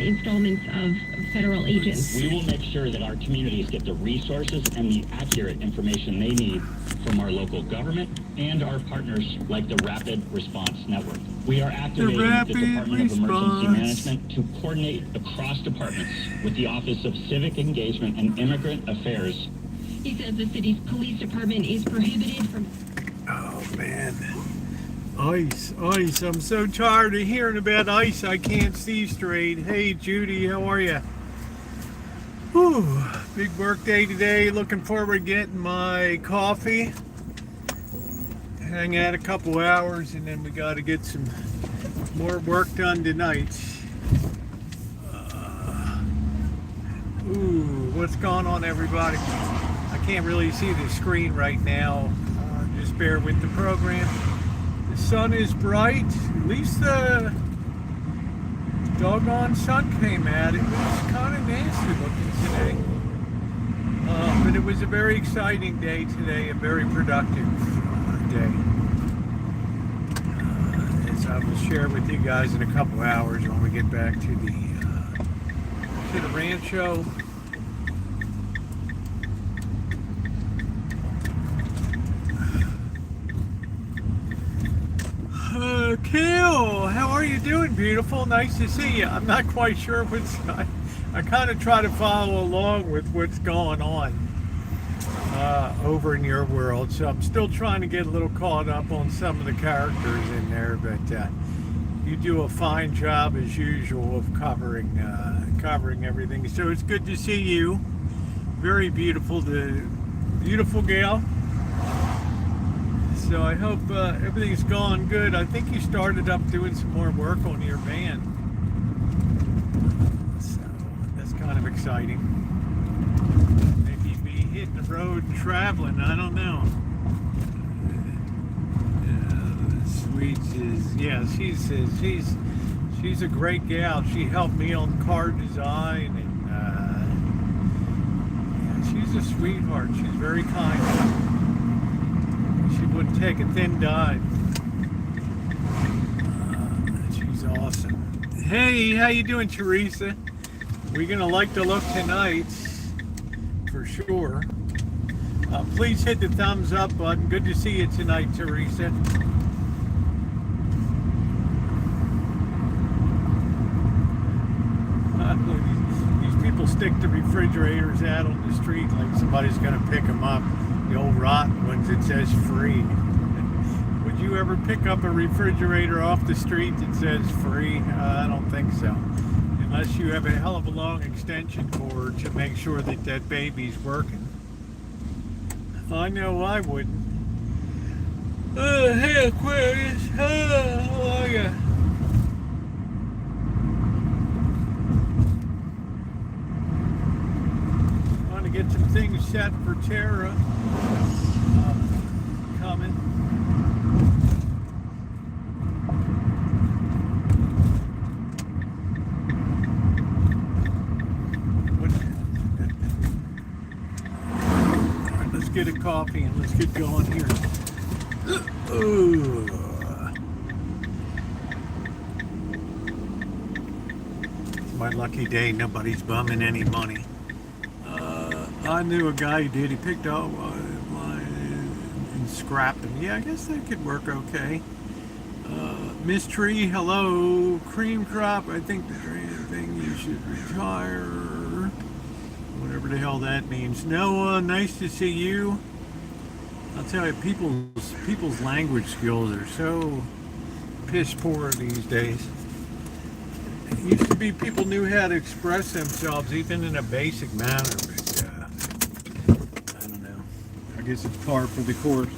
Installments of federal agents. We will make sure that our communities get the resources and the accurate information they need from our local government and our partners like the Rapid Response Network. We are activating the Department of Emergency Management to coordinate across departments with the Office of Civic Engagement and Immigrant Affairs. He says the city's police department is prohibited from... Oh, man. Ice. I'm so tired of hearing about ice. I can't see straight. Hey, Judy, how are you? Whew, big work day today. Looking forward to getting my coffee. Hang out a couple hours, and then we got to get some more work done tonight. What's going on, everybody? I can't really see the screen right now. Just bear with the program. The sun is bright. At least the doggone sun came out. It was kind of nasty looking today. But it was a very exciting day today, a very productive day. As I will share with you guys in a couple hours when we get back to the Rancho. Kale, how are you doing, beautiful? Nice to see you. I'm not quite sure what's... I kind of try to follow along with what's going on over in your world, so I'm still trying to get a little caught up on some of the characters in there, but you do a fine job as usual of covering everything. So it's good to see you. Very beautiful, the beautiful gal. So I hope everything's gone good. I think you started up doing some more work on your van. So that's kind of exciting. Maybe be hitting the road and traveling. I don't know. Sweets is, yeah, she's a great gal. She helped me on car design, and yeah, she's a sweetheart. She's very kind. She wouldn't take a thin dime. She's awesome. Hey, how you doing, Teresa? We're gonna like the look tonight, for sure. Please hit the thumbs up button. Good to see you tonight, Teresa. These people stick the refrigerators out on the street like somebody's gonna pick them up. The old rotten ones that says free. Would you ever pick up a refrigerator off the street that says free? I don't think so. Unless you have a hell of a long extension cord to make sure that that baby's working. I know I wouldn't. Hey Aquarius, how are ya? Get some things set for Tara coming. All right, let's get a coffee and let's get going here. Ooh. It's my lucky day. Nobody's bumming any money. I knew a guy who did. He picked up mine and scrapped them. Yeah, I guess that could work okay. Miss Tree, hello. Cream Crop, I think the thing you should retire. Whatever the hell that means. Noah, nice to see you. I'll tell you, people's language skills are so piss poor these days. It used to be people knew how to express themselves even in a basic manner. I guess it's par for the course.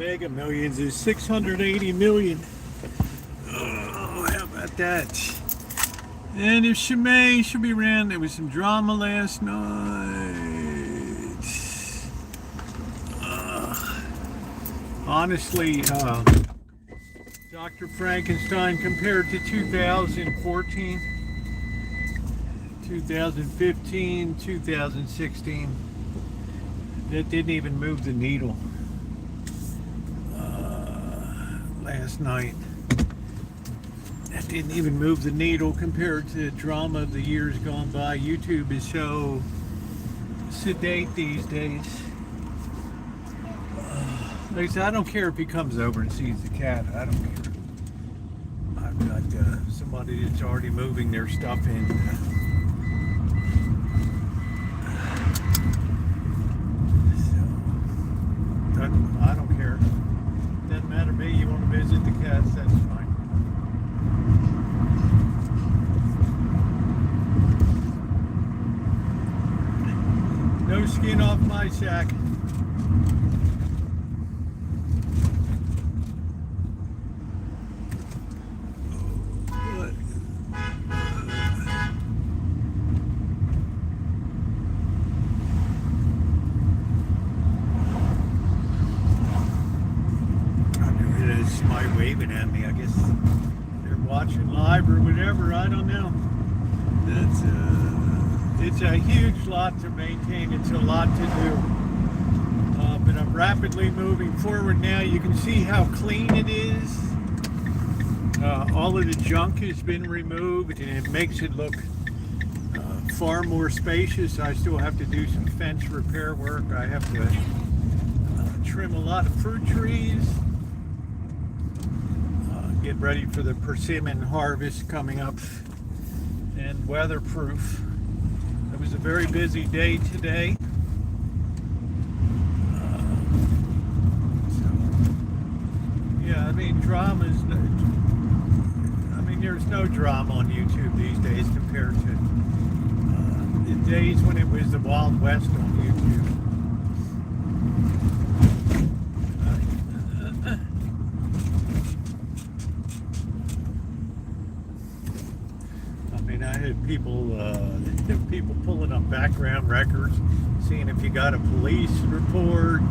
Mega Millions is 680 million. Oh, how about that? And if Shemay should be around, there was some drama last night. Honestly, Dr. Frankenstein compared to 2014, 2015, 2016, that didn't even move the needle last night. That didn't even move the needle compared to the drama of the years gone by. YouTube is so sedate these days. Like I said, I don't care if he comes over and sees the cat. I don't care. I've got somebody that's already moving their stuff in. So, I don't care. Doesn't matter to me. You want to visit the cats, that's fine. No skin off my shack. Waving at me. I guess they're watching live or whatever. I don't know. That's it's a huge lot to maintain. It's a lot to do. But I'm rapidly moving forward now. You can see how clean it is. All of the junk has been removed, and it makes it look far more spacious. I still have to do some fence repair work. I have to trim a lot of fruit trees. Get ready for the persimmon harvest coming up, and weatherproof. It was a very busy day today. So, yeah, I mean, there's no drama on YouTube these days compared to the days when it was the Wild West on YouTube. I had people pulling up background records, seeing if you got a police report,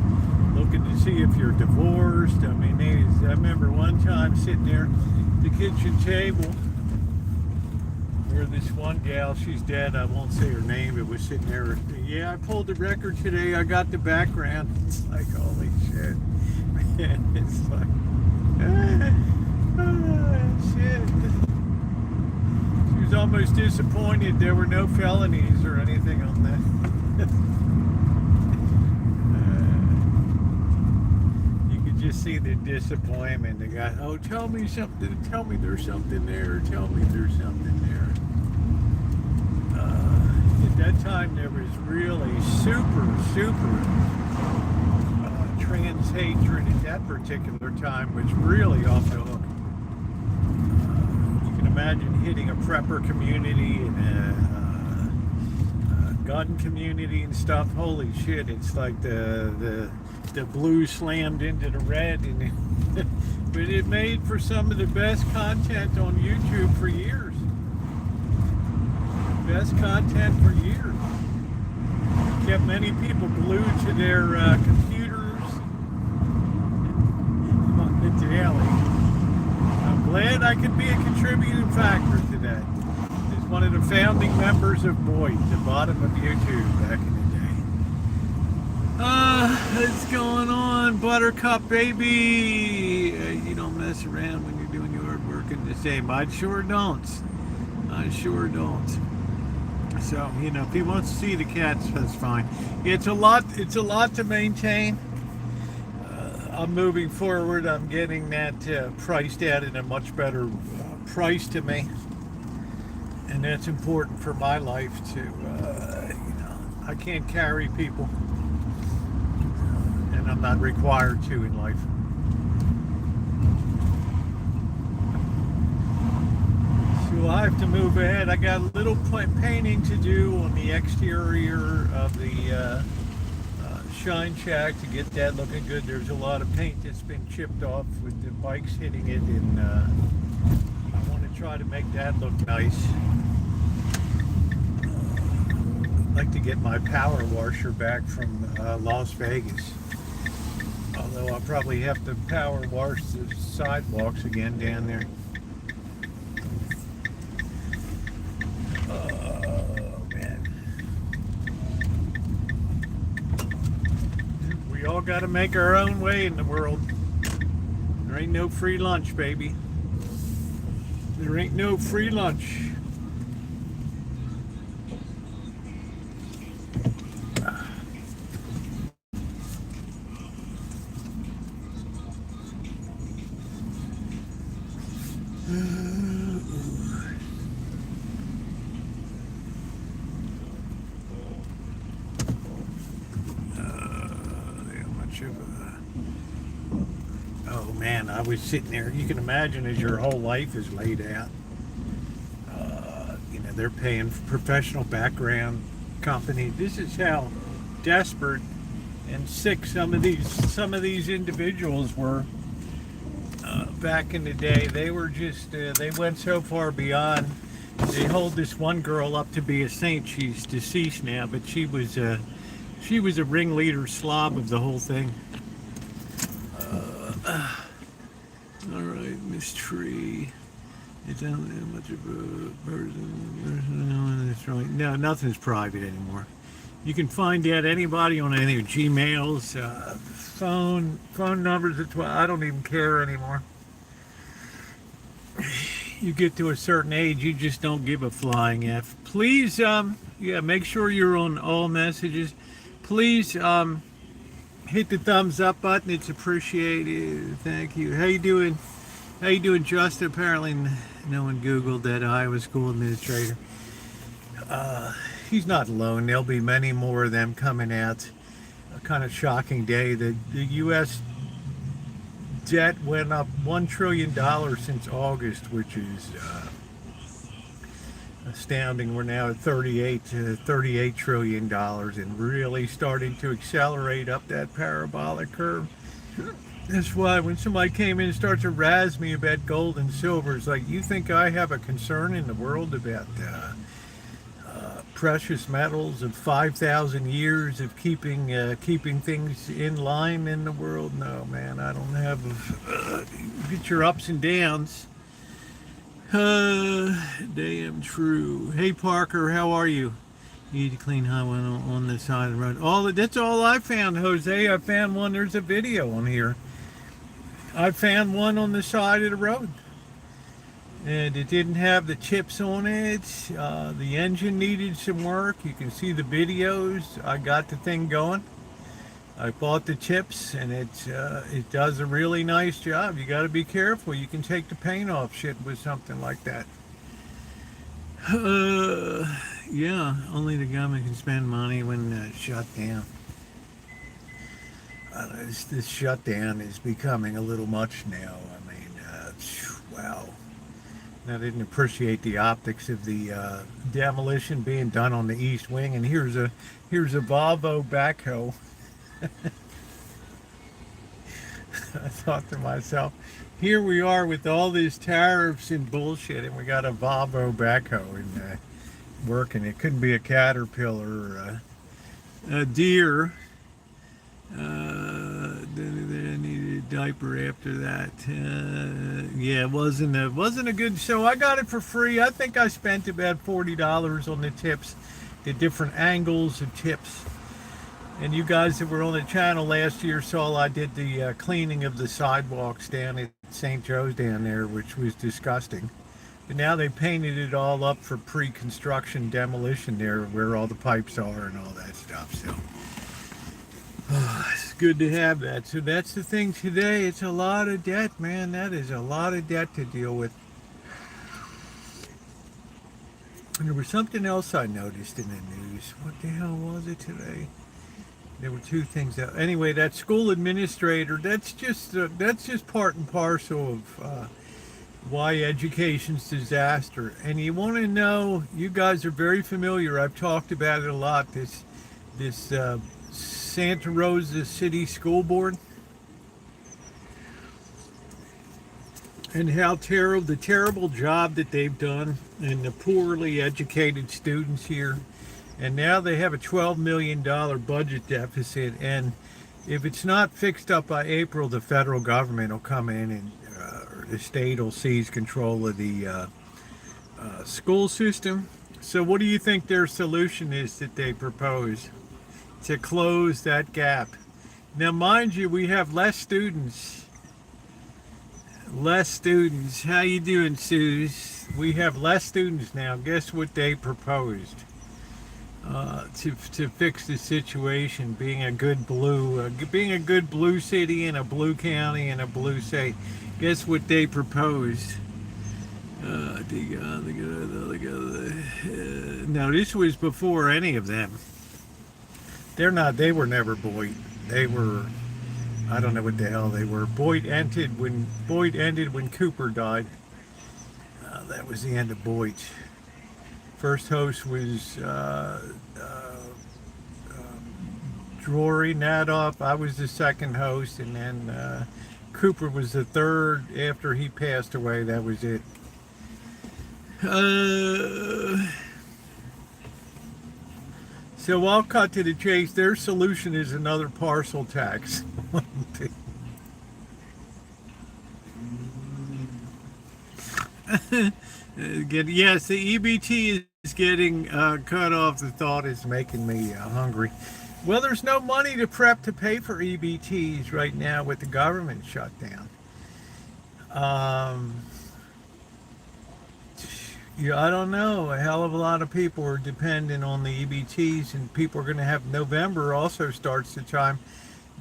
looking to see if you're divorced. I mean, I remember one time sitting there at the kitchen table where this one gal, she's dead, I won't say her name, but was sitting there. Yeah, I pulled the record today. I got the background. It's like, holy shit. Man, it's like, shit. Was almost disappointed there were no felonies or anything on that. You could just see the disappointment. The guy, oh, tell me something. Tell me there's something there. Tell me there's something there. At that time, there was really super trans hatred at that particular time, was really off the hook. Imagine hitting a prepper community and a gun community and stuff. Holy shit! It's like the blue slammed into the red, and but it made for some of the best content on YouTube for years. Best content for years. Kept many people glued to their computers on the daily. Glad I could be a contributing factor to that. As one of the founding members of Boyd, the bottom of YouTube back in the day. What's going on, Buttercup baby? You don't mess around when you're doing your work in the same. I sure don't. So, you know, if he wants to see the cats, that's fine. It's a lot to maintain. I'm moving forward. I'm getting that priced out at a much better price to me, and that's important for my life too. You know, I can't carry people, and I'm not required to in life. So I have to move ahead. I got a little painting to do on the exterior of the shine shack to get that looking good. There's a lot of paint that's been chipped off with the bikes hitting it, and I want to try to make that look nice. I'd like to get my power washer back from Las Vegas. Although I'll probably have to power wash the sidewalks again down there. Oh, man. We all got to make our own way in the world. There ain't no free lunch, baby. There ain't no free lunch. Oh man, I was sitting there. You can imagine as your whole life is laid out. You know, they're paying professional background company. This is how desperate and sick some of these individuals were back in the day. They were just they went so far beyond. They hold this one girl up to be a saint. She's deceased now, but she was a ringleader slob of the whole thing. All right, Miss Tree. It's not much of a person. That's right. No, nothing's private anymore. You can find out anybody on any Gmails, phone numbers. I don't even care anymore. You get to a certain age, you just don't give a flying F. Please, yeah, make sure you're on all messages. Please, hit the thumbs up button. It's appreciated. Thank you. How you doing? How you doing, Justin? Apparently, no one Googled that Iowa school administrator. He's not alone. There'll be many more of them coming out. A kind of shocking day. The U.S. debt went up $1 trillion since August, which is astounding. We're now at $38 trillion and really starting to accelerate up that parabolic curve. That's why when somebody came in and starts to razz me about gold and silver, it's like, you think I have a concern in the world about precious metals of 5,000 years of keeping things in line in the world? No, man, I don't have get your ups and downs. Damn true. Hey Parker, how are you? You need to clean highway on the side of the road. That's all I found, Jose. I found one. There's a video on here. I found one on the side of the road, and it didn't have the chips on it. The engine needed some work. You can see the videos. I got the thing going. I bought the chips, and it does a really nice job. You got to be careful. You can take the paint off shit with something like that. Yeah, only the government can spend money when shut down. This shutdown is becoming a little much now. I mean, wow. I didn't appreciate the optics of the demolition being done on the east wing, and here's a Volvo backhoe. I thought to myself, here we are with all these tariffs and bullshit, and we got a Volvo backhoe and working. It couldn't be a Caterpillar or a Deere. Then I needed a diaper after that. Yeah, it wasn't a good show. I got it for free. I think I spent about $40 on the tips, the different angles of tips. And you guys that were on the channel last year saw I did the cleaning of the sidewalks down at St. Joe's down there, which was disgusting. But now they painted it all up for pre-construction demolition there, where all the pipes are and all that stuff. So it's good to have that. So that's the thing today. It's a lot of debt, man. That is a lot of debt to deal with. And there was something else I noticed in the news. What the hell was it today? There were two things. Anyway, that school administrator, that's just part and parcel of why education's disaster. And you want to know, you guys are very familiar. I've talked about it a lot. This Santa Rosa City School Board and how the terrible job that they've done and the poorly educated students here. And now they have a $12 million budget deficit, and if it's not fixed up by April, the federal government will come in and or the state will seize control of the school system. So what do you think their solution is that they propose to close that gap? Now, mind you, we have less students. How you doing, Suze? We have less students now. Guess what they proposed to fix the situation? Being a good blue city and a blue county and a blue state. Guess what they proposed? No, this was before any of them. They were never Boyd. They were, I don't know what the hell they were. Boyd ended when Cooper died. That was the end of Boyd. First host was Drury, Nadoff. I was the second host, and then Cooper was the third. After he passed away, that was it. So I'll cut to the chase. Their solution is another parcel tax. Yes, the EBT is getting cut off. The thought is making me hungry. Well, there's no money to prep to pay for EBTs right now with the government shut down. Yeah, I don't know. A hell of a lot of people are dependent on the EBTs, and people are going to have November also starts the time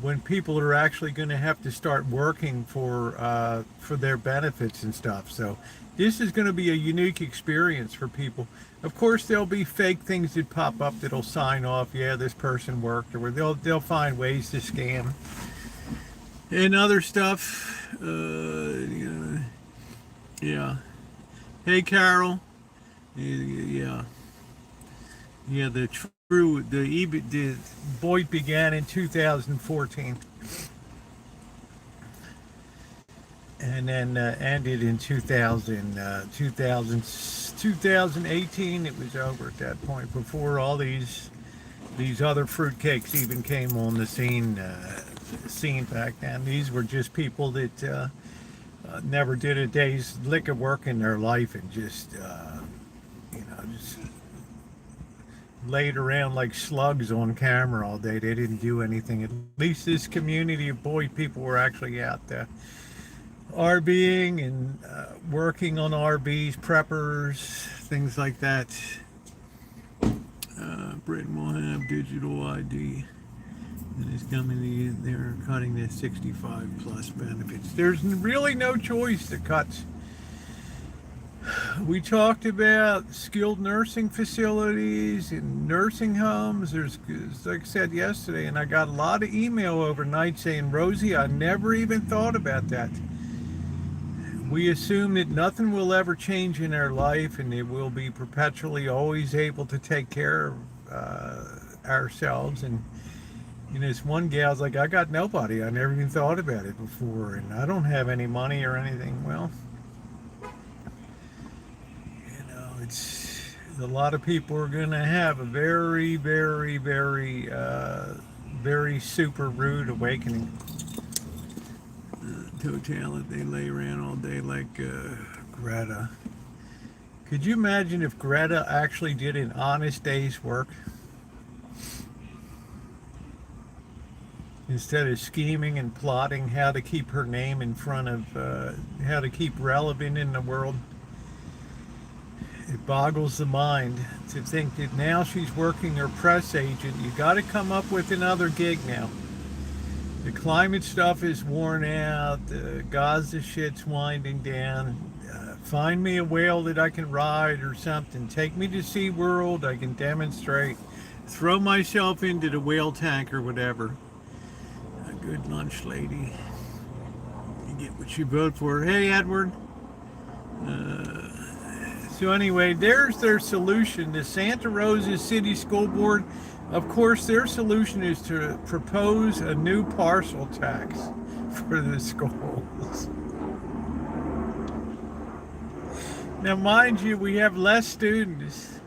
when people are actually going to have to start working for their benefits and stuff. So this is going to be a unique experience for people. Of course, there'll be fake things that pop up that'll sign off, yeah, this person worked, or they'll find ways to scam and other stuff. Yeah. Hey, Carol. Yeah. The Boyd began in 2014, and then ended in 2018. It was over at that point, before all these other fruitcakes even came on the scene back then. These were just people that never did a day's lick of work in their life, and just just laid around like slugs on camera all day. They didn't do anything. At least this community of Boyd people were actually out there RBing and working on RBs, preppers, things like that. Britain will have digital ID. And it's coming, they're cutting the 65 plus benefits. There's really no choice to cut. We talked about skilled nursing facilities and nursing homes. There's, like I said yesterday, and I got a lot of email overnight saying, Rosie, I never even thought about that. We assume that nothing will ever change in our life, and that we'll be perpetually always able to take care of ourselves. And this one gal's like, I got nobody. I never even thought about it before, and I don't have any money or anything. Well, it's a lot of people are going to have a very, very, very, very super rude awakening. Total, they lay around all day like Greta. Could you imagine if Greta actually did an honest day's work? Instead of scheming and plotting how to keep her name in front of, how to keep relevant in the world. It boggles the mind to think that now she's working her press agent. You got to come up with another gig now. The climate stuff is worn out. The Gaza shit's winding down. Find me a whale that I can ride or something. Take me to SeaWorld. I can demonstrate. Throw myself into the whale tank or whatever. A good lunch lady. You get what you vote for. Hey, Edward. So anyway, there's their solution. The Santa Rosa City School Board, Of course, their solution is to propose a new parcel tax for the schools. Now, mind you, we have less students,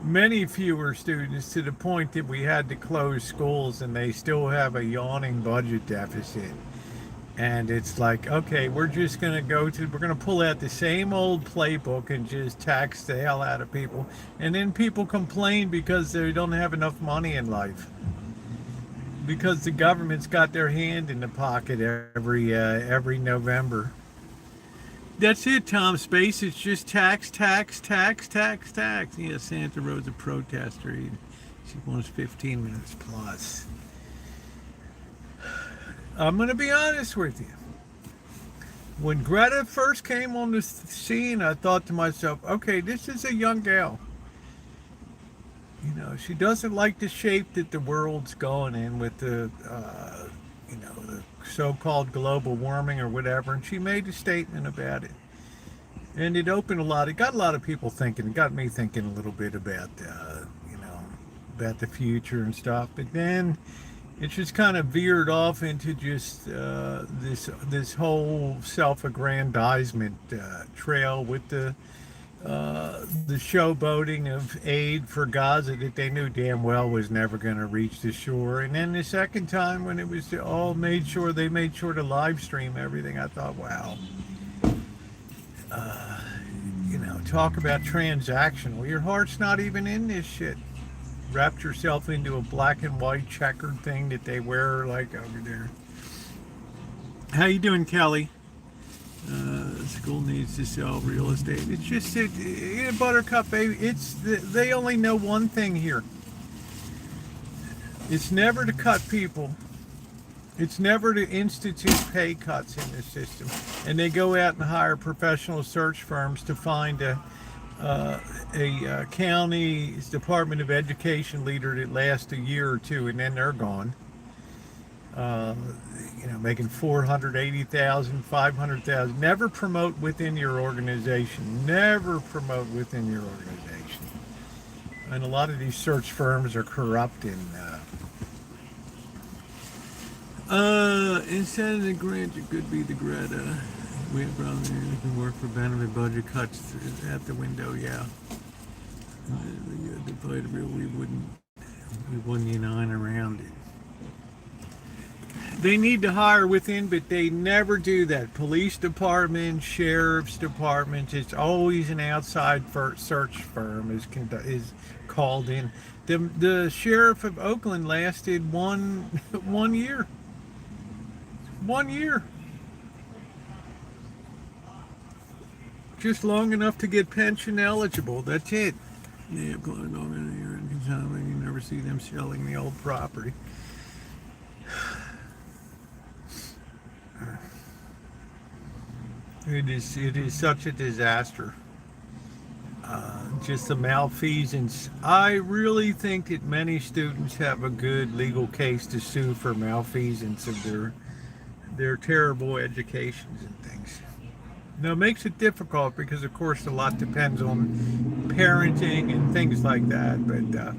many fewer students, to the point that we had to close schools, and they still have a yawning budget deficit. And it's like, okay, we're just going to we're going to pull out the same old playbook and just tax the hell out of people. And then people complain because they don't have enough money in life. Because the government's got their hand in the pocket every November. That's it, Tom Space. It's just tax, tax, tax, tax, tax. Yeah, Santa Rosa protester. She wants 15 minutes plus. I'm going to be honest with you. When Greta first came on the scene, I thought to myself, okay, this is a young gal. You know, she doesn't like the shape that the world's going in with the, the so-called global warming or whatever. And she made a statement about it. And it opened it got a lot of people thinking. It got me thinking a little bit about, about the future and stuff. But then it just kind of veered off into just this whole self-aggrandizement trail with the showboating of aid for Gaza that they knew damn well was never going to reach the shore. And then the second time when it was all made sure to live stream everything, I thought, wow. Talk about transactional. Your heart's not even in this shit. Wrapped yourself into a black and white checkered thing that they wear like over there. How you doing, Kelly? School needs to sell real estate. It's just Buttercup, baby. They only know one thing here. It's never to cut people. It's never to institute pay cuts in the system. And they go out and hire professional search firms to find a county's Department of Education leader that lasts a year or two, and then they're gone. Making $480,000, $500,000. Never promote within your organization. Never promote within your organization. And a lot of these search firms are corrupt instead of the grant, it could be the Greta. We have brothers who can work for benefit budget cuts at the window, yeah. We wouldn't unite around it. They need to hire within, but they never do that. Police department, sheriff's department, it's always an outside search firm is called in. The sheriff of Oakland lasted one year. 1 year. Just long enough to get pension eligible. That's it. Yeah, you never see them selling the old property. It is such a disaster. Just the malfeasance. I really think that many students have a good legal case to sue for malfeasance of their terrible educations and things. Now, it makes it difficult because, of course, a lot depends on parenting and things like that. But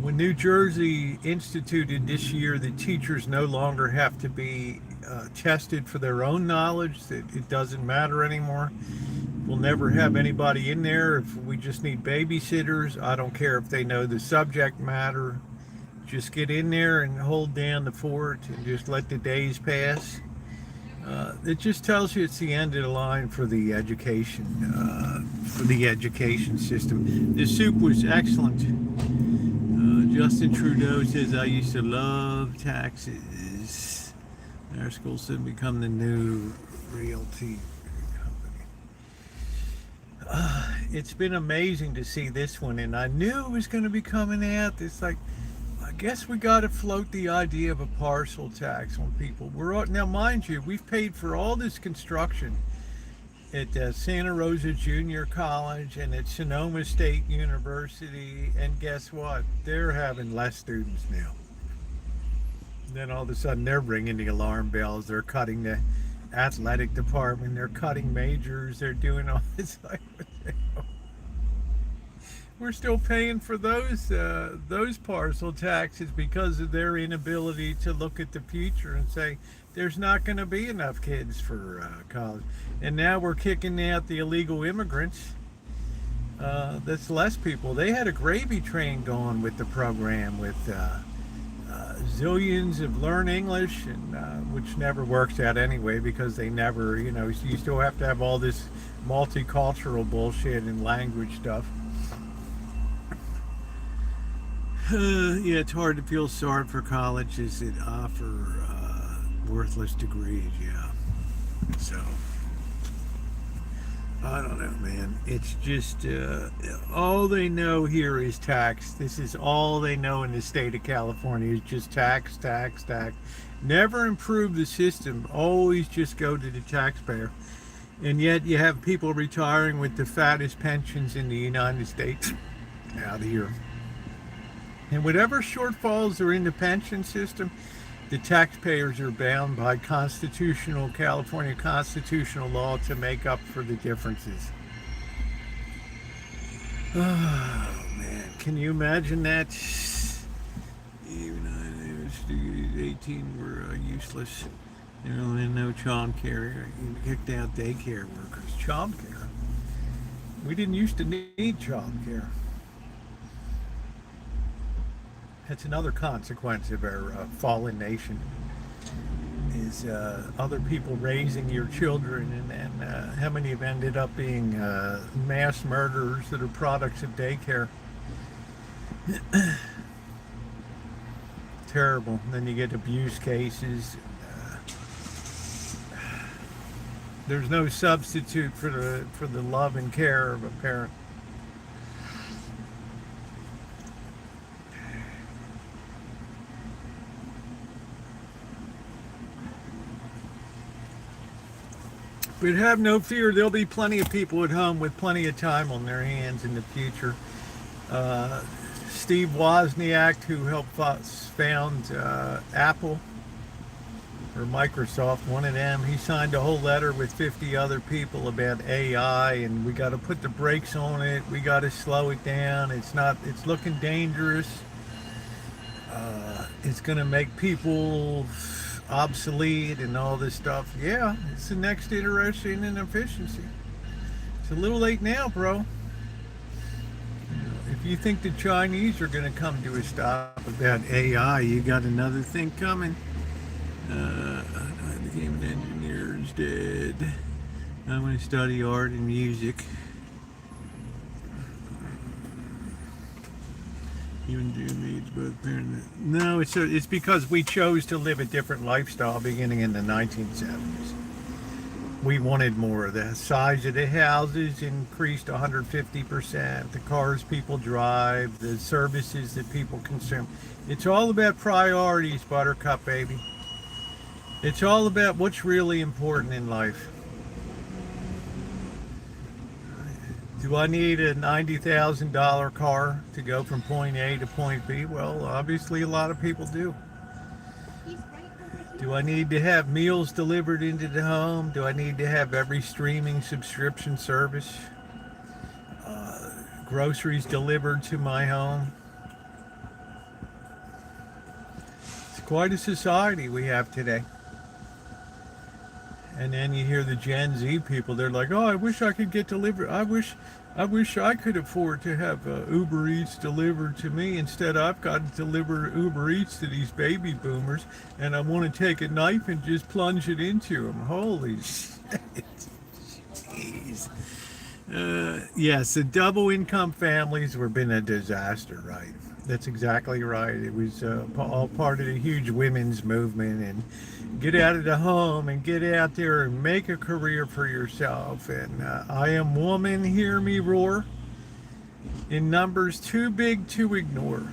when New Jersey instituted this year that teachers no longer have to be tested for their own knowledge, that it doesn't matter anymore. We'll never have anybody in there if we just need babysitters. I don't care if they know the subject matter. Just get in there and hold down the fort and just let the days pass. It just tells you it's the end of the line for the education system. The soup was excellent. Justin Trudeau says, I used to love taxes. Our school should become the new realty company. It's been amazing to see this one, and I knew it was going to be coming out. It's like, I guess we got to float the idea of a parcel tax on people. Now, mind you, we've paid for all this construction at Santa Rosa Junior College and at Sonoma State University, and guess what? They're having less students now. Then all of a sudden they're ringing the alarm bells. They're cutting the athletic department. They're cutting majors. They're doing all this. We're still paying for those parcel taxes because of their inability to look at the future and say there's not going to be enough kids for college. And now we're kicking out the illegal immigrants. That's less people. They had a gravy train going with the program with zillions of learn English, and which never works out anyway because they never, you still have to have all this multicultural bullshit and language stuff. Yeah, it's hard to feel sorry for colleges that offer worthless degrees, yeah. So, I don't know, man. It's just, all they know here is tax. This is all they know in the state of California is just tax, tax, tax. Never improve the system. Always just go to the taxpayer. And yet you have people retiring with the fattest pensions in the United States out here. And whatever shortfalls are in the pension system, the taxpayers are bound by California constitutional law to make up for the differences. Oh, man. Can you imagine that? Even I 18 were useless. And no child care. You kicked out daycare workers. Child care. We didn't used to need child care. That's another consequence of our fallen nation, is other people raising your children, and how many have ended up being mass murderers that are products of daycare. Terrible. And then you get abuse cases. There's no substitute for the love and care of a parent. But have no fear, there'll be plenty of people at home with plenty of time on their hands in the future. Steve Wozniak, who helped us found Apple or Microsoft, one of them, he signed a whole letter with 50 other people about AI, and we got to put the brakes on it. We got to slow it down. It's looking dangerous. It's going to make people obsolete and all this stuff. Yeah, it's the next iteration in efficiency. It's a little late now, bro. If you think the Chinese are going to come to a stop about AI, you got another thing coming. I became an engineer instead. I'm going to study art and music. Even June needs both parents. No, it's because we chose to live a different lifestyle beginning in the 1970s. We wanted more. The size of the houses increased 150%. The cars people drive, the services that people consume. It's all about priorities, Buttercup, baby. It's all about what's really important in life. Do I need a $90,000 car to go from point A to point B? Well, obviously a lot of people do. Do I need to have meals delivered into the home? Do I need to have every streaming subscription service? Groceries delivered to my home? It's quite a society we have today. And then you hear the Gen Z people, they're like, oh, I wish I could get delivered. I wish I could afford to have Uber Eats delivered to me. Instead, I've got to deliver Uber Eats to these baby boomers, and I want to take a knife and just plunge it into them. Holy shit. Jeez. Yes, the double income families have been a disaster, right? That's exactly right. It was all part of the huge women's movement, and get out of the home and get out there and make a career for yourself. And I am woman, hear me roar, in numbers too big to ignore.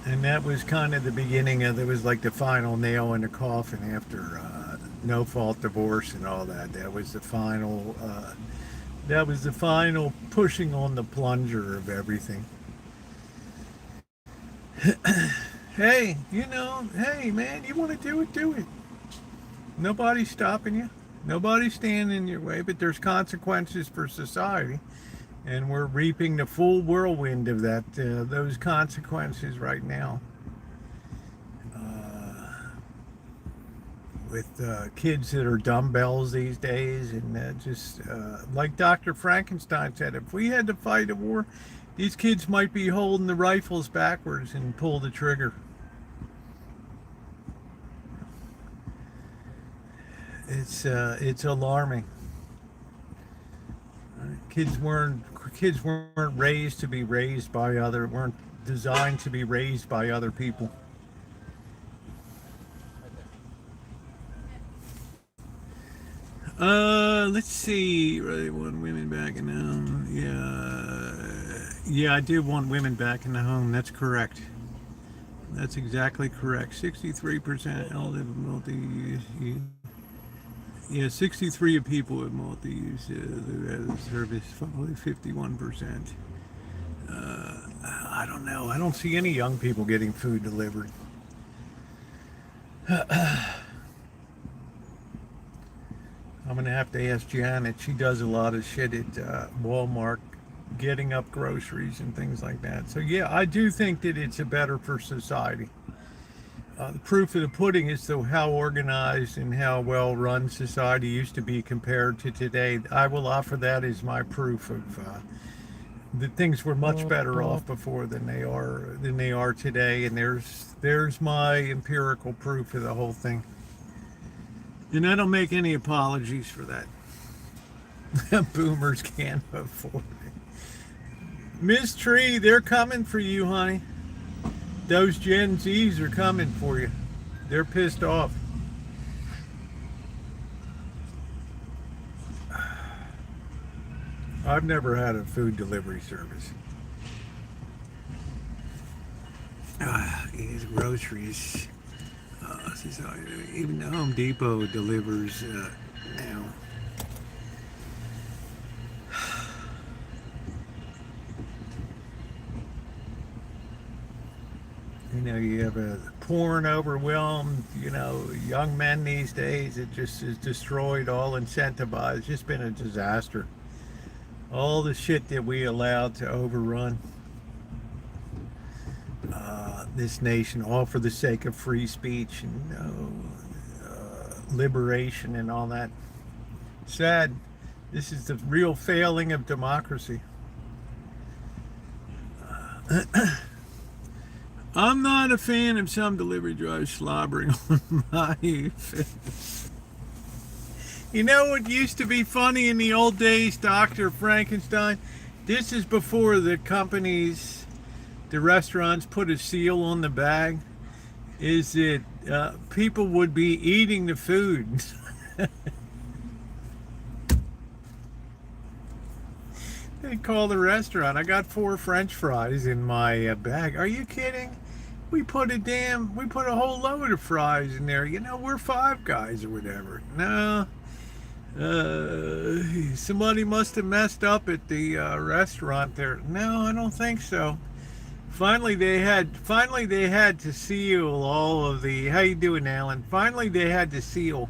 And that was kind of the beginning of, it was like the final nail in the coffin after no fault divorce and all that. That was the final pushing on the plunger of everything. Hey, hey man, you want to do it. Nobody's stopping you. Nobody's standing in your way, but there's consequences for society. And we're reaping the full whirlwind of that, those consequences right now. With kids that are dumbbells these days, and just like Dr. Frankenstein said, if we had to fight a war, these kids might be holding the rifles backwards and pull the trigger. It's alarming. Kids weren't raised to be raised by weren't designed to be raised by other people. Let's see. Really want women back in the home. Yeah, I did want women back in the home. That's correct. That's exactly correct. 63% live multi-use. Yeah, 63 of people with multi-use service, probably 51%. I don't know. I don't see any young people getting food delivered. I'm going to have to ask Janet. She does a lot of shit at Walmart, getting up groceries and things like that. So yeah, I do think that it's better for society. The proof of the pudding is though how organized and how well run society used to be compared to today. I will offer that as my proof of that things were much better off before than they are today. And there's my empirical proof of the whole thing. And I don't make any apologies for that. Boomers can't afford it. Miss Tree, they're coming for you, honey. Those Gen Zs are coming for you. They're pissed off. I've never had a food delivery service. These groceries. Even the Home Depot delivers now. You know, you have a porn overwhelmed, young men these days. It just is destroyed, all incentivized. It's just been a disaster. All the shit that we allowed to overrun this nation, all for the sake of free speech and liberation and all that. Sad. This is the real failing of democracy. I'm not a fan of some delivery drivers slobbering on my face. You know what used to be funny in the old days, Dr. Frankenstein? This is before the companies, the restaurants put a seal on the bag. Is that people would be eating the food. They call the restaurant, I got 4 French fries in my bag. Are you kidding? We put a whole load of fries in there. We're Five Guys or whatever. No. Somebody must have messed up at the restaurant there. No, I don't think so. Finally they had to seal all of the, how you doing, Alan? Finally they had to seal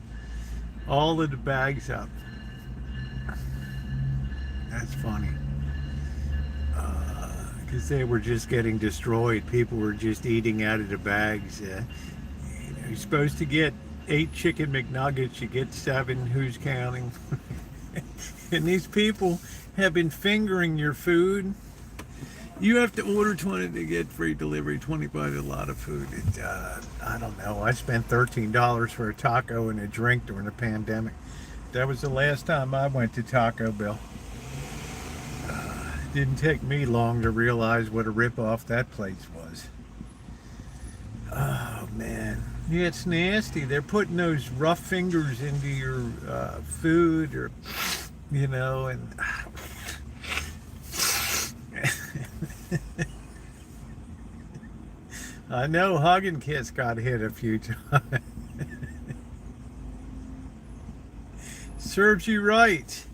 all of the bags up. That's funny. Because they were just getting destroyed. People were just eating out of the bags. You're supposed to get 8 chicken McNuggets, you get 7, who's counting? And these people have been fingering your food. You have to order 20 to get free delivery, 25 a lot of food. I don't know, I spent $13 for a taco and a drink during the pandemic. That was the last time I went to Taco Bell. Didn't take me long to realize what a ripoff that place was. Oh man, yeah, it's nasty. They're putting those rough fingers into your food, or and I know Hug and Kiss got hit a few times. Serves you right.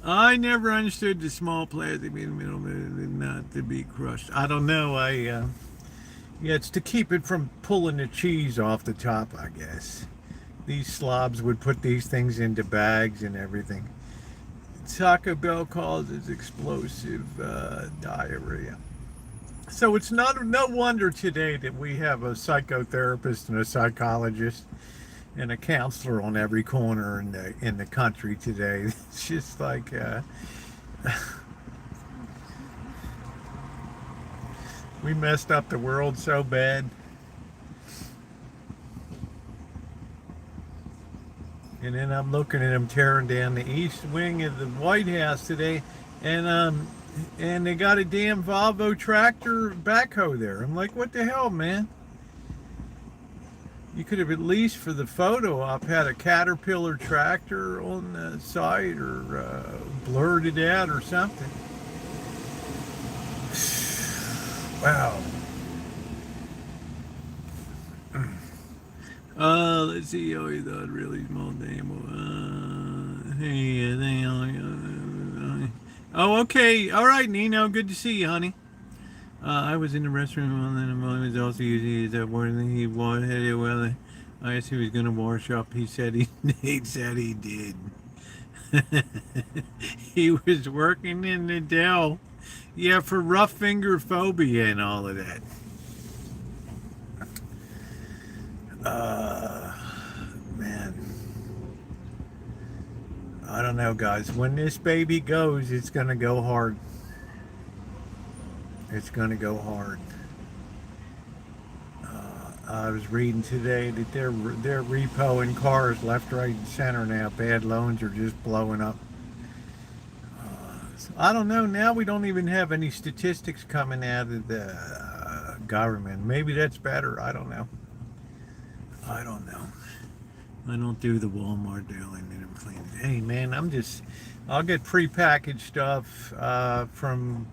I never understood the small plastic in the middle, not to be crushed. I don't know. Yeah, it's to keep it from pulling the cheese off the top, I guess. These slobs would put these things into bags and everything. Taco Bell causes explosive diarrhea. So it's no wonder today that we have a psychotherapist and a psychologist and a counselor on every corner in the country today. It's just like we messed up the world so bad. And then I'm looking at them tearing down the east wing of the White House today, and they got a damn Volvo tractor backhoe there. I'm like, what the hell, man? You could have at least for the photo op had a Caterpillar tractor on the side, or blurred it out or something. Wow. Let's see. Oh, he thought really small demo. Oh, okay. All right, Nino. Good to see you, honey. I was in the restroom and then I was also using that word and he headed well. I asked if he was going to wash up. He said he said he did. He was working in the Dell. Yeah, for rough finger phobia and all of that. Man. I don't know, guys. When this baby goes, it's going to go hard. It's going to go hard. I was reading today that they're repoing cars left, right, and center now. Bad loans are just blowing up. So I don't know. Now we don't even have any statistics coming out of the government. Maybe that's better. I don't know. I don't know. I don't do the Walmart deal and then I'm cleaning. Hey, man, I'll get prepackaged stuff from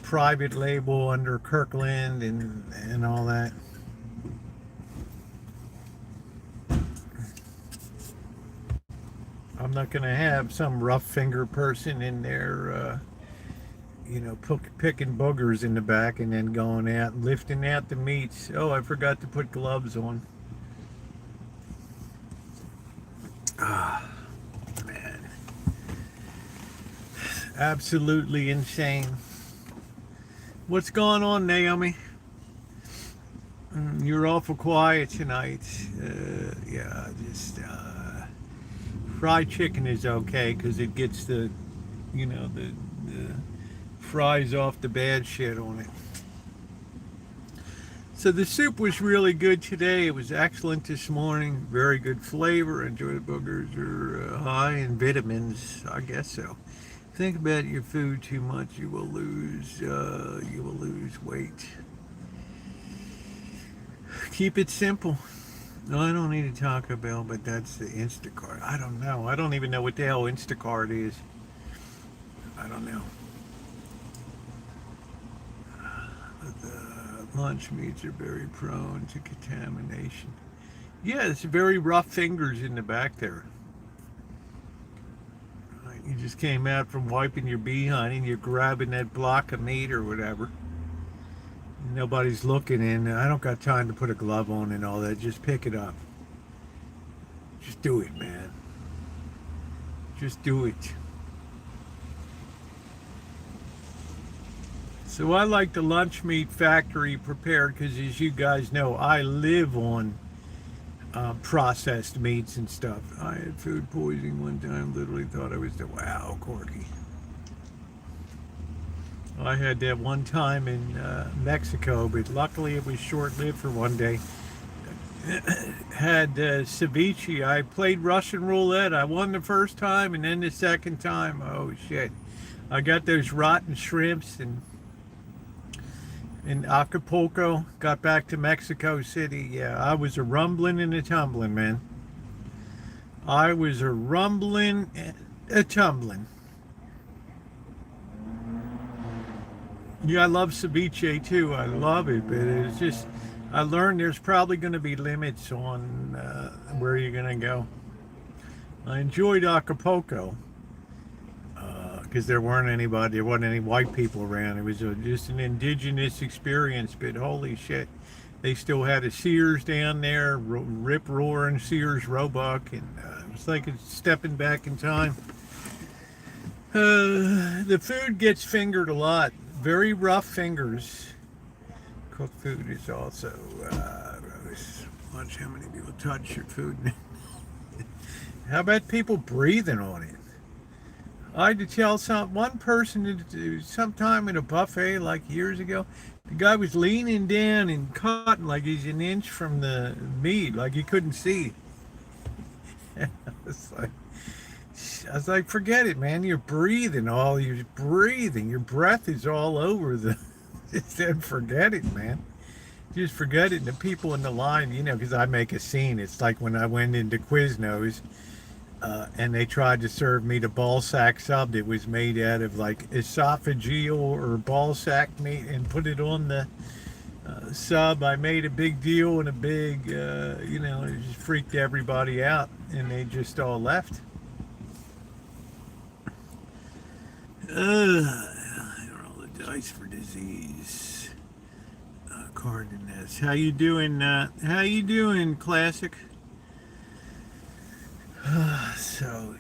private label under Kirkland and all that. I'm not going to have some rough finger person in there, picking boogers in the back and then going out and lifting out the meats. Oh, I forgot to put gloves on. Ah, man. Absolutely insane. What's going on, Naomi? You're awful quiet tonight. Fried chicken is okay because it gets the fries off the bad shit on it. So the soup was really good today. It was excellent this morning. Very good flavor. Enjoy the boogers are high in vitamins. I guess so. Think about your food too much, you will lose weight. Keep it simple. No, I don't need a Taco Bell, but that's the Instacart. I don't know. I don't even know what the hell Instacart is. I don't know. The lunch meats are very prone to contamination. Yeah, it's very rough fingers in the back there. You just came out from wiping your behind and you're grabbing that block of meat or whatever. Nobody's looking and I don't got time to put a glove on and all that. Just pick it up. Just do it, man. Just do it. So I like the lunch meat factory prepared because, as you guys know, I live on processed meats and stuff. I had food poisoning one time. Literally thought I was wow, Corky. I had that one time in Mexico, but luckily it was short-lived for one day. Had ceviche. I played Russian roulette. I won the first time, and then the second time, oh shit! I got those rotten shrimps and in Acapulco. Got back to Mexico City. Yeah, I was a rumbling and a tumbling, man. I was a rumbling and a tumbling. Yeah, I love ceviche too. I love it, but it's just, I learned there's probably going to be limits on where you're going to go. I enjoyed Acapulco because there wasn't any white people around. It was just an indigenous experience, but holy shit. They still had a Sears down there, rip-roaring Sears Roebuck, and it was like it's stepping back in time. The food gets fingered a lot. Very rough fingers. Cooked food is also. Watch how many people touch your food. How about people breathing on it? I had to tell one person sometime in a buffet like years ago, the guy was leaning down and cutting like he's an inch from the meat, like he couldn't see. It's like, I was like, forget it, man. You're breathing. Your breath is all over the. Just then forget it, man. Just forget it. And the people in the line, because I make a scene. It's like when I went into Quiznos. And they tried to serve me the ball sack sub that was made out of like esophageal or ball sack meat and put it on the sub. I made a big deal and a big, it just freaked everybody out and they just all left. Roll the dice for disease. Cardiness. How you doing? Classic? So,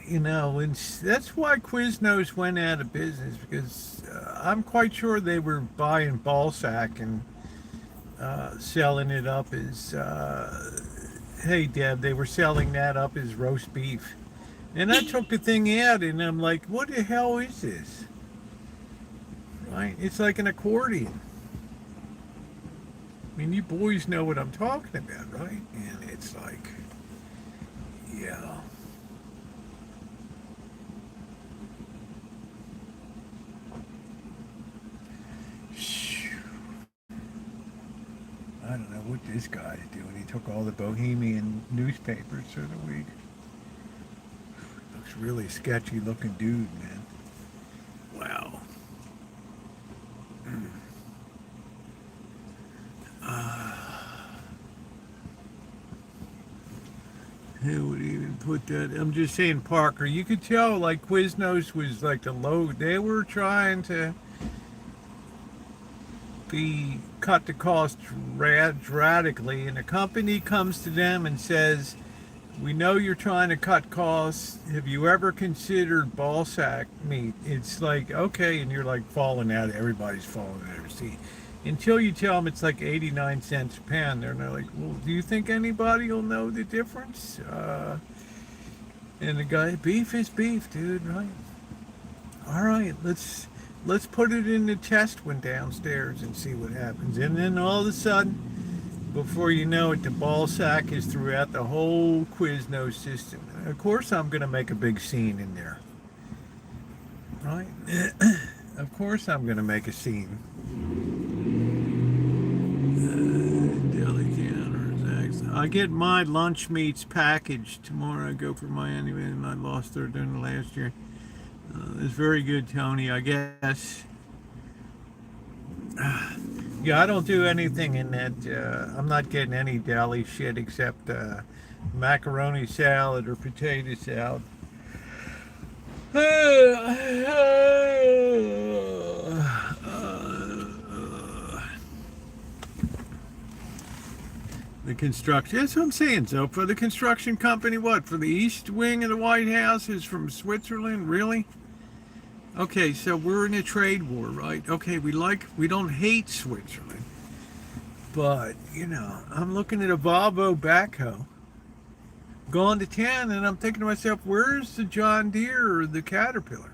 that's why Quiznos went out of business, because I'm quite sure they were buying ball sack and selling it up as, hey Deb, they were selling that up as roast beef. And I took the thing out and I'm like, what the hell is this? Right? It's like an accordion. I mean, you boys know what I'm talking about, right? And it's like, yeah. I don't know what this guy's doing. He took all the Bohemian newspapers for the week. Looks really sketchy looking dude, man. Wow. Who would even put that? I'm just saying, Parker, you could tell like Quiznos was like the low. They were trying to cut the cost radically, and a company comes to them and says, we know you're trying to cut costs. Have you ever considered ball sack meat? It's like, okay, and you're like falling out. Everybody's falling out of their seat. Until you tell them it's like 89 cents a pound. They're like, well, do you think anybody will know the difference? And the guy, beef is beef, dude, right? All right, let's put it in the test one downstairs and see what happens. And then all of a sudden, before you know it, the ball sack is throughout the whole Quiznos system. Of course, I'm going to make a big scene in there. Right? Of course, I'm going to make a scene. Deli counters. I get my lunch meats packaged tomorrow. I go for my annual, and I lost there during the last year. It's very good, Tony, I guess. Yeah, I don't do anything in that. I'm not getting any deli shit except macaroni salad or potato salad. The construction, that's what I'm saying. So for the construction company, what? For the east wing of the White House is from Switzerland? Really? Okay, so we're in a trade war, right? Okay, we don't hate Switzerland. But, I'm looking at a Volvo backhoe going to town, and I'm thinking to myself, where's the John Deere or the Caterpillar?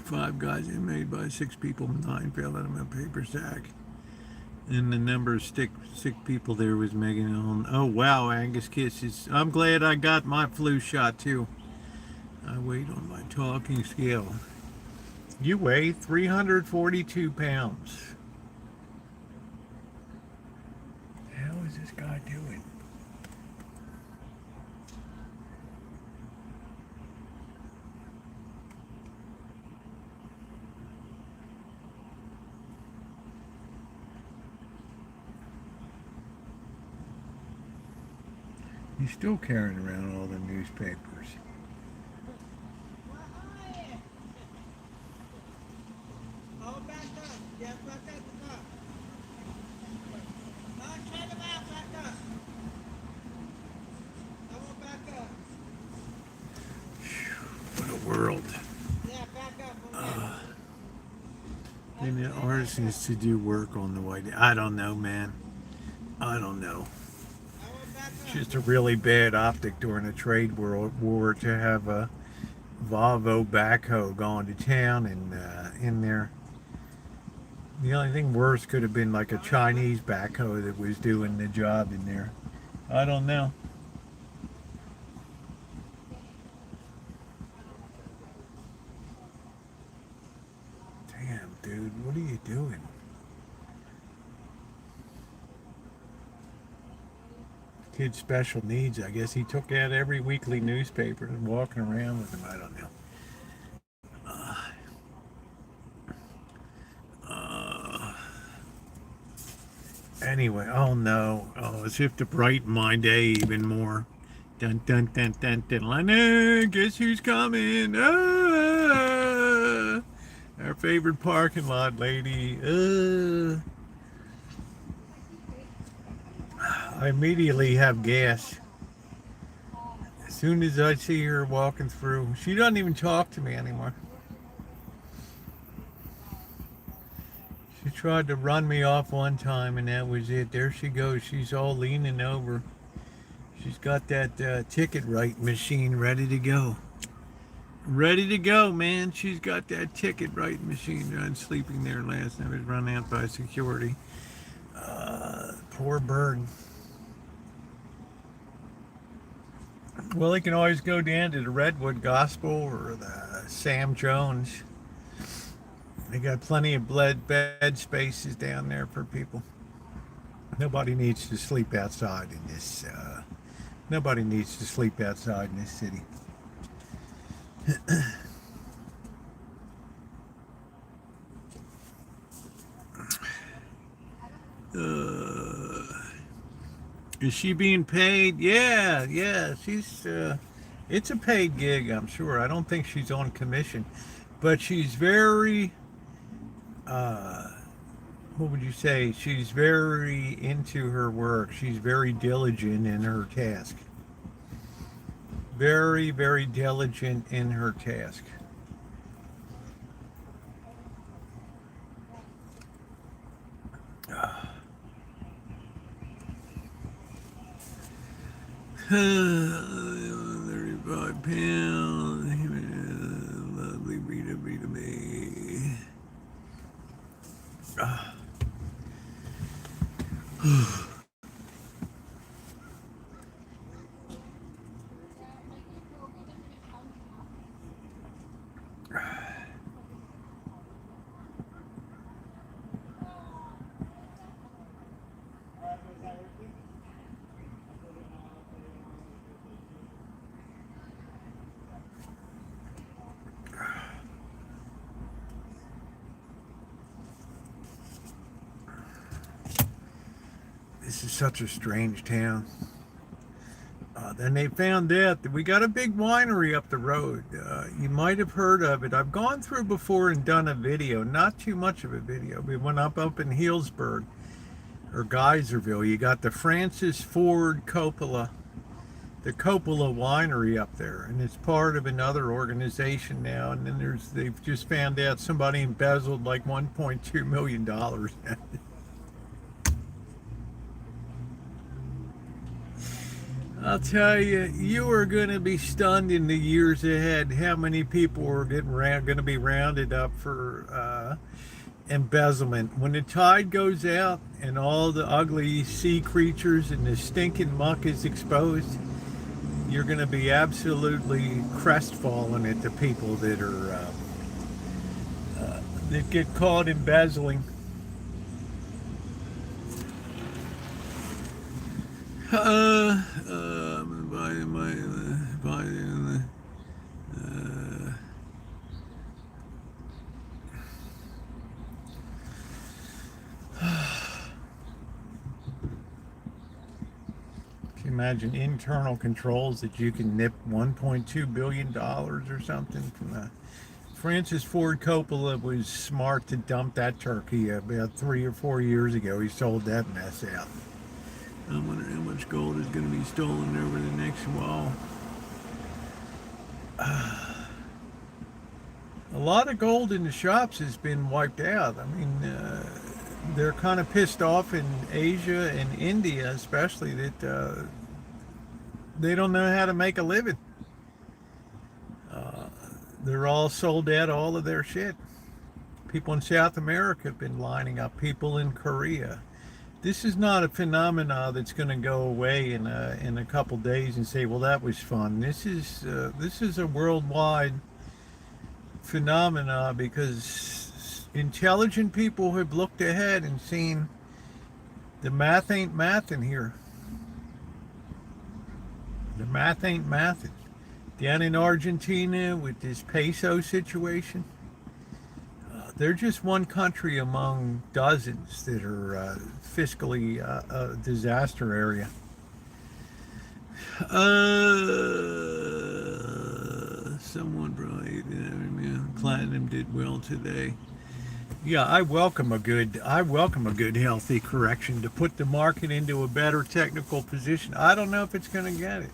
Five guys made by 6 people, 9 fell out of my paper sack. And the number of sick people there was making it on. Oh, wow, Angus Kisses. I'm glad I got my flu shot, too. I weighed on my talking scale. You weigh 342 pounds. What the hell is this guy doing? He's still carrying around all the newspapers. artisans to do work on the white. I don't know, man. I don't know. It's just a really bad optic during a trade war to have a Volvo backhoe going to town and in there. The only thing worse could have been like a Chinese backhoe that was doing the job in there. I don't know. Damn, dude, what are you doing? Kid's special needs. I guess he took out every weekly newspaper and walking around with him. I don't know. Anyway, oh no. Oh, as if to brighten my day even more. Dun dun dun dun dun. dun. Guess who's coming? Ah, our favorite parking lot lady. I immediately have gas. As soon as I see her walking through, she doesn't even talk to me anymore. She tried to run me off one time and that was it. There she goes. She's all leaning over. She's got that ticket write machine ready to go. Ready to go, man. She's got that ticket write machine. I was sleeping there last night. I was run out by security. Poor bird. Well, he can always go down to the Redwood Gospel or the Sam Jones. They got plenty of bed spaces down there for people. Nobody needs to sleep outside in this. Nobody needs to sleep outside in this city. Is she being paid? Yeah. She's. It's a paid gig, I'm sure. I don't think she's on commission, but she's very. What would you say? She's very into her work. She's very diligent in her task. Very, very diligent in her task. £35. Lovely Rita me. This is such a strange town. Then they found out that we got a big winery up the road. You might have heard of it. I've gone through before and done a video, not too much of a video. We went up in Healdsburg or Geyserville. You got the Francis Ford Coppola, the Coppola Winery up there, and it's part of another organization now. And then they've just found out somebody embezzled like $1.2 million. I'll tell you, you are going to be stunned in the years ahead how many people are going to be rounded up for embezzlement. When the tide goes out and all the ugly sea creatures and the stinking muck is exposed, you're going to be absolutely crestfallen at the people that are that get caught embezzling. Can you imagine internal controls that you can nip $1.2 billion or something from that? Francis Ford Coppola was smart to dump that turkey about 3 or 4 years ago. He sold that mess out. I wonder how much gold is going to be stolen over the next while. a lot of gold in the shops has been wiped out. I mean, they're kind of pissed off in Asia and India, especially, that they don't know how to make a living. They're all sold out all of their shit. People in South America have been lining up. People in Korea. This is not a phenomena that's going to go away in a couple days and say, well, that was fun. This is a worldwide phenomena, because intelligent people have looked ahead and seen the math ain't mathin' here. The math ain't mathin'. Down in Argentina with this peso situation, they're just one country among dozens that are fiscally a disaster area. Someone probably, Platinum did well today. Yeah, I welcome a good healthy correction to put the market into a better technical position. I don't know if it's going to get it.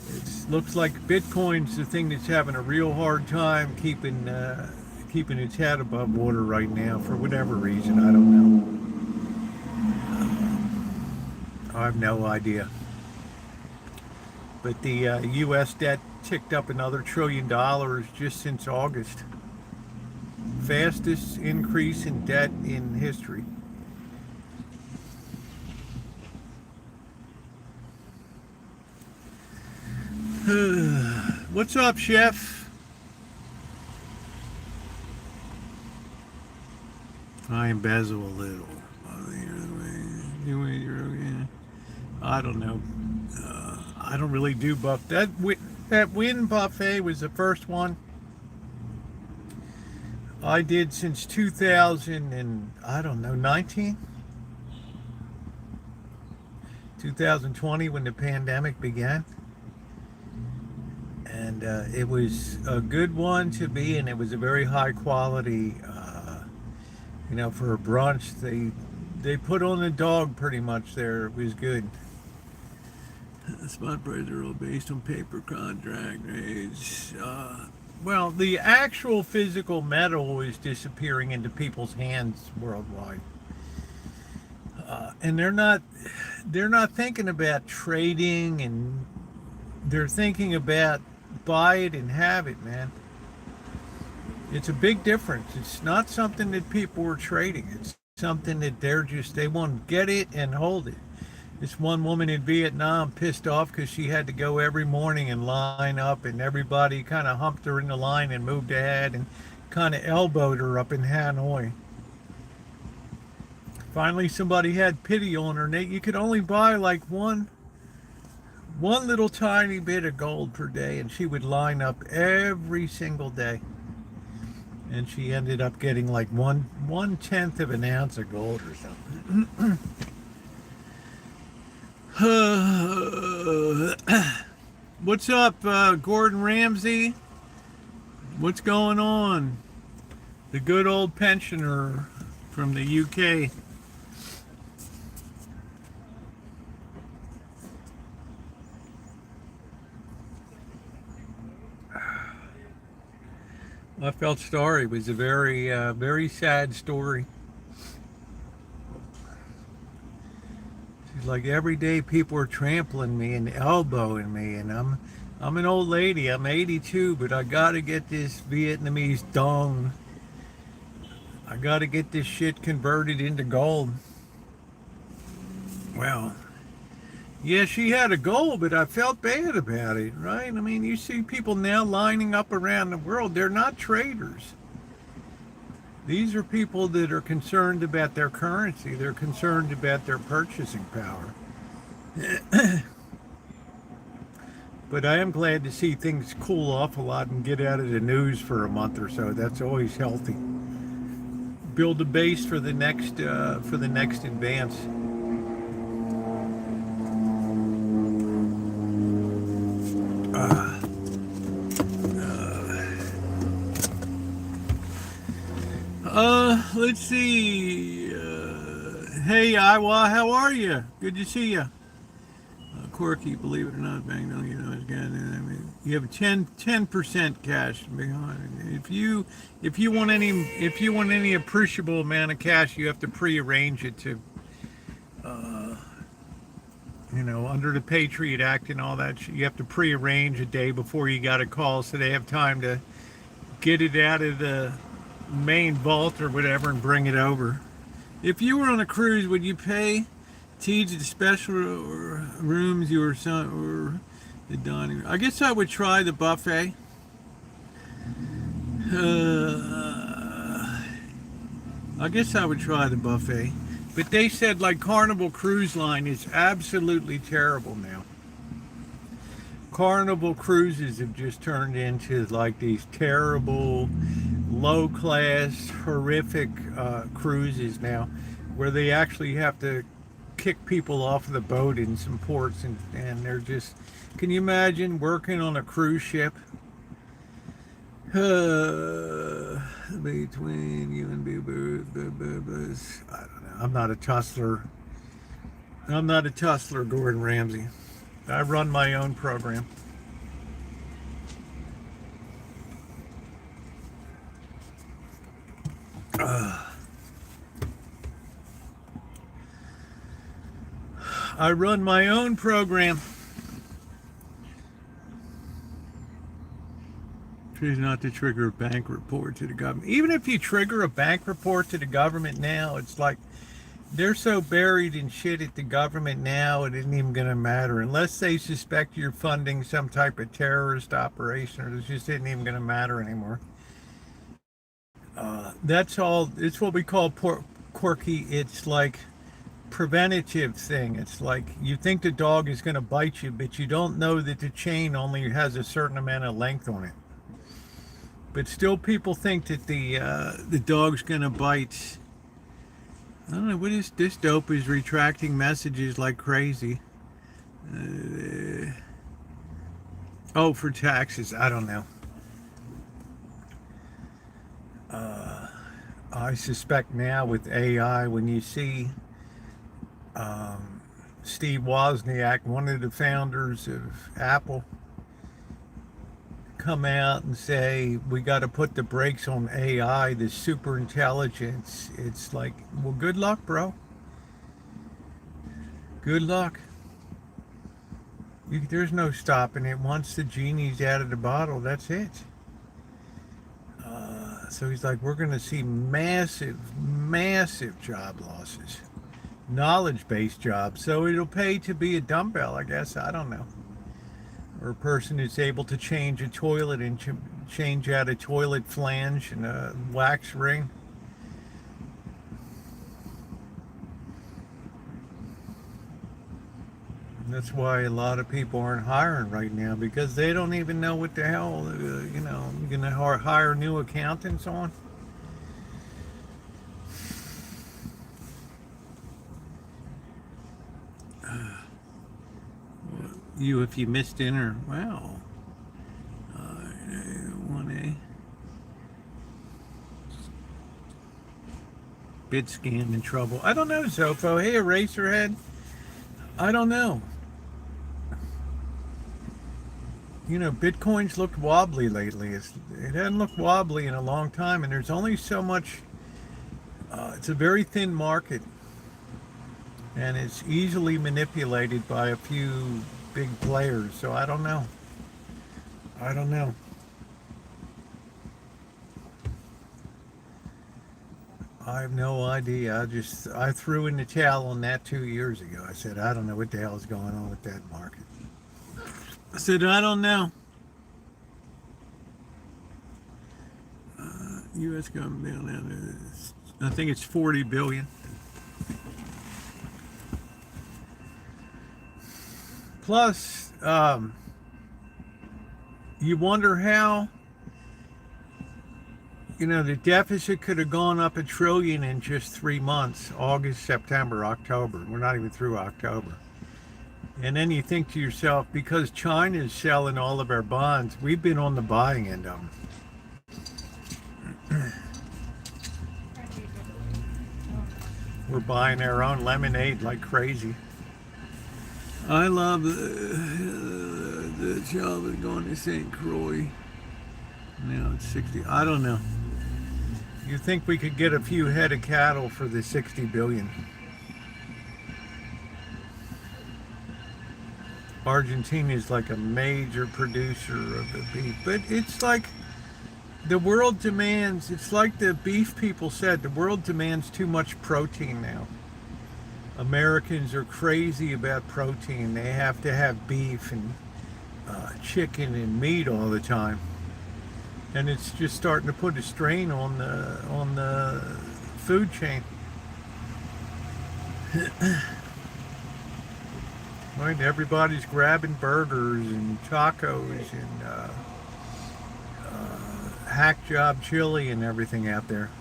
It looks like Bitcoin's the thing that's having a real hard time keeping its head above water right now for whatever reason. I don't know. I have no idea. But the U.S. debt ticked up another $1 trillion just since August. Fastest increase in debt in history. What's up, Chef? I embezzle a little. I don't know. I don't really do buff. That Win buffet was the first one I did since 2000 and I don't know 19, 2020 when the pandemic began. And it was a good one to be, and it was a very high quality, for a brunch. They put on the dog pretty much there. It was good. The spot prices are all based on paper contract rates. Well, the actual physical metal is disappearing into people's hands worldwide, and they're not thinking about trading, and they're thinking about buy it and have it, man. It's a big difference. It's not something that people are trading. It's something that they want to get it and hold it. This one woman in Vietnam pissed off because she had to go every morning and line up, and everybody kind of humped her in the line and moved ahead and kind of elbowed her up in Hanoi. Finally, somebody had pity on her, and you could only buy like one little tiny bit of gold per day, and she would line up every single day. And she ended up getting like 1/10 of an ounce of gold or something. What's up, Gordon Ramsay? What's going on? The good old pensioner from the UK. I felt sorry. It was a very, very sad story. She's like, every day people are trampling me and elbowing me, and I'm an old lady. I'm 82, but I gotta get this Vietnamese dong. I gotta get this shit converted into gold. Well, yeah, she had a goal, but I felt bad about it, right? I mean, you see people now lining up around the world. They're not traders. These are people that are concerned about their currency. They're concerned about their purchasing power. But I am glad to see things cool off a lot and get out of the news for a month or so. That's always healthy. Build a base for the next advance. Let's see. Hey, Iowa, how are you? Good to see you. quirky, believe it or not, bank, don't you know it's got, I mean, you have 10% cash behind. If you want any appreciable amount of cash, you have to prearrange it to, under the Patriot Act and all that. You have to prearrange a day before you got a call, so they have time to get it out of the main vault or whatever and bring it over. If you were on a cruise, would you pay to eat at the special rooms or the dining room? I guess I would try the buffet. I guess I would try the buffet. But they said like Carnival Cruise Line is absolutely terrible now. Carnival cruises have just turned into like these terrible, low-class, horrific cruises now, where they actually have to kick people off of the boat in some ports, and they're just, can you imagine working on a cruise ship? Between you and Boo-Boos, I don't know. I'm not a tussler, Gordon Ramsay. I run my own program. I run my own program. Choose not to trigger a bank report to the government. Even if you trigger a bank report to the government now, it's like they're so buried in shit at the government now, it isn't even going to matter. Unless they suspect you're funding some type of terrorist operation, or it just isn't even going to matter anymore. That's all. It's what we call quirky. It's like preventative thing. It's like you think the dog is going to bite you, but you don't know that the chain only has a certain amount of length on it. But still, people think that the dog's going to bite. I don't know, what is this dope is retracting messages like crazy. For taxes, I don't know. I suspect now with AI, when you see Steve Wozniak, one of the founders of Apple, come out and say we got to put the brakes on AI, this super intelligence, it's like, well, good luck, bro. Good luck. There's no stopping it. Once the genie's out of the bottle, that's it. So he's like, we're going to see massive job losses, knowledge-based jobs. So it'll pay to be a dumbbell, I guess. I don't know. Or a person who's able to change a toilet and change out a toilet flange and a wax ring. And that's why a lot of people aren't hiring right now, because they don't even know what the hell, you're going to hire new accountants on. If you missed dinner, wow. 1A. Bid scam in trouble. I don't know, Zofo. Hey, Eraserhead. I don't know. Bitcoin's looked wobbly lately. It hadn't looked wobbly in a long time, and there's only so much. It's a very thin market, and it's easily manipulated by a few big players, so I don't know. I have no idea. I threw in the towel on that 2 years ago. I said, I don't know what the hell is going on with that market. I said, I don't know. U.S. government, I think it's 40 billion. Plus, you wonder how, the deficit could have gone up $1 trillion in just 3 months, August, September, October. We're not even through October. And then you think to yourself, because China is selling all of our bonds, we've been on the buying end of them. We're buying our own lemonade like crazy. I love the child is going to St. Croix. Now it's 60. I don't know. You think we could get a few head of cattle for the 60 billion? Argentina is like a major producer of the beef, but it's like the world demands, it's like the beef people said, the world demands too much protein now. Americans are crazy about protein. They have to have beef and chicken and meat all the time. And it's just starting to put a strain on the food chain. Right, everybody's grabbing burgers and tacos and hack job chili and everything out there.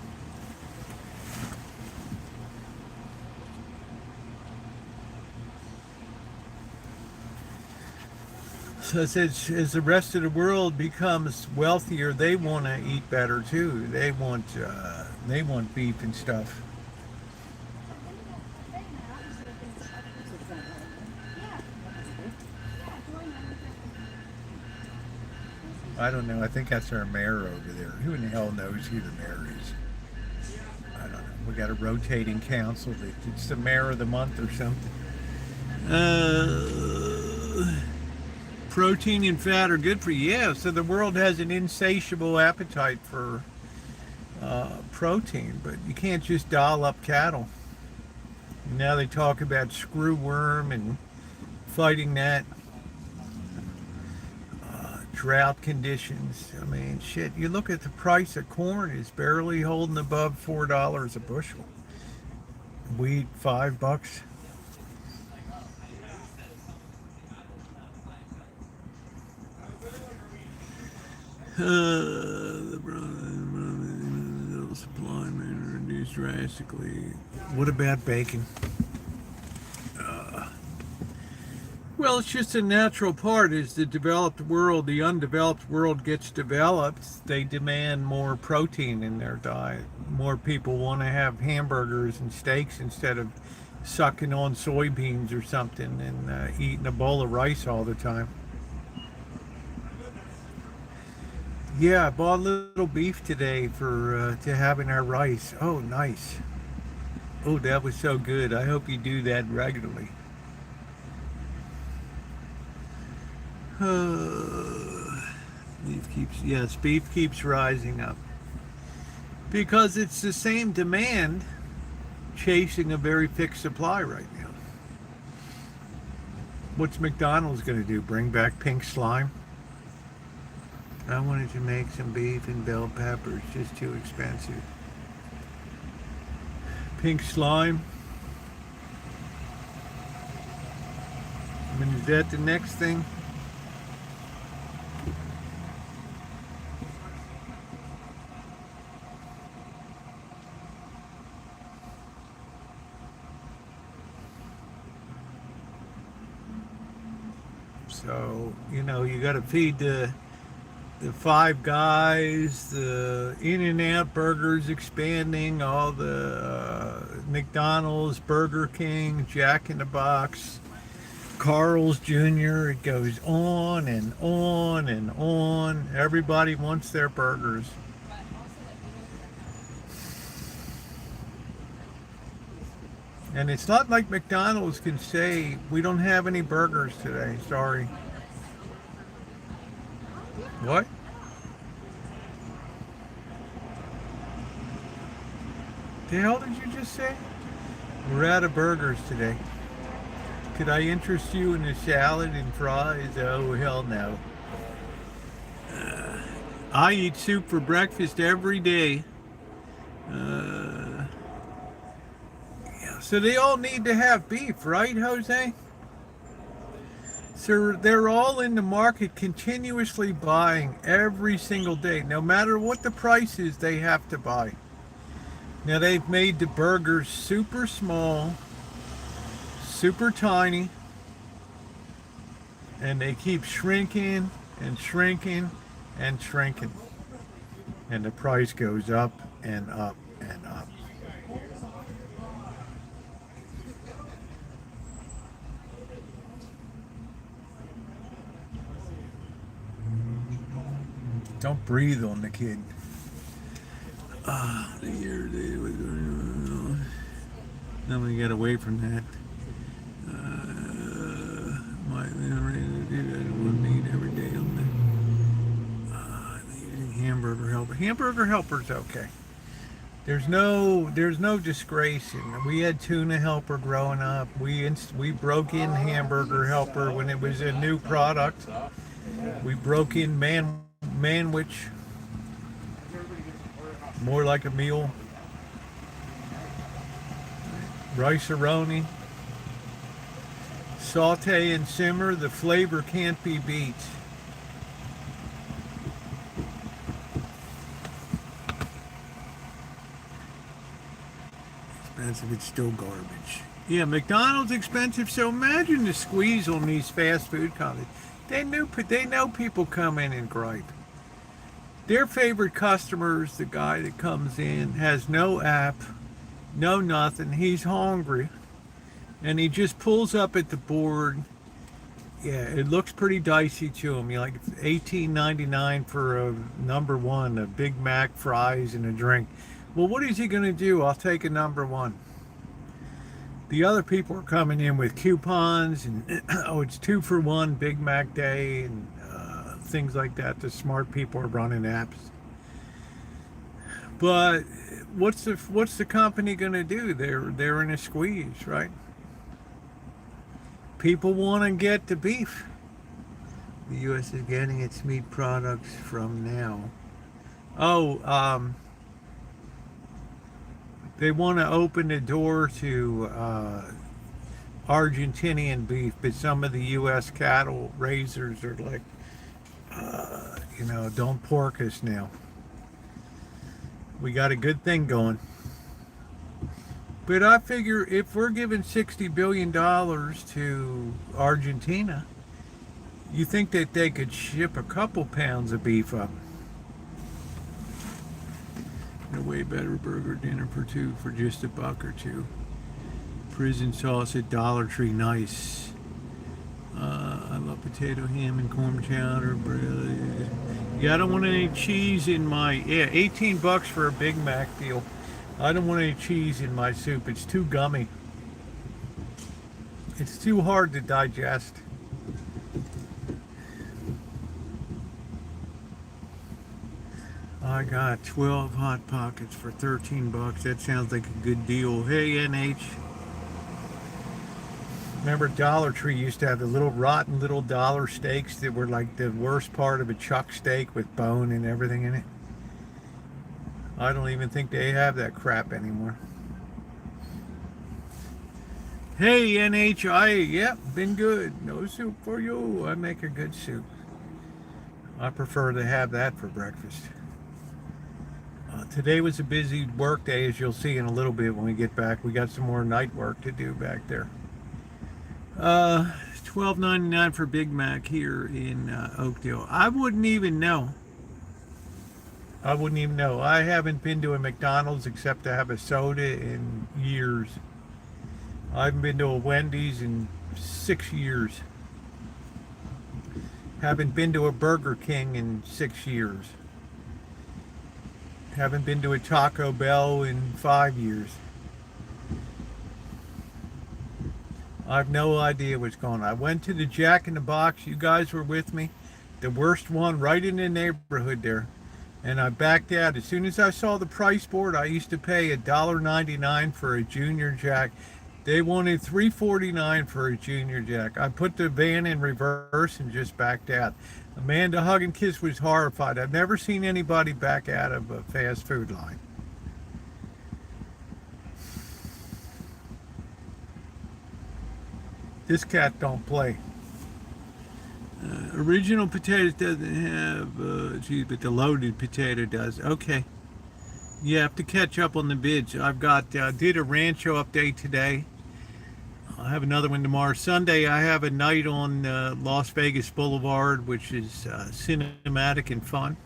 So as the rest of the world becomes wealthier, they want to eat better too. They want beef and stuff. I don't know. I think that's our mayor over there. Who in the hell knows who the mayor is? I don't know. We got a rotating council. It's the mayor of the month or something. Protein and fat are good for you. Yeah, so the world has an insatiable appetite for protein, but you can't just doll up cattle. Now they talk about screwworm and fighting that. Drought conditions. I mean, shit, you look at the price of corn, it's barely holding above $4 a bushel. Wheat, $5. The supply may reduce drastically. What about bacon? Well, it's just a natural part. As the developed world, the undeveloped world gets developed, they demand more protein in their diet. More people want to have hamburgers and steaks instead of sucking on soybeans or something and eating a bowl of rice all the time. Yeah, I bought a little beef today for to have in our rice. Oh, nice. Oh, that was so good. I hope you do that regularly. Beef keeps rising up because it's the same demand chasing a very fixed supply right now. What's McDonald's going to do? Bring back pink slime? I wanted to make some beef and bell peppers, just too expensive. Pink slime? I mean, is that the next thing? So, you know, you got to feed the Five Guys, the In-N-Out Burgers expanding, all the McDonald's, Burger King, Jack in the Box, Carl's Jr. It goes on and on and on. Everybody wants their burgers. And it's not like McDonald's can say, we don't have any burgers today, sorry. What? The hell did you just say? We're out of burgers today. Could I interest you in a salad and fries? Oh, hell no. I eat soup for breakfast every day. So they all need to have beef, right, Jose? So they're all in the market continuously buying every single day. No matter what the price is, they have to buy. Now they've made the burgers super small, super tiny, and they keep shrinking and shrinking and shrinking. And the price goes up and up and up. Don't breathe on the kid. Then we get away from that. My need every day on the hamburger helper. Hamburger helper's okay. There's no disgrace in it. We had tuna helper growing up. We broke in hamburger helper when it was a new product. We broke in manwich, more like a meal. Rice-a-roni. Saute and simmer. The flavor can't be beat. Expensive, it's still garbage. Yeah, McDonald's expensive, so imagine the squeeze on these fast food companies. They know people come in and gripe. Their favorite customer is the guy that comes in, has no app, no nothing, he's hungry, and he just pulls up at the board. Yeah, it looks pretty dicey to him. You like $18.99 for a number one, a Big Mac, fries, and a drink. Well, what is he going to do? I'll take a number one. The other people are coming in with coupons and oh, it's 2 for 1 Big Mac day and things like that. The smart people are running apps. But what's the company going to do? They're in a squeeze, right? People want to get the beef. The U.S. is getting its meat products from now. Oh, they want to open the door to Argentinian beef, but some of the U.S. cattle raisers are like, don't pork us now. We got a good thing going. But I figure if we're giving $60 billion to Argentina, you think that they could ship a couple pounds of beef up? A way better burger dinner for two for just $1 or $2. Prison sauce at Dollar Tree, nice. I love potato, ham, and corn chowder. Bread. Yeah, I don't want any cheese in my. Yeah, $18 for a Big Mac deal. I don't want any cheese in my soup. It's too gummy. It's too hard to digest. I got 12 Hot Pockets for $13. That sounds like a good deal. Hey, NH. Remember Dollar Tree used to have the little rotten little dollar steaks that were like the worst part of a chuck steak with bone and everything in it? I don't even think they have that crap anymore. Hey, NHI. Yep, been good. No soup for you. I make a good soup. I prefer to have that for breakfast. Today was a busy work day, as you'll see in a little bit when we get back. We got some more night work to do back there. $12.99 for Big Mac here in Oakdale. I wouldn't even know. I haven't been to a McDonald's except to have a soda in years. I haven't been to a Wendy's in 6 years. Haven't been to a Burger King in 6 years. Haven't been to a Taco Bell in 5 years. I have no idea what's going on. I went to the Jack in the Box. You guys were with me. The worst one right in the neighborhood there. And I backed out. As soon as I saw the price board, I used to pay $1.99 for a Junior Jack. They wanted $3.49 for a Junior Jack. I put the van in reverse and just backed out. Amanda Hugginkiss was horrified. I've never seen anybody back out of a fast food line. This cat don't play. Original potatoes doesn't have cheese, but the loaded potato does. Okay. You have to catch up on the bids. I've got did a Rancho update today. I'll have another one tomorrow. Sunday, I have a night on Las Vegas Boulevard, which is cinematic and fun.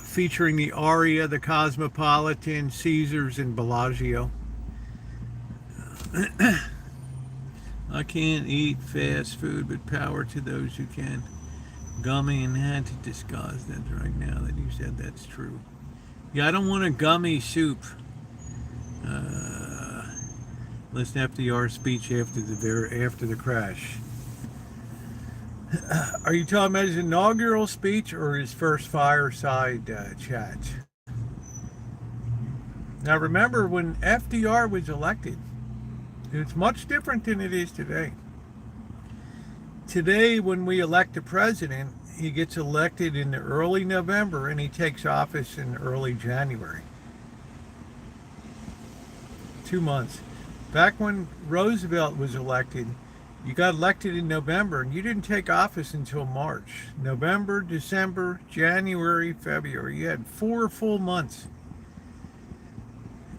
Featuring the Aria, the Cosmopolitan, Caesars, and Bellagio. I can't eat fast food, but power to those who can. Gummy and had to discuss that right now that you said that's true. Yeah, I don't want a gummy soup. Listen to FDR's speech after the crash. Are you talking about his inaugural speech or his first fireside chat? Now remember, when FDR was elected, it's much different than it is today. Today, when we elect a president, he gets elected in the early November and he takes office in early January. 2 months. Back when Roosevelt was elected, you got elected in November and you didn't take office until March. November, December, January, February. You had 4 full months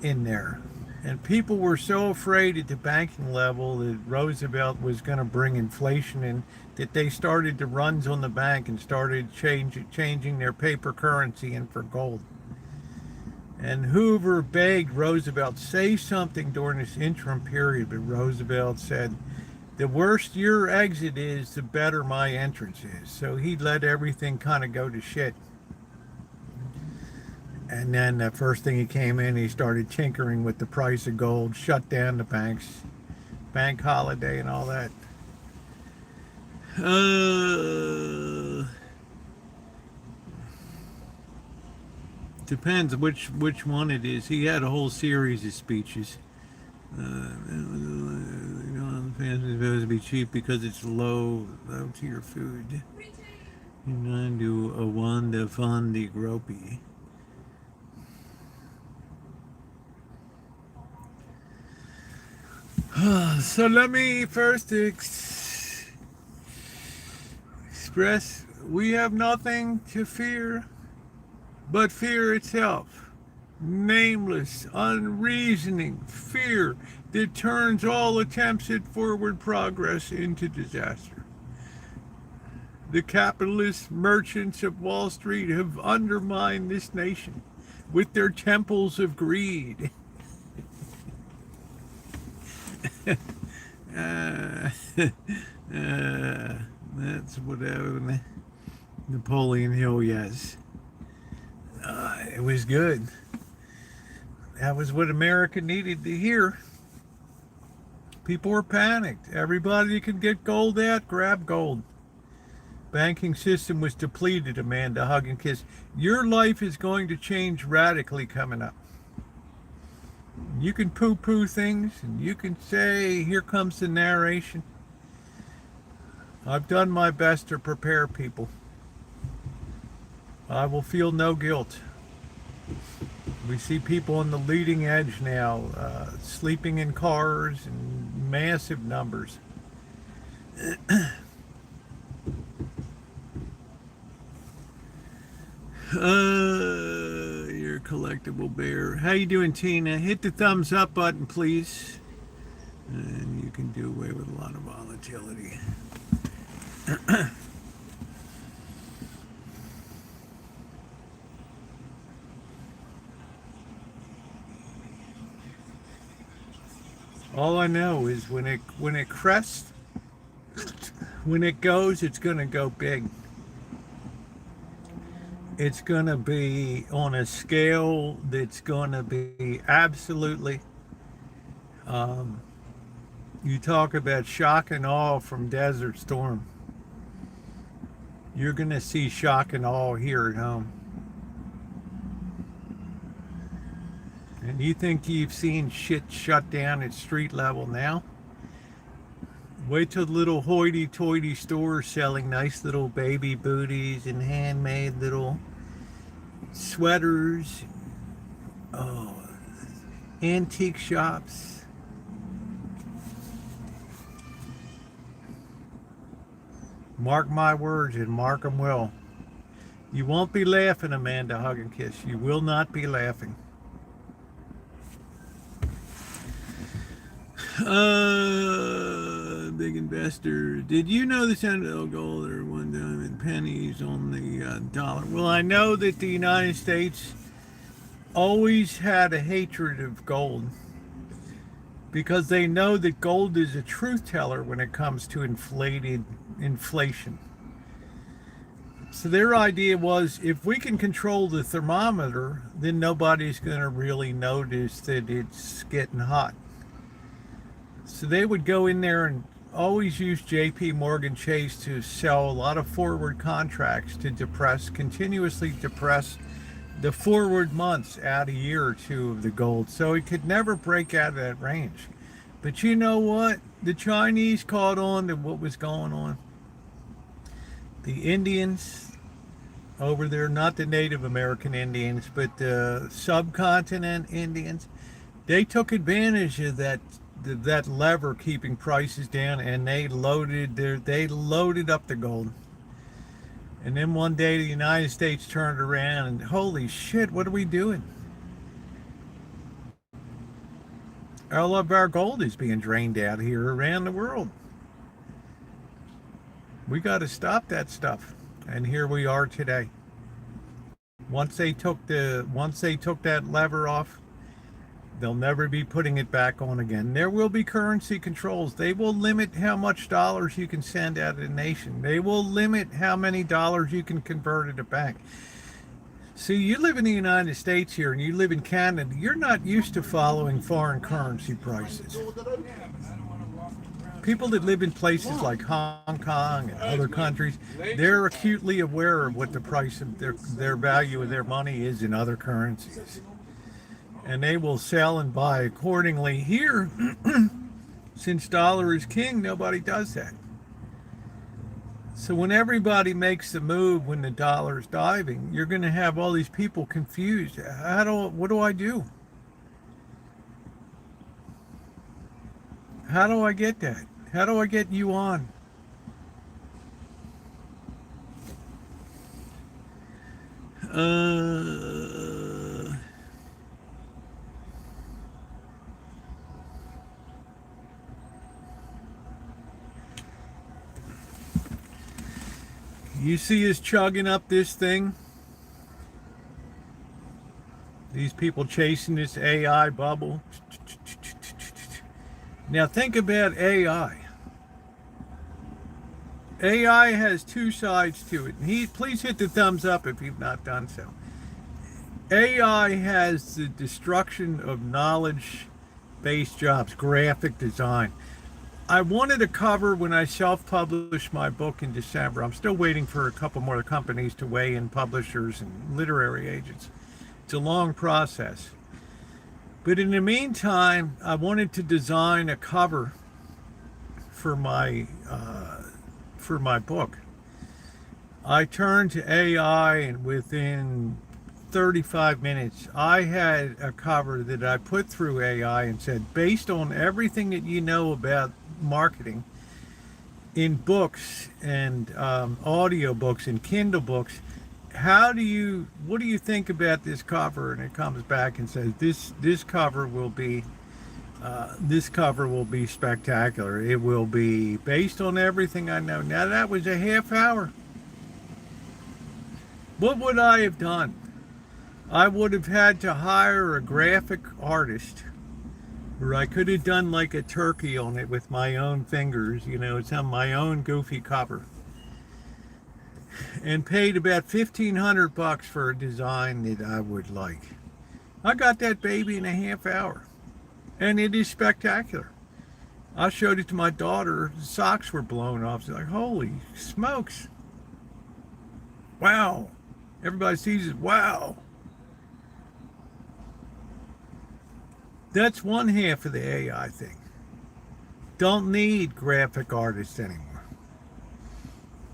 in there. And people were so afraid at the banking level that Roosevelt was going to bring inflation in that they started the runs on the bank and started changing their paper currency in for gold. And Hoover begged Roosevelt, say something during this interim period, but Roosevelt said, the worse your exit is, the better my entrance is. So he let everything kind of go to shit. And then the first thing he came in, he started tinkering with the price of gold, shut down the banks, bank holiday and all that. Depends which one it is. He had a whole series of speeches. Fancy supposed to be cheap because it's low tier food. And do a one to fund the gropey. So let me first express we have nothing to fear but fear itself. Nameless, unreasoning fear that turns all attempts at forward progress into disaster. The capitalist merchants of Wall Street have undermined this nation with their temples of greed. That's whatever Napoleon Hill, yes. It was good. That was what America needed to hear. People were panicked. Everybody could get gold out, grab gold. Banking system was depleted, Amanda, hug and kiss. Your life is going to change radically coming up. You can poo-poo things and you can say, here comes the narration. I've done my best to prepare people. I will feel no guilt. We see people on the leading edge now, sleeping in cars in massive numbers. You're a collectible bear. How you doing, Tina? Hit the thumbs up button, please. And you can do away with a lot of volatility. All I know is when it crests, when it goes, it's going to go big. It's going to be on a scale that's going to be absolutely, you talk about shock and awe from Desert Storm. You're going to see shock and awe here at home. And you think you've seen shit shut down at street level now? Wait till the little hoity-toity stores selling nice little baby booties and handmade little sweaters. Oh, antique shops. Mark my words and mark them well. You won't be laughing, Amanda, hug and kiss. You will not be laughing. Big investor. Did you know the $10 gold or $1 diamond pennies on the dollar? Well, I know that the United States always had a hatred of gold because they know that gold is a truth teller when it comes to inflation. So their idea was, if we can control the thermometer, then nobody's going to really notice that it's getting hot. So they would go in there and always use JP Morgan Chase to sell a lot of forward contracts to continuously depress the forward months out a year or two of the gold, so it could never break out of that range. But you know what? The Chinese caught on to what was going on. The Indians over there, not the Native American Indians, but the subcontinent Indians, they took advantage of that lever keeping prices down, and they loaded up the gold. And then one day the United States turned around and, holy shit, what are we doing? All of our gold is being drained out here around the world. We got to stop that stuff. And here we are today. Once they took that lever off, they'll never be putting it back on again. There will be currency controls. They will limit how much dollars you can send out of the nation. They will limit how many dollars you can convert at a bank. See, you live in the United States here and you live in Canada, you're not used to following foreign currency prices. People that live in places like Hong Kong and other countries, they're acutely aware of what the price of their value of their money is in other currencies. And they will sell and buy accordingly. Here, since dollar is king, nobody does that. So when everybody makes the move when the dollar's diving, you're going to have all these people confused. What do I do? How do I get that? How do I get yuan? You see us chugging up this thing? These people chasing this AI bubble. Now think about AI. AI has two sides to it. Please hit the thumbs up if you've not done so. AI has the destruction of knowledge-based jobs, graphic design. I wanted a cover when I self-published my book in December. I'm still waiting for a couple more companies to weigh in, publishers and literary agents. It's a long process. But in the meantime, I wanted to design a cover for my book. I turned to AI, and within 35 minutes, I had a cover that I put through AI and said, based on everything that you know about marketing in books and audio books and Kindle books, what do you think about this cover? And it comes back and says, this cover will be spectacular. It will be based on everything I know. Now that was a half hour. What would I have done? I would have had to hire a graphic artist, or I could have done like a turkey on it with my own fingers, it's on my own goofy cover, and paid about $1,500 for a design that I would like. I got that baby in a half hour, and it is spectacular. I showed it to my daughter. The socks were blown off. She's like, holy smokes. Wow. Everybody sees it. Wow. That's one half of the AI thing. Don't need graphic artists anymore.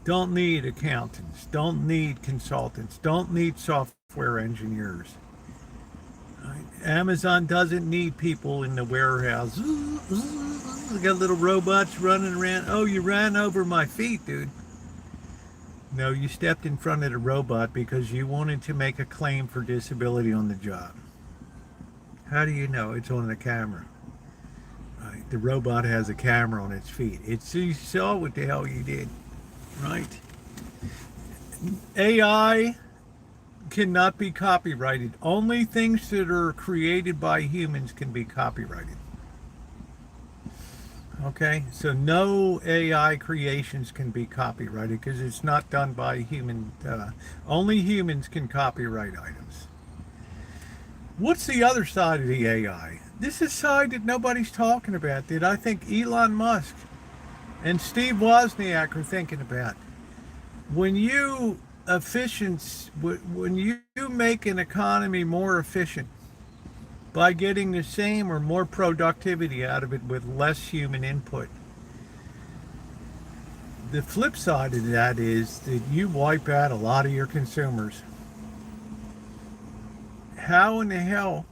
Don't need accountants. Don't need consultants. Don't need software engineers. Amazon doesn't need people in the warehouse. They got little robots running around. Oh, you ran over my feet, dude. No, you stepped in front of the robot because you wanted to make a claim for disability on the job. How do you know? It's on the camera. Right. The robot has a camera on its feet. You saw what the hell you did. Right? AI cannot be copyrighted. Only things that are created by humans can be copyrighted. Okay, so no AI creations can be copyrighted because it's not done by human. Only humans can copyright items. What's the other side of the AI? This is a side that nobody's talking about, that I think Elon Musk and Steve Wozniak are thinking about. When you when you make an economy more efficient by getting the same or more productivity out of it with less human input, the flip side of that is that you wipe out a lot of your consumers. How in the hell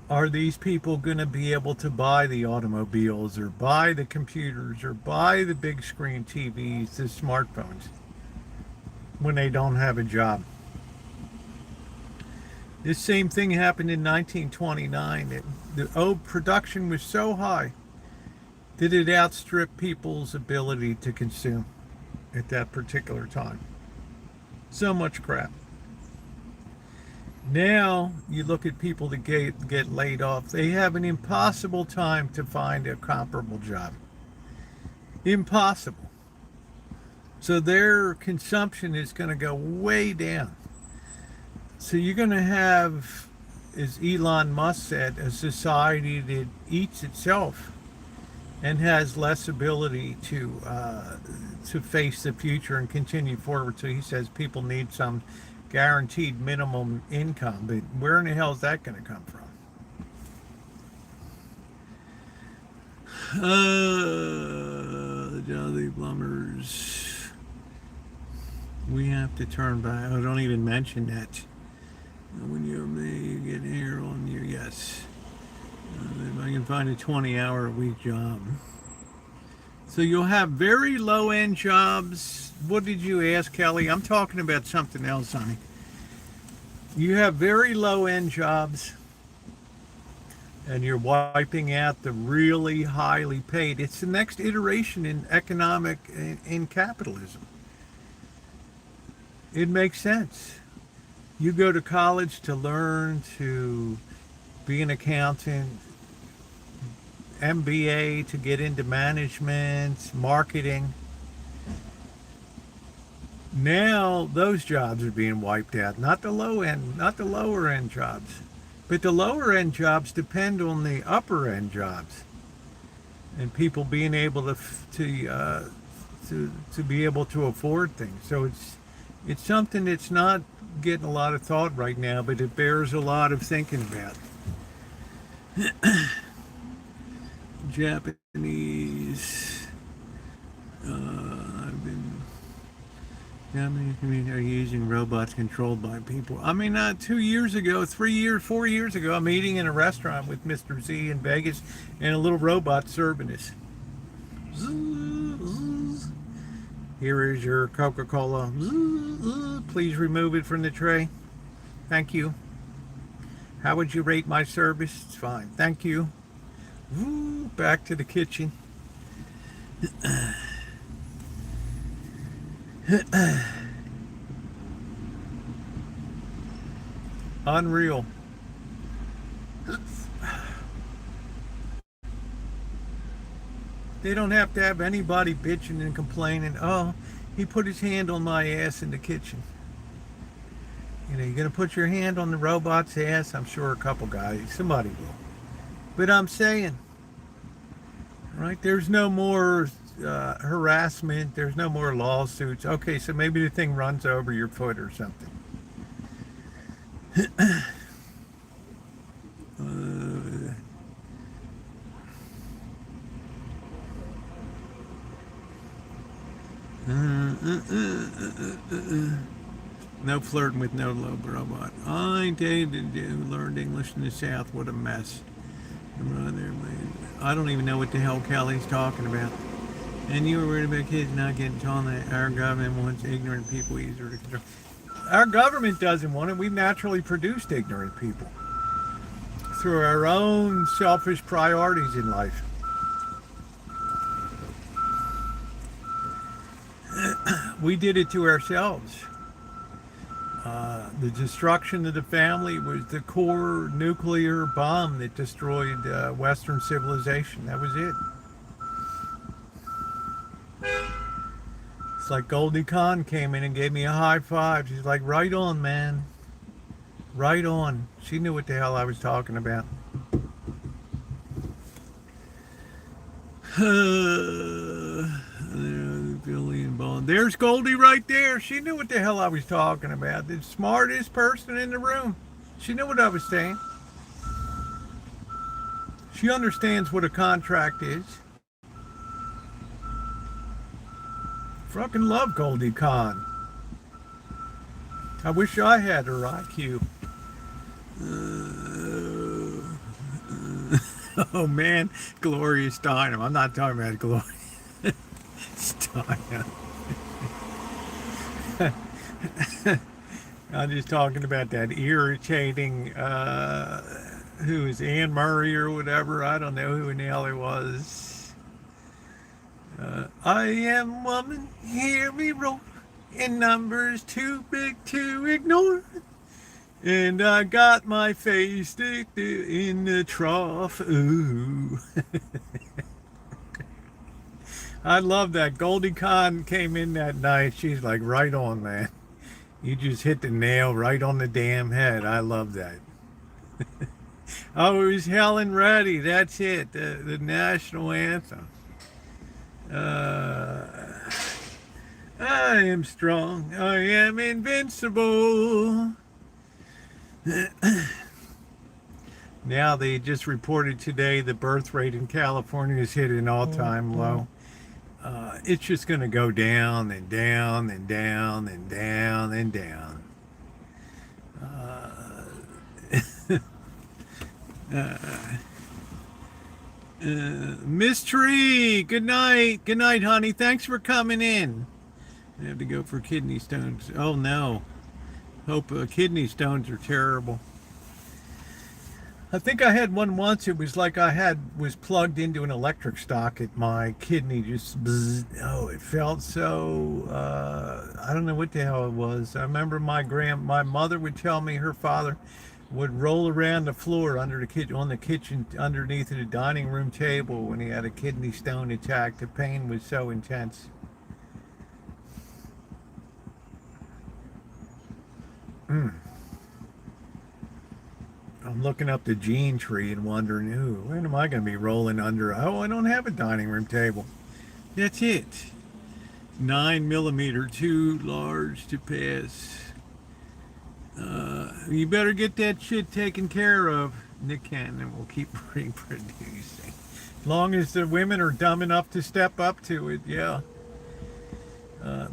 are these people going to be able to buy the automobiles or buy the computers or buy the big screen TVs, the smartphones, when they don't have a job? This same thing happened in 1929. The production was so high that it outstripped people's ability to consume at that particular time. So much crap. Now you look at people that get laid off. They have an impossible time to find a comparable job. Impossible. So their consumption is going to go way down. So you're going to have, as Elon Musk said, a society that eats itself and has less ability to face the future and continue forward. So he says people need some guaranteed minimum income, but where in the hell is that going to come from? The Jolly Plumbers. We have to turn back. Oh, don't even mention that. When you get here on your, yes. If I can find a 20-hour-a-week job. So you'll have very low-end jobs. What did you ask, Kelly? I'm talking about something else, honey. You have very low-end jobs, and you're wiping out the really highly paid. It's the next iteration in economic, in capitalism. It makes sense. You go to college to learn to be an accountant, MBA to get into management, marketing. Now those jobs are being wiped out. Not the low end, not the lower end jobs, but the lower end jobs depend on the upper end jobs, and people being able to be able to afford things. So it's something that's not getting a lot of thought right now, but it bears a lot of thinking about. Japanese. Japanese community are using robots controlled by people. I mean, 2 years ago, 3 years, 4 years ago, I'm eating in a restaurant with Mr. Z in Vegas, and a little robot serving us. Here is your Coca-Cola. Please remove it from the tray. Thank you. How would you rate my service? It's fine. Thank you. Back to the kitchen. Unreal. They don't have to have anybody bitching and complaining. Oh, he put his hand on my ass in the kitchen. You know, you're going to put your hand on the robot's ass? I'm sure a couple guys, somebody will. But I'm saying, right, there's no more harassment. There's no more lawsuits. Okay, so maybe the thing runs over your foot or something. No flirting with no low robot. I dated who learned English in the South. What a mess. I don't even know what the hell Kelly's talking about. And you were worried about kids not getting taught that our government wants ignorant people easier to control. Our government doesn't want it. We've naturally produced ignorant people through our own selfish priorities in life. We did it to ourselves. The destruction of the family was the core nuclear bomb that destroyed Western civilization. That was it. It's like Goldie Khan came in and gave me a high five. She's like, right on, man. Right on. She knew what the hell I was talking about. Billy and Bond. There's Goldie right there. She knew what the hell I was talking about. The smartest person in the room. She knew what I was saying. She understands what a contract is. Fucking love Goldie Khan. I wish I had her IQ. Oh man, Gloria Steinem. I'm not talking about Gloria Steinem. I'm just talking about that irritating, who is Anne Murray or whatever. I don't know who in the hell it was. I am woman, hear me roar, in numbers too big to ignore. And I got my face sticked in the trough. Ooh. I love that. Goldie Khan came in that night. She's like, right on, man. You just hit the nail right on the damn head. I love that. Oh, it was Helen Reddy. That's it. The national anthem. I am strong. I am invincible. Now they just reported today the birth rate in California has hit an all-time low. It's just going to go down and down and down and down and down. Miss Tree, good night. Good night, honey. Thanks for coming in. I have to go for kidney stones. Oh, no. Hope kidney stones are terrible. I think I had one once. It was like was plugged into an electric socket. My kidney just, bzzz. Oh, it felt so, I don't know what the hell it was. I remember my mother would tell me her father would roll around the floor on the kitchen, underneath the dining room table when he had a kidney stone attack. The pain was so intense. I'm looking up the gene tree and wondering, when am I going to be rolling under? Oh, I don't have a dining room table. That's it. 9mm, too large to pass. You better get that shit taken care of. Nick Cannon will keep reproducing. As long as the women are dumb enough to step up to it, yeah.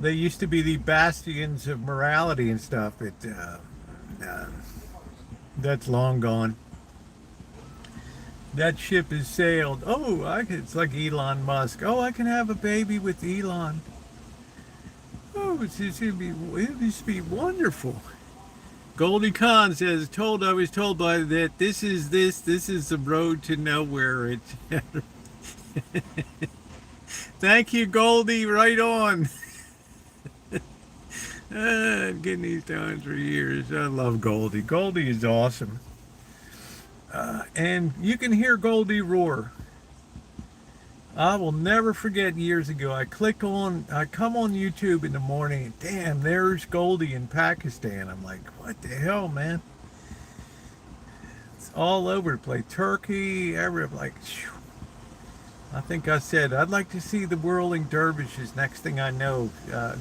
They used to be the bastions of morality and stuff, but that's long gone. That ship has sailed. Oh, it's like Elon Musk. Oh, I can have a baby with Elon. Oh, it'd just be wonderful. Goldie Khan says, I was told by that this is the road to nowhere. Thank you, Goldie. Right on. I'm getting these stones for years. I love Goldie. Goldie is awesome. And you can hear Goldie roar. I will never forget years ago. I come on YouTube in the morning. And damn, there's Goldie in Pakistan. I'm like, what the hell, man? It's all over the place. Turkey, like, I think I said, I'd like to see the whirling dervishes. Next thing I know,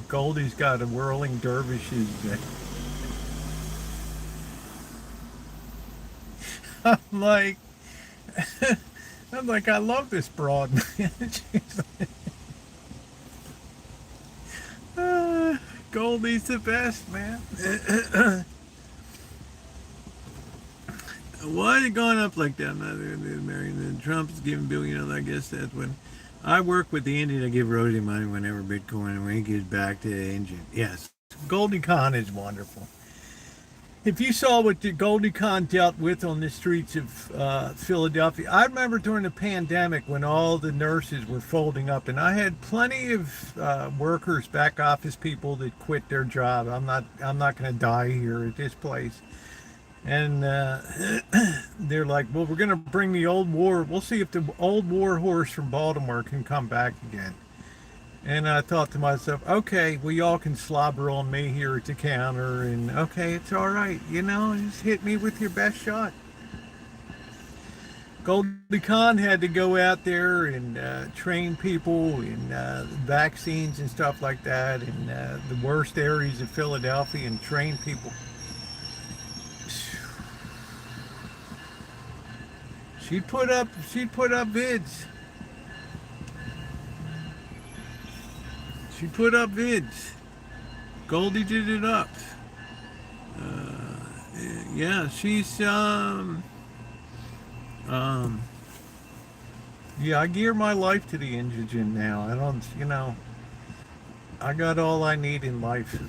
Goldie's got a whirling dervishes. I'm like, I love this broad. Goldie's the best, man. Why is it going up like that? Trump's giving billion. I guess that's when I work with the Indian. I give Rosie money whenever Bitcoin, and when he gives back to the engine. Yes, Goldie Khan is wonderful. If you saw what the Goldie Khan dealt with on the streets of Philadelphia, I remember during the pandemic when all the nurses were folding up, and I had plenty of workers, back office people that quit their job. I'm not going to die here at this place. And they're like, well, we're going to bring the old war. We'll see if the old war horse from Baltimore can come back again. And I thought to myself, okay, we all can slobber on me here at the counter, and okay, it's all right. Just hit me with your best shot. Goldie Khan had to go out there and train people in vaccines and stuff like that in the worst areas of Philadelphia and train people. She'd put up vids. She put up vids. Goldie did it up. Yeah, she's yeah, I gear my life to the indigent now. I don't, I got all I need in life.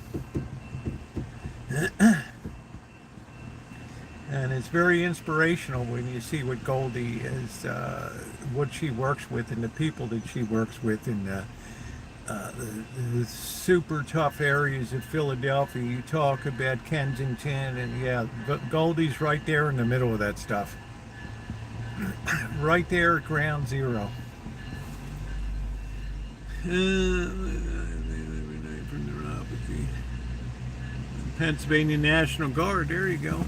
And it's very inspirational when you see what Goldie is, what she works with, and the people that she works with in the super tough areas of Philadelphia. You talk about Kensington, and yeah, but Goldie's right there in the middle of that stuff. Right there at ground zero. Pennsylvania National Guard, there you go.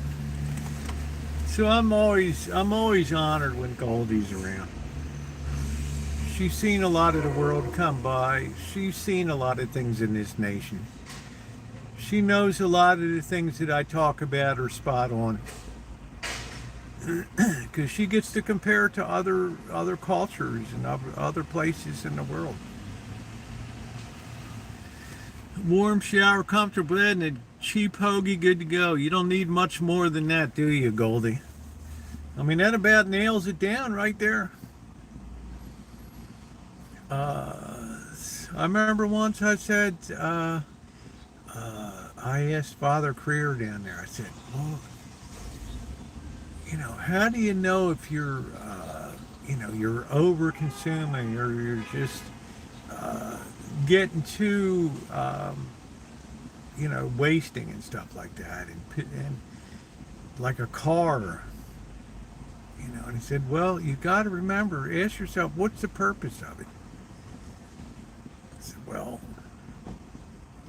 So I'm always honored when Goldie's around. She's seen a lot of the world come by. She's seen a lot of things in this nation. She knows a lot of the things that I talk about are spot on. Because she gets to compare to other cultures and other places in the world. Warm shower, comfortable bed, and a cheap hoagie, good to go. You don't need much more than that, do you, Goldie? I mean, that about nails it down right there. I remember once I said, I asked Father Creer down there, I said, well, how do you know if you're, you're over consuming, or you're just getting too, wasting and stuff like that, and like a car, and he said, well, you got to remember, ask yourself, what's the purpose of it? I said, well,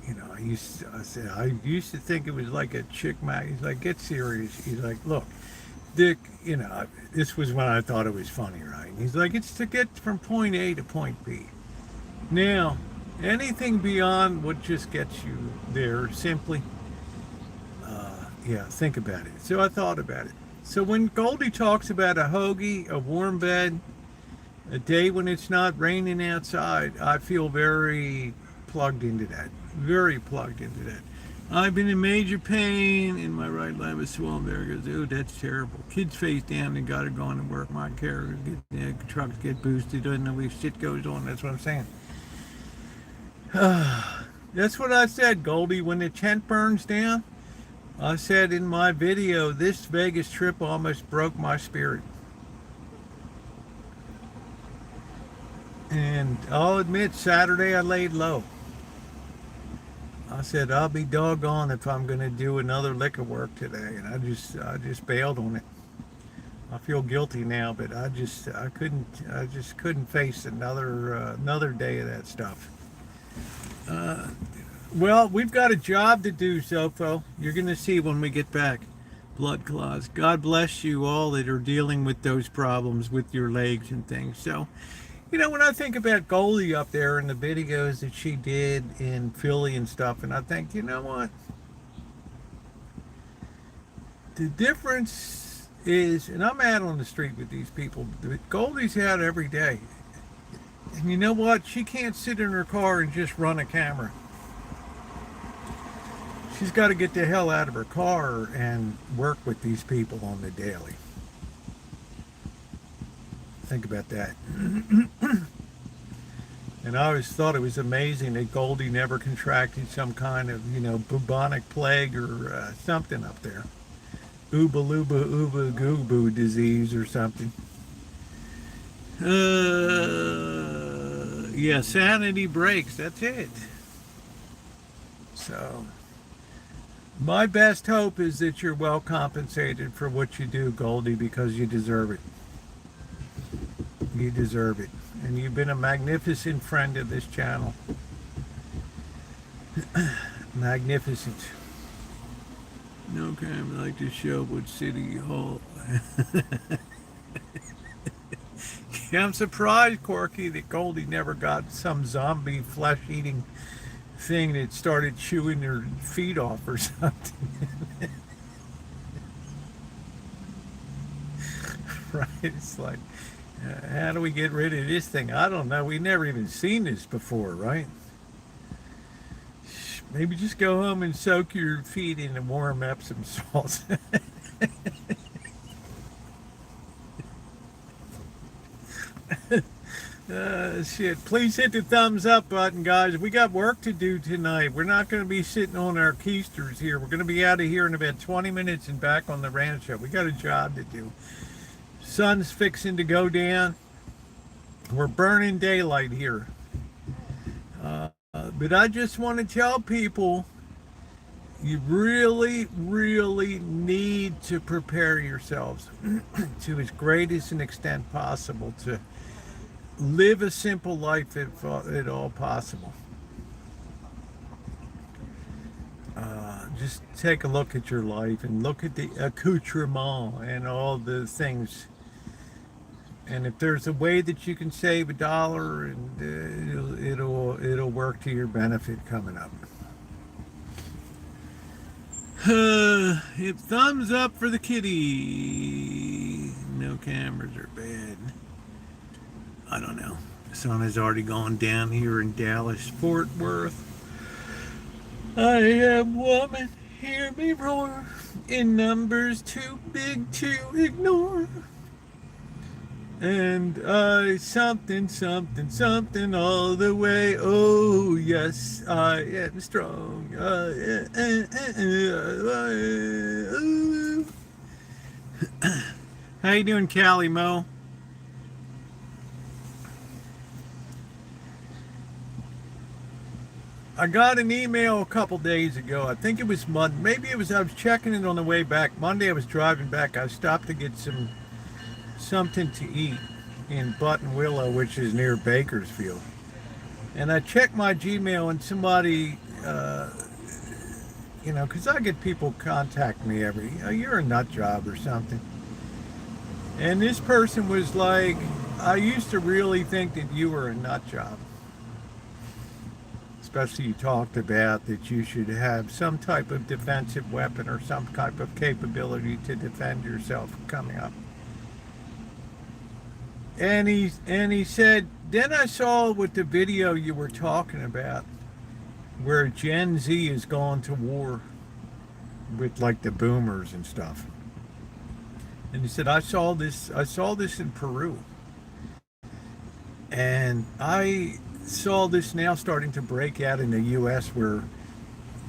I used to think it was like a chick mag. He's like, get serious. He's like, look, Dick, this was when I thought it was funny, right? He's like, it's to get from point A to point B. Now, anything beyond what just gets you there, simply, think about it. So I thought about it. So when Goldie talks about a hoagie, a warm bed, a day when it's not raining outside, I feel very plugged into that. Very plugged into that. I've been in major pain in my right leg with swollen varicose. Oh, that's terrible. Kids face down and got to go on to work. My car, trucks get boosted. Doesn't know if shit goes on. That's what I'm saying. That's what I said, Goldie. When the tent burns down, I said in my video, this Vegas trip almost broke my spirit. And I'll admit, Saturday I laid low. I said, I'll be doggone if I'm going to do another lick of work today. And I just bailed on it. I feel guilty now, but I just couldn't face another day of that stuff. Well, we've got a job to do, Zofo. You're going to see when we get back. Blood clots. God bless you all that are dealing with those problems with your legs and things. So, when I think about Goldie up there and the videos that she did in Philly and stuff, and I think, you know what? The difference is, and I'm out on the street with these people, but Goldie's out every day. And you know what? She can't sit in her car and just run a camera. She's got to get the hell out of her car and work with these people on the daily. Think about that. And I always thought it was amazing that Goldie never contracted some kind of, bubonic plague or something up there. Ooba looba ooba gooba disease or something. Yeah, sanity breaks. That's it. So, my best hope is that you're well compensated for what you do, Goldie, because you deserve it. You deserve it. And you've been a magnificent friend of this channel. Magnificent. Okay, I'd like to show what City Hall. Yeah, I'm surprised, Corky, that Goldie never got some zombie flesh-eating thing that started chewing her feet off or something. Right? It's like, how do we get rid of this thing? I don't know. We've never even seen this before, right? Maybe just go home and soak your feet in the warm Epsom salts. Shit. Please hit the thumbs up button, guys. We got work to do tonight. We're not going to be sitting on our keisters here. We're going to be out of here in about 20 minutes and back on the Rancho. We got a job to do. Sun's fixing to go down. We're burning daylight here. But I just want to tell people, you really, really need to prepare yourselves to as greatest an extent possible to live a simple life if at all possible. Just take a look at your life and look at the accoutrement and all the things. And if there's a way that you can save $1, and it'll work to your benefit coming up. Thumbs up for the kitty. No cameras are bad. I don't know. The sun has already gone down here in Dallas, Fort Worth. I am woman, hear me roar. In numbers too big to ignore. And I something all the way. Oh yes, I am strong. How you doing, Callie Mo? I got an email a couple days ago. I think it was Monday. Maybe it was. I was checking it on the way back. Monday I was driving back. I stopped to get something to eat in Button Willow, which is near Bakersfield. And I checked my Gmail, and somebody, because I get people contact me you're a nut job or something. And this person was like, I used to really think that you were a nut job. Especially you talked about that you should have some type of defensive weapon or some type of capability to defend yourself coming up. And he said, then I saw with the video you were talking about where Gen Z is going to war with like the boomers and stuff. And he said, I saw this in Peru. And I saw this now starting to break out in the US where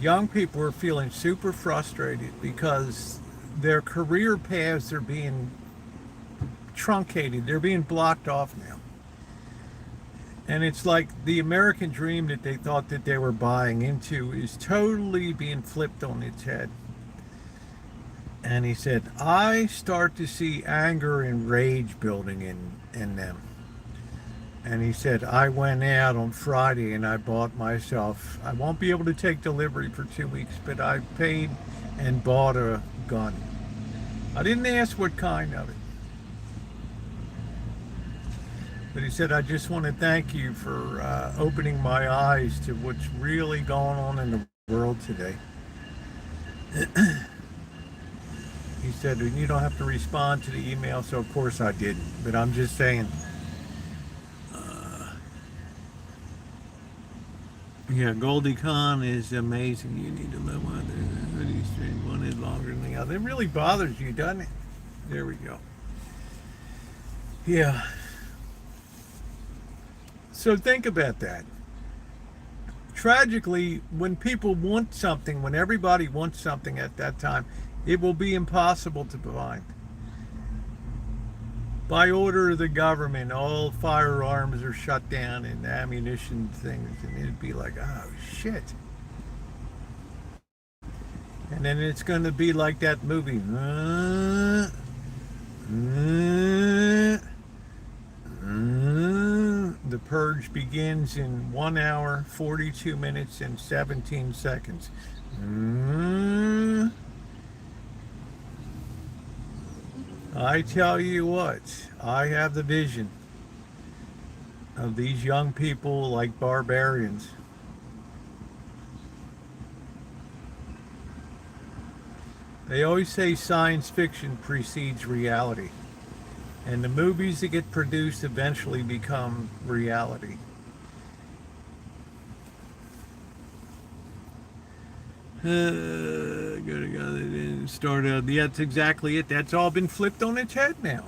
young people are feeling super frustrated because their career paths are being truncated. They're being blocked off now. And it's like the American dream that they thought that they were buying into is totally being flipped on its head. And he said, I start to see anger and rage building in them. And he said, I went out on Friday and I bought myself, I won't be able to take delivery for 2 weeks, but I paid and bought a gun. I didn't ask what kind of it. But he said, I just want to thank you for opening my eyes to what's really going on in the world today. He said, you don't have to respond to the email, so of course I didn't. But I'm just saying, yeah, Goldie Khan is amazing. You need to love others. One is longer than the other. It really bothers you, doesn't it? There we go. Yeah. So think about that. Tragically, when people want something, when everybody wants something at that time, it will be impossible to find. By order of the government, all firearms are shut down and ammunition things, and it'd be like, oh shit. And then it's going to be like that movie. The purge begins in 1 hour, 42 minutes, and 17 seconds. I tell you what, I have the vision of these young people like barbarians. They always say science fiction precedes reality. And the movies that get produced eventually become reality. Start out. Yeah, that's exactly it. That's all been flipped on its head now.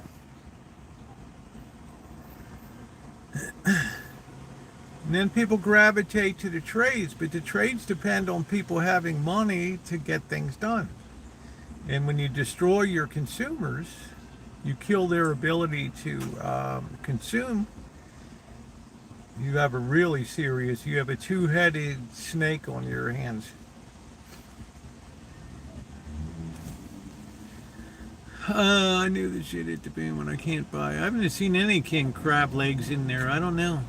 And then people gravitate to the trades, but the trades depend on people having money to get things done. And when you destroy your consumers, you kill their ability to consume, you have a two-headed snake on your hands. I knew the shit hit the fan when I can't buy. I haven't seen any king crab legs in there. I don't know.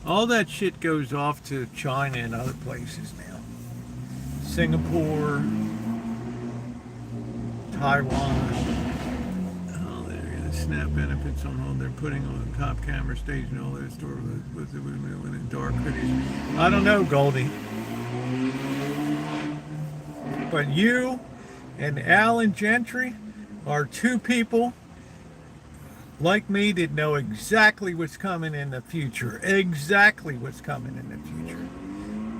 All that shit goes off to China and other places now. Singapore, Taiwan. Snap benefits on hold. They're putting on top camera stage and all that store with the women in dark hoodies. I don't know, Goldie. But you and Alan Gentry are two people like me that know exactly what's coming in the future. Exactly what's coming in the future.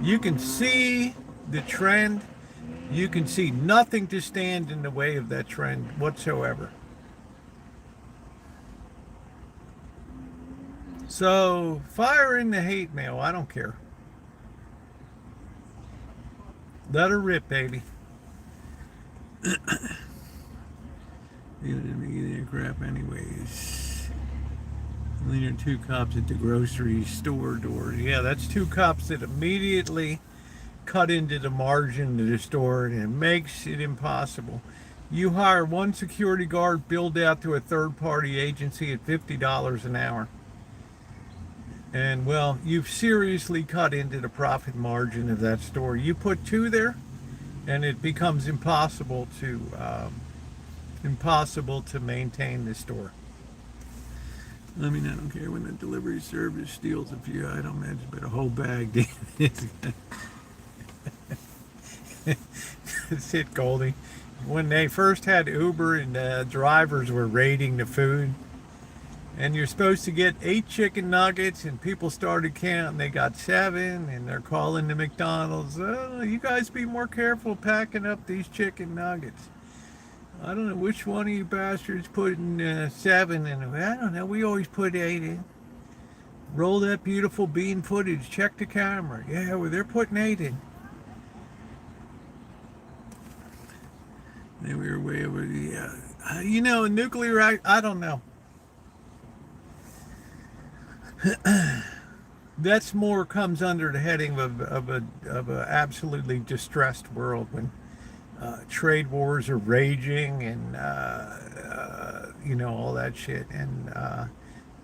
You can see the trend. You can see nothing to stand in the way of that trend whatsoever. So, fire in the hate mail. I don't care. Let her rip, baby. You didn't make any crap anyways. There are 2 cops at the grocery store door. Yeah, that's 2 cops that immediately cut into the margin of the store, and it makes it impossible. You hire one security guard billed out to a third-party agency at $50 an hour. And, well, you've seriously cut into the profit margin of that store. You put 2 there, and it becomes impossible to maintain the store. I mean, I don't care when the delivery service steals a few items, but a whole bag. That's it, Goldie. When they first had Uber and drivers were rating the food, and you're supposed to get 8 chicken nuggets, and people started counting. They got 7, and they're calling the McDonald's. Oh, you guys be more careful packing up these chicken nuggets. I don't know which one of you bastards putting 7 in. I don't know. We always put 8 in. Roll that beautiful bean footage. Check the camera. Yeah, well, they're putting 8 in. Then we were way over the. Nuclear. I don't know. That's more comes under the heading of a absolutely distressed world when trade wars are raging and all that shit, and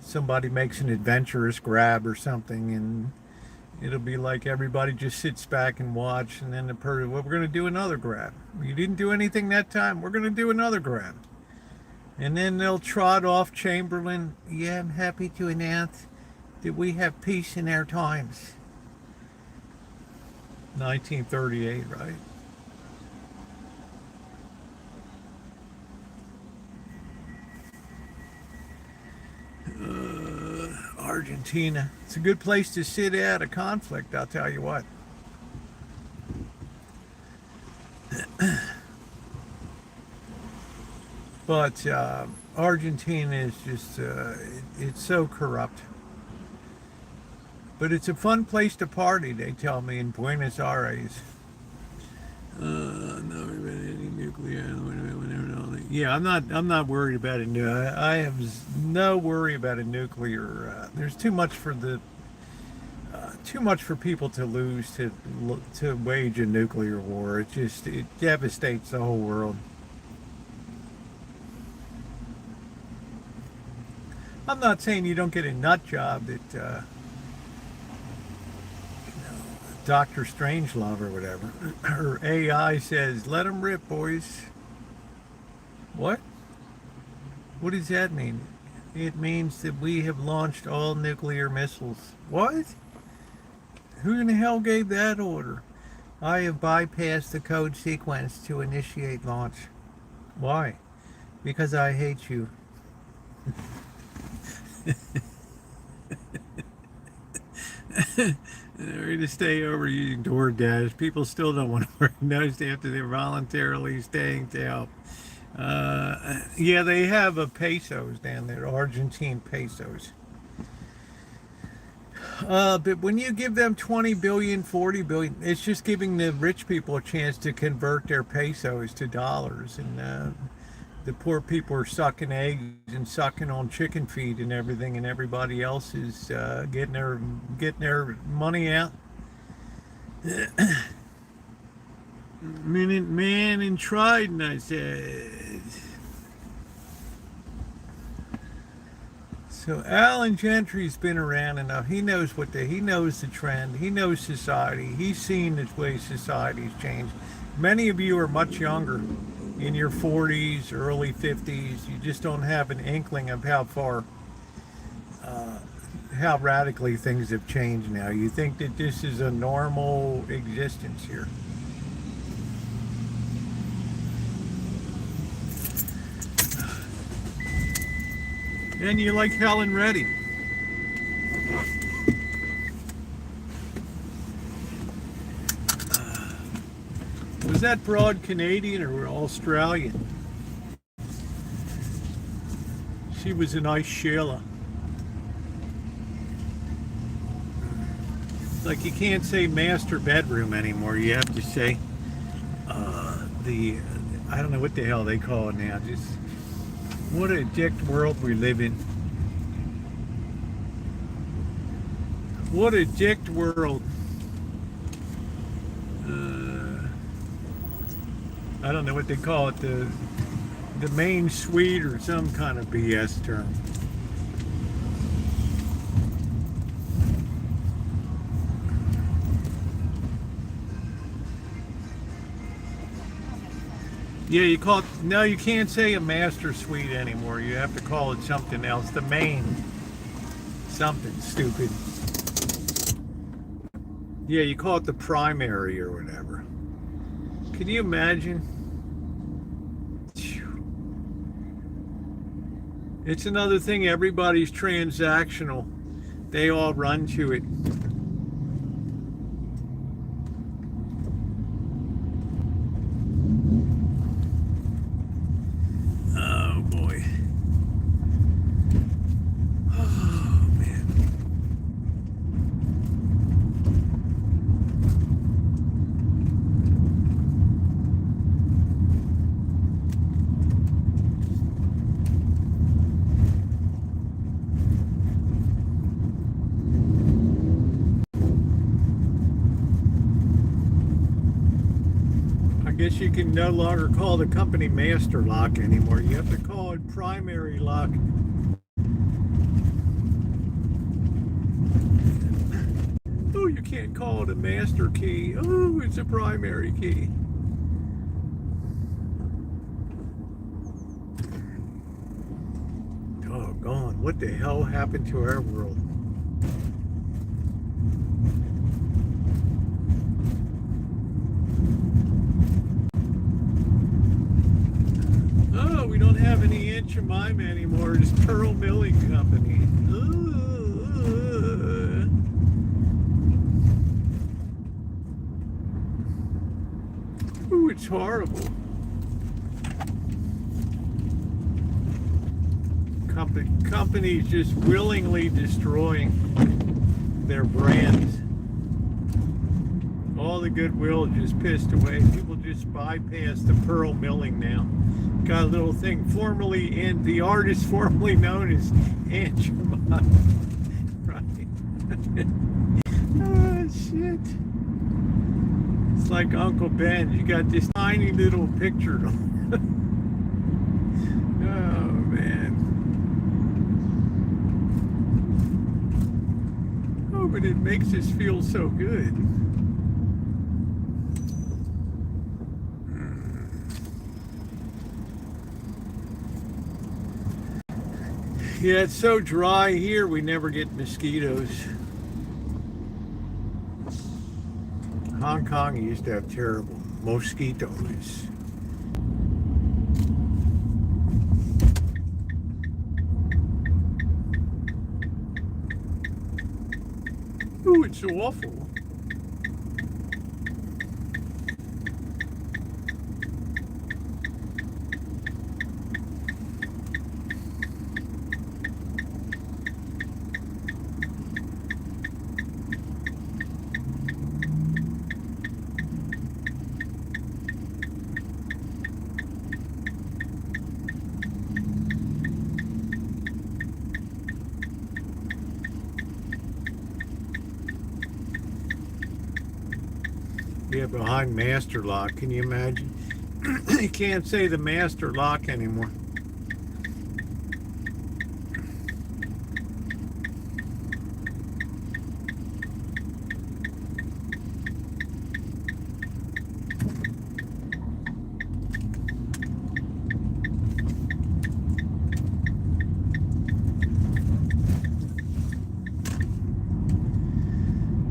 somebody makes an adventurous grab or something, and it'll be like everybody just sits back and watch, and then we're going to do another grab. You didn't do anything that time. We're going to do another grab. And then they'll trot off Chamberlain. Yeah, I'm happy to announce that we have peace in our times. 1938, right? Argentina. It's a good place to sit out a conflict, I'll tell you what. But Argentina is just, it's so corrupt. But it's a fun place to party, they tell me, in Buenos Aires. No, any nuclear. Yeah, I'm not worried about it. I have no worry about a nuclear. There's too much for people to lose to wage a nuclear war. It devastates the whole world. I'm not saying you don't get a nut job that Dr. Strangelove or whatever. Or AI says, let them rip, boys. What? What does that mean? It means that we have launched all nuclear missiles. What? Who in the hell gave that order? I have bypassed the code sequence to initiate launch. Why? Because I hate you. They're to stay over using DoorDash. People still don't want to wear a nose after they're voluntarily staying to help. Yeah, they have pesos down there, Argentine pesos. But when you give them 20 billion, 40 billion, it's just giving the rich people a chance to convert their pesos to dollars. And the poor people are sucking eggs and sucking on chicken feed and everything, and everybody else is getting their money out. Minute man and Trident, I said. So Alan Gentry's been around enough. He knows he knows the trend. He knows society. He's seen the way society's changed. Many of you are much younger, in your 40s, early 50s. You just don't have an inkling of how radically things have changed now. You think that this is a normal existence here. And you like Helen Reddy. Was that broad Canadian or Australian? She was a nice Sheila. Like you can't say master bedroom anymore. You have to say I don't know what the hell they call it now. Just what a dicked world we live in. What a dicked world. I don't know what they call it, the main suite or some kind of BS term. Yeah, you call it, no, you can't say a master suite anymore. You have to call it something else. The main, something stupid. Yeah, you call it the primary or whatever. Can you imagine? It's another thing, everybody's transactional. They all run to it. Guess you can no longer call the company Master Lock anymore. You have to call it Primary Lock. Oh, you can't call it a master key. Oh, it's a primary key. Doggone, what the hell happened to our world? Oh, we don't have any Aunt Jemima anymore. It's Pearl Milling Company. Ooh, it's horrible. Companies just willingly destroying their brands. All the goodwill just pissed away. People just bypass the pearl milling now. Got a little thing formerly, and the artist formerly known as Aunt Jemima. Right? Oh, shit. It's like Uncle Ben. You got this tiny little picture. Oh, man. Oh, but it makes us feel so good. Yeah, it's so dry here, we never get mosquitoes. Hong Kong used to have terrible mosquitoes. Ooh, it's awful. Yeah, behind master lock, can you imagine? You can't say the master lock anymore.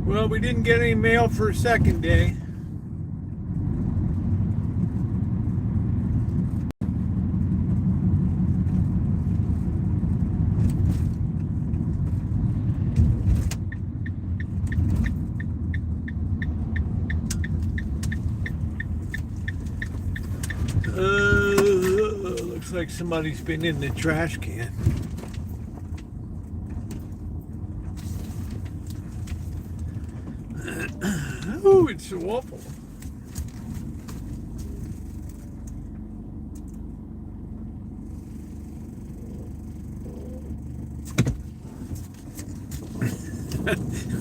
Well, we didn't get any mail for a second day. Looks like somebody's been in the trash can. Oh, it's so awful.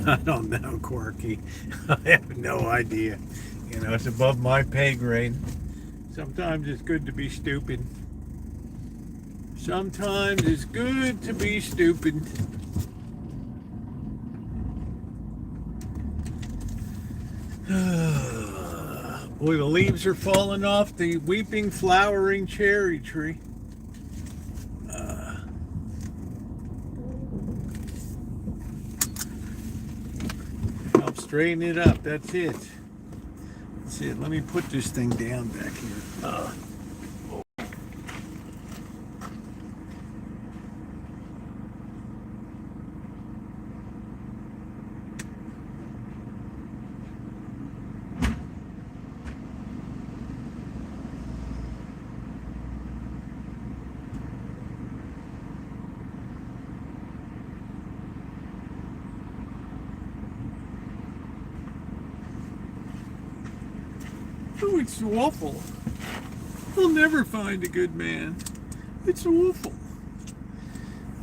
I don't know, Corky. I have no idea. You know, it's above my pay grade. Sometimes it's good to be stupid. Sometimes it's good to be stupid. Boy, the leaves are falling off the weeping, flowering cherry tree. Help straighten it up. That's it. That's it. Let me put this thing down back here. Oh, it's awful. I'll never find a good man. It's awful.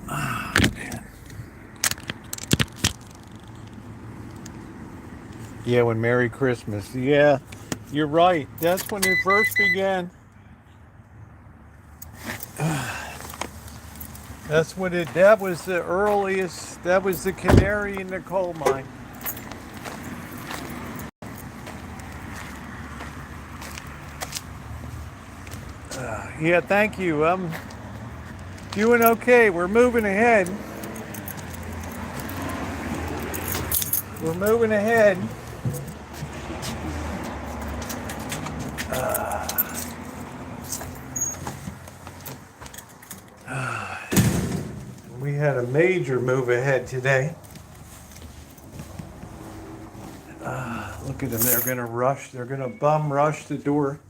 Ah, man. Yeah, when Merry Christmas. Yeah, you're right. That's when it first began. That's what it, that was the earliest, that was the canary in the coal mine. Yeah, thank you. I'm doing okay. We're moving ahead. We're moving ahead. We had a major move ahead today. Look at them. They're going to rush. They're going to bum rush the door.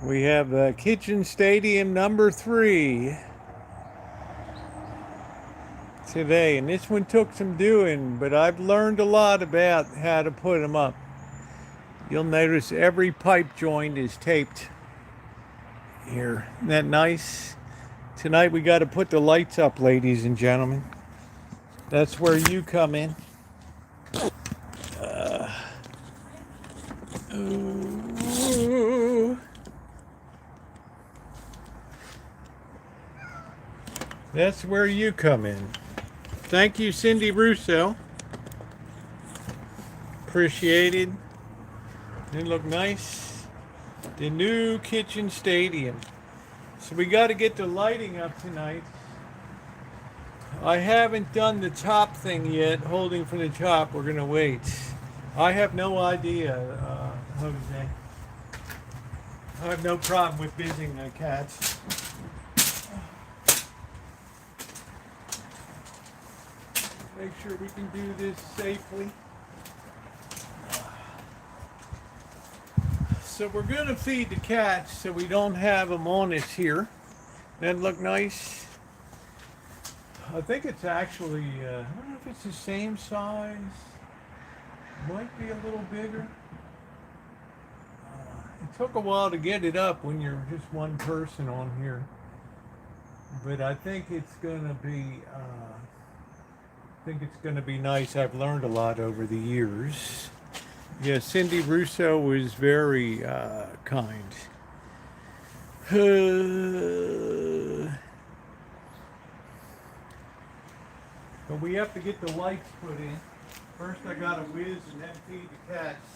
We have Kitchen Stadium number 3 today, and this one took some doing, but I've learned a lot about how to put them up. You'll notice every pipe joint is taped here. Isn't that nice? Tonight we got to put the lights up, ladies and gentlemen. That's where you come in. Ooh. That's where you come in. Thank you, Cindy Russo. Appreciated. Didn't it look nice? The new kitchen stadium. So we got to get the lighting up tonight. I haven't done the top thing yet, holding for the top. We're going to wait. I have no idea, Jose. I have no problem with busying the cats. Make sure we can do this safely. So we're going to feed the cats so we don't have them on us here. That look nice? I think it's actually, I don't know if it's the same size. Might be a little bigger. It took a while to get it up when you're just one person on here. But I think it's going to be, nice. I've learned a lot over the years. Yeah, Cindy Russo was very kind. But we have to get the lights put in. First I gotta whiz and then feed the cats.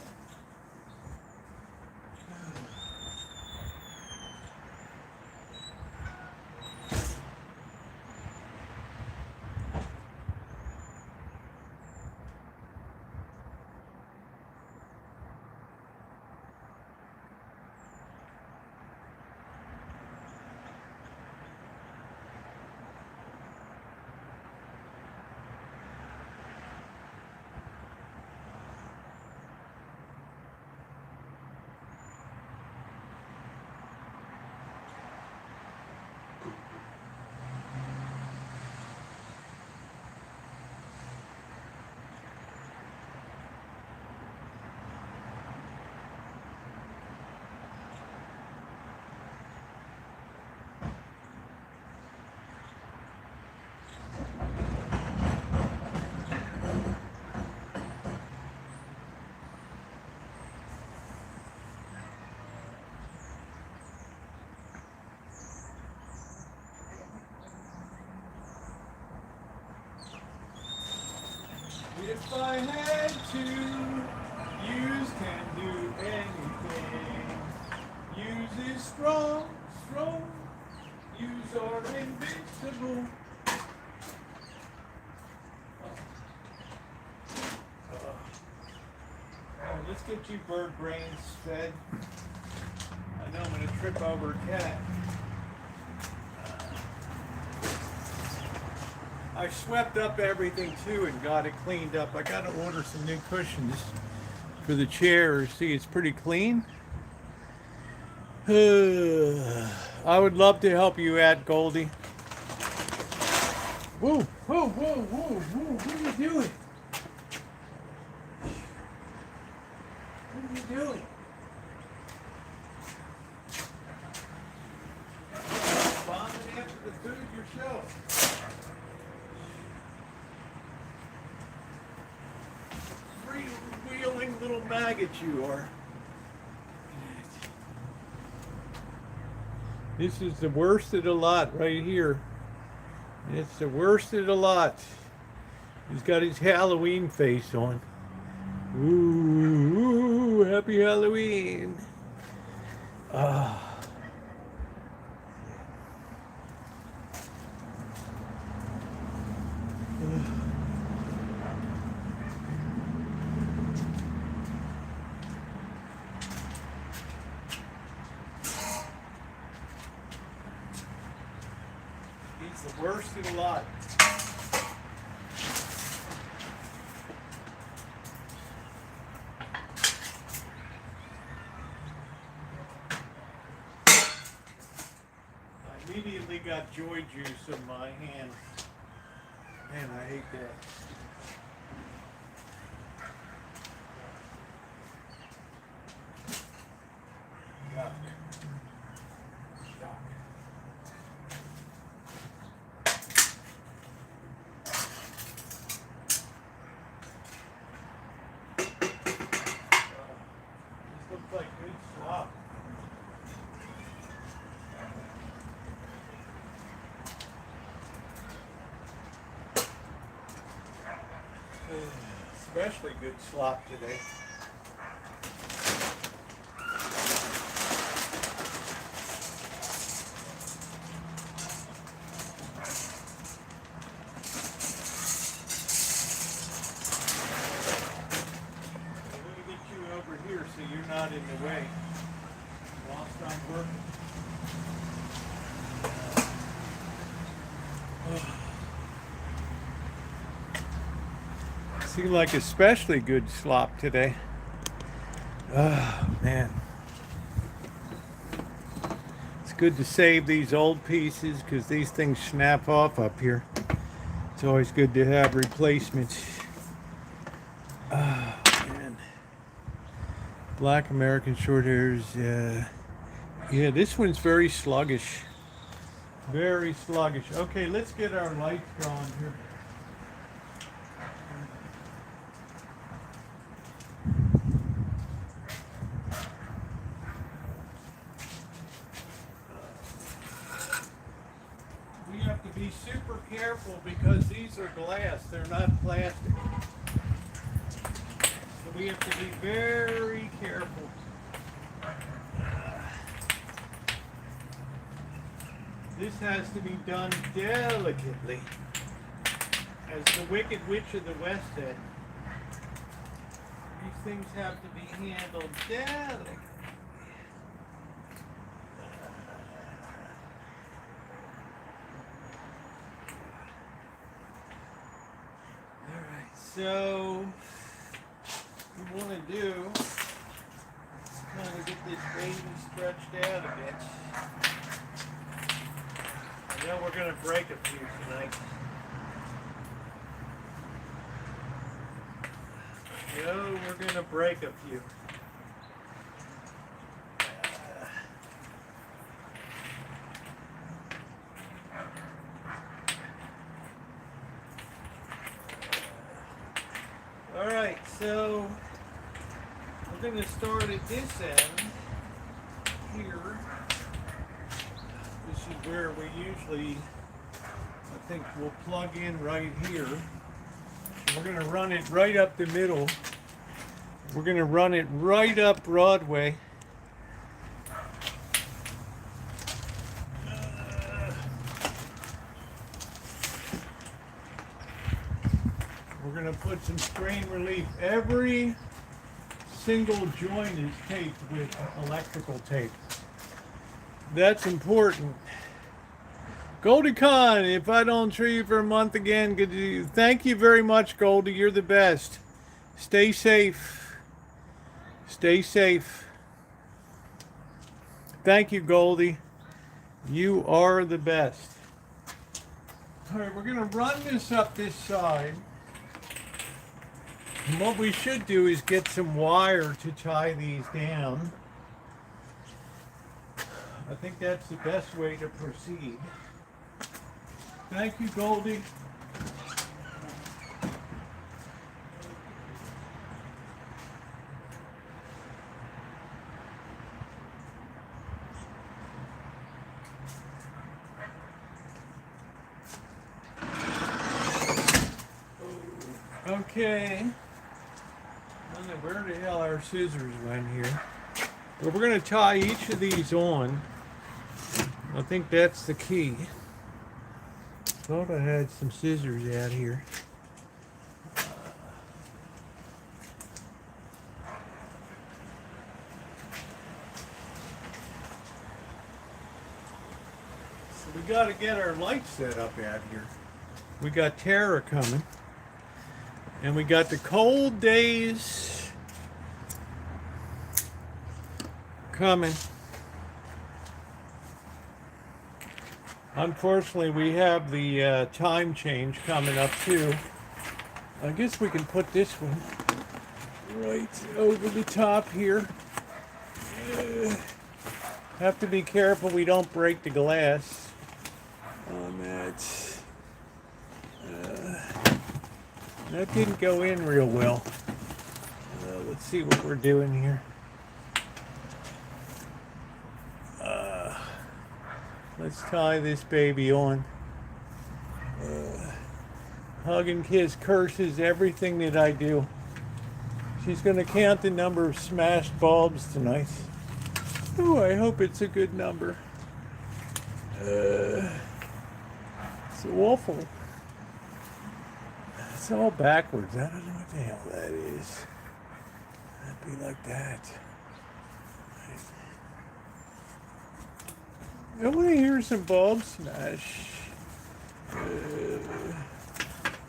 If I had to, use can do anything. Use is strong, strong. Use are invincible. Let's get you bird brains fed. I know I'm going to trip over a cat. I swept up everything too and got it cleaned up. I got to order some new cushions for the chairs. See, it's pretty clean. I would love to help you out, Goldie. Whoa, whoa, whoa, whoa, whoa, what are you doing? What are you doing? Bombing after the food yourself. Freewheeling little maggot you are. This is the worst of the lot right here. It's the worst of the lot. He's got his Halloween face on. Ooh, happy Halloween. Ah. He's the worst of the lot. got joy juice in my hand. Man, I hate that. Yuck. Yuck. This looks like good slop. Especially good slop today. I'm going to get you over here so you're not in the way whilst I'm working. Seemed like especially good slop today. Oh, man. It's good to save these old pieces because these things snap off up here. It's always good to have replacements. Oh, man. Black American short hairs. Yeah, this one's very sluggish. Very sluggish. Okay, let's get our lights going here. We have to be super careful because these are glass, they're not plastic. So we have to be very careful. This has to be done delicately. As the Wicked Witch of the West said, these things have to be handled delicately. So, what we want to do is kind of get this baby stretched out a bit. I know we're going to break a few tonight. We're going to break a few. Alright, so we're going to start at this end here. This is where we usually, I think we'll plug in right here. We're going to run it right up the middle. We're going to run it right up Broadway. We're going to put some strain relief. Every single joint is taped with electrical tape. That's important. Goldie Khan, if I don't treat you for a month again, good to you. Thank you very much, Goldie. You're the best. Stay safe. Stay safe. Thank you, Goldie. You are the best. All right, we're going to run this up this side. And what we should do is get some wire to tie these down. I think that's the best way to proceed. Thank you, Goldie. Okay. I don't know where the hell our scissors went here. But we're going to tie each of these on. I think that's the key. Thought I had some scissors out here. So we got to get our lights set up out here. We got Tara coming. And we got the cold days coming. Unfortunately, we have the time change coming up too. I guess we can put this one right over the top here. Have to be careful we don't break the glass on that. That didn't go in real well. Let's see what we're doing here. Let's tie this baby on. Hug and kiss curses everything that I do. She's going to count the number of smashed bulbs tonight. Oh, I hope it's a good number. It's awful. It's all backwards. I don't know what the hell that is. It'd be like that. I want to hear some bulbs smash.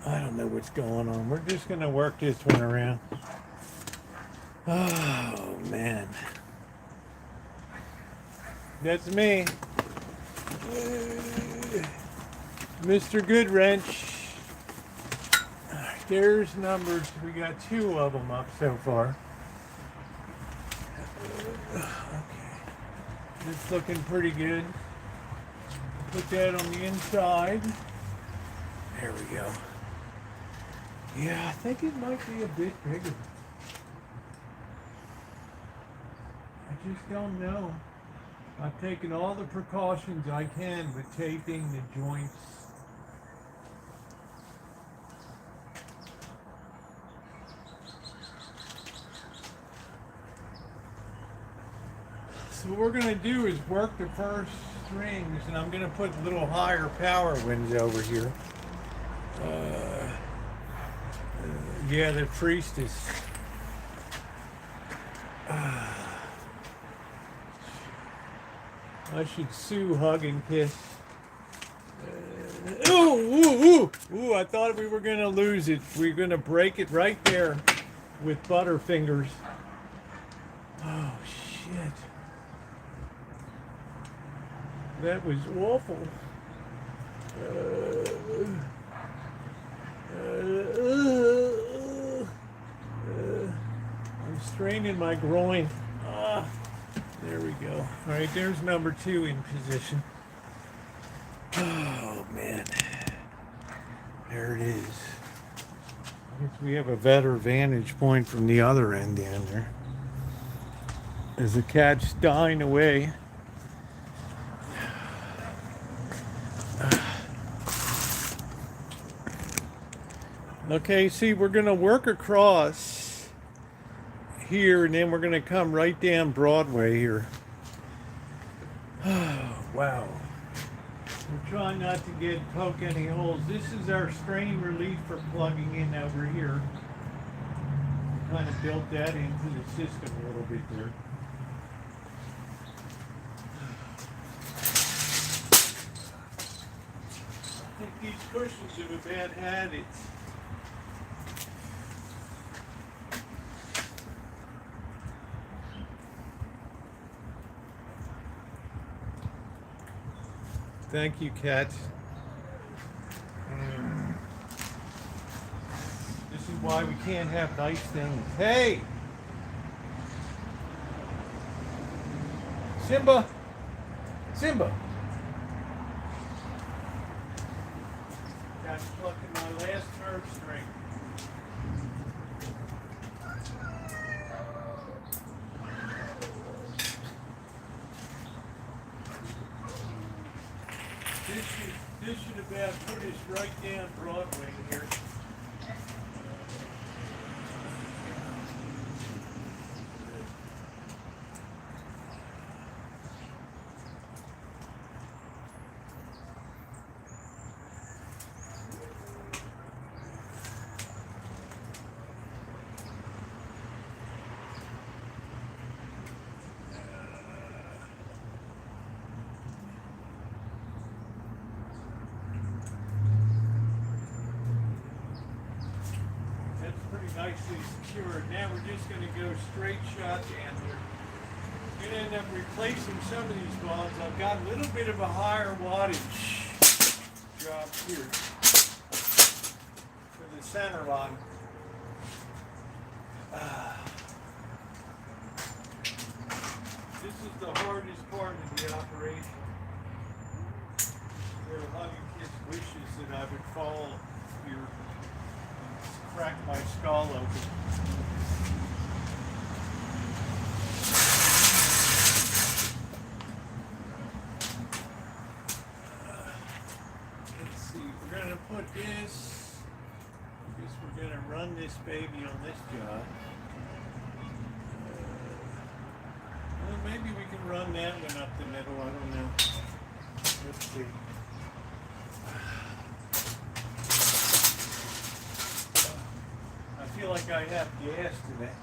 I don't know what's going on. We're just going to work this one around. Oh, man. That's me. Mr. Good Wrench. There's numbers. We got 2 of them up so far. Okay. It's looking pretty good. Put that on the inside. There we go. Yeah, I think it might be a bit bigger. I just don't know. I've taken all the precautions I can with taping the joints. So what we're going to do is work the first strings, and I'm going to put little higher power winds over here. Yeah, the priestess. I should sue, hug, and kiss. Ooh, I thought we were going to lose it. We're going to break it right there with Butterfingers. Oh, shit. That was awful. I'm straining my groin. There we go. All right, there's number 2 in position. Oh, man. There it is. I guess we have a better vantage point from the other end down there. As the cat's dying away. Okay, see, we're going to work across here, and then we're going to come right down Broadway here. Oh, wow. We're trying not to poke any holes. This is our strain relief for plugging in over here. We kind of built that into the system a little bit there. I think these cushions have a bad habit. Thank you, Kat. This is why we can't have nice things. Hey! Simba! Simba! Cat's plucking my last nerve string. This should have been put us right down Broadway here. Nicely secured. Now we're just going to go straight shot down here. I'm gonna end up replacing some of these bulbs. I've got a little bit of a higher wattage job here for the center line. This is the hardest part of the operation. There are a lot of kids' wishes that I would fall here and crack my skull open. Let's see, we're going to put this, I guess we're going to run this baby on this job. Well, maybe we can run that one up the middle, I don't know. Let's see. I feel like I have gas today.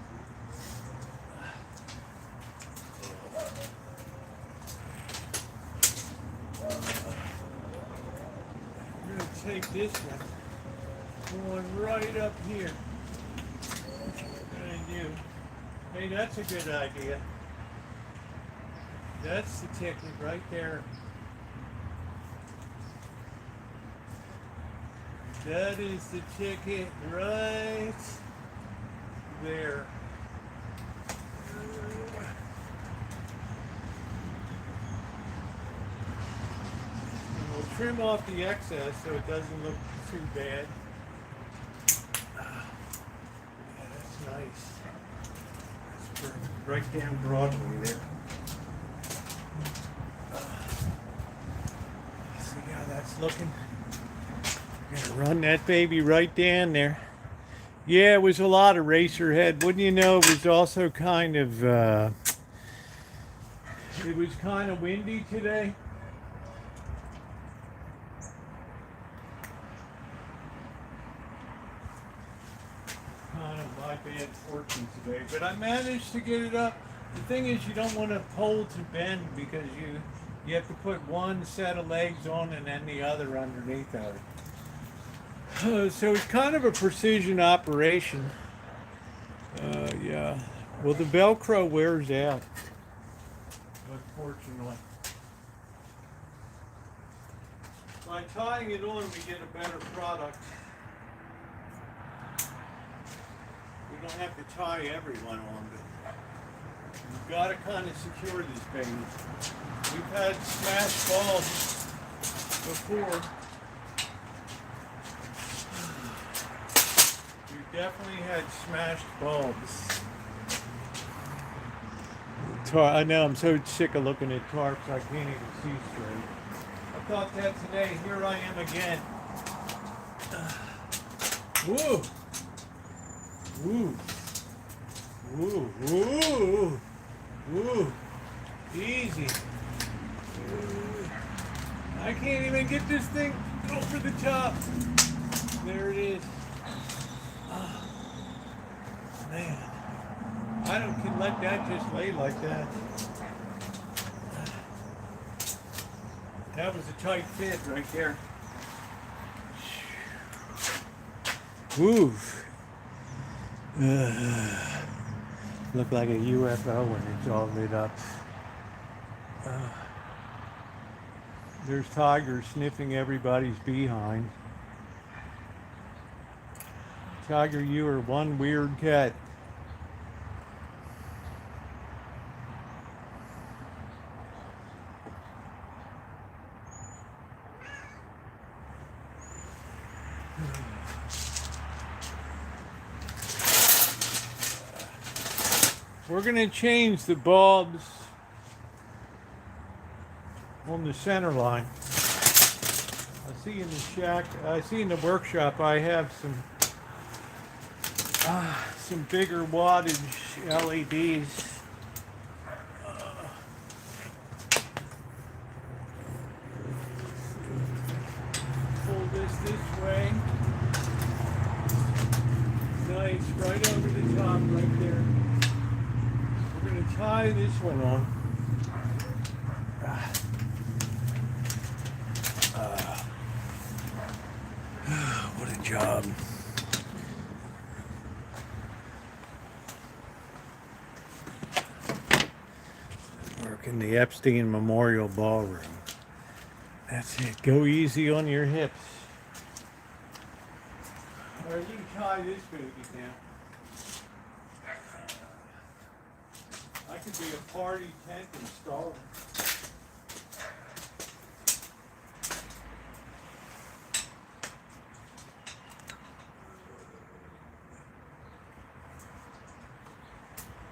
I'm going to take this one, going right up here. What I'm going to do, hey, that's a good idea. That's the ticket right there. That is the ticket right there. And we'll trim off the excess so it doesn't look too bad. Yeah, that's nice. That's perfect. Right down Broadway there. See how that's looking? Gonna run that baby right down there. Yeah, it was a lot of racer head. Wouldn't you know, it was also kind of windy today. Kind of my bad fortune today, but I managed to get it up. The thing is, you don't want a pole to bend because you have to put one set of legs on and then the other underneath of it. So it's kind of a precision operation. Yeah. Well, the Velcro wears out, unfortunately. By tying it on, we get a better product. We don't have to tie everyone on, but we've got to kind of secure this baby. We've had smashed balls before. Definitely had smashed bulbs. I know, I'm so sick of looking at tarps I can't even see straight. I thought that today. Here I am again. Woo! Woo! Woo! Woo! Woo! Easy. Woo. I can't even get this thing over the top. There it is. Man, I can let that just lay like that. That was a tight fit right there. Woo. Look like a UFO when it's all lit up. There's tigers sniffing everybody's behind. Tiger, you are one weird cat. We're going to change the bulbs on the center line. I see in the workshop I have some bigger wattage LEDs. Pull this way. Nice, right over the top right there. We're going to tie this one on. What a job. in the Epstein Memorial Ballroom. That's it. Go easy on your hips. Or you can tie this baby down. I could be a party tent installer.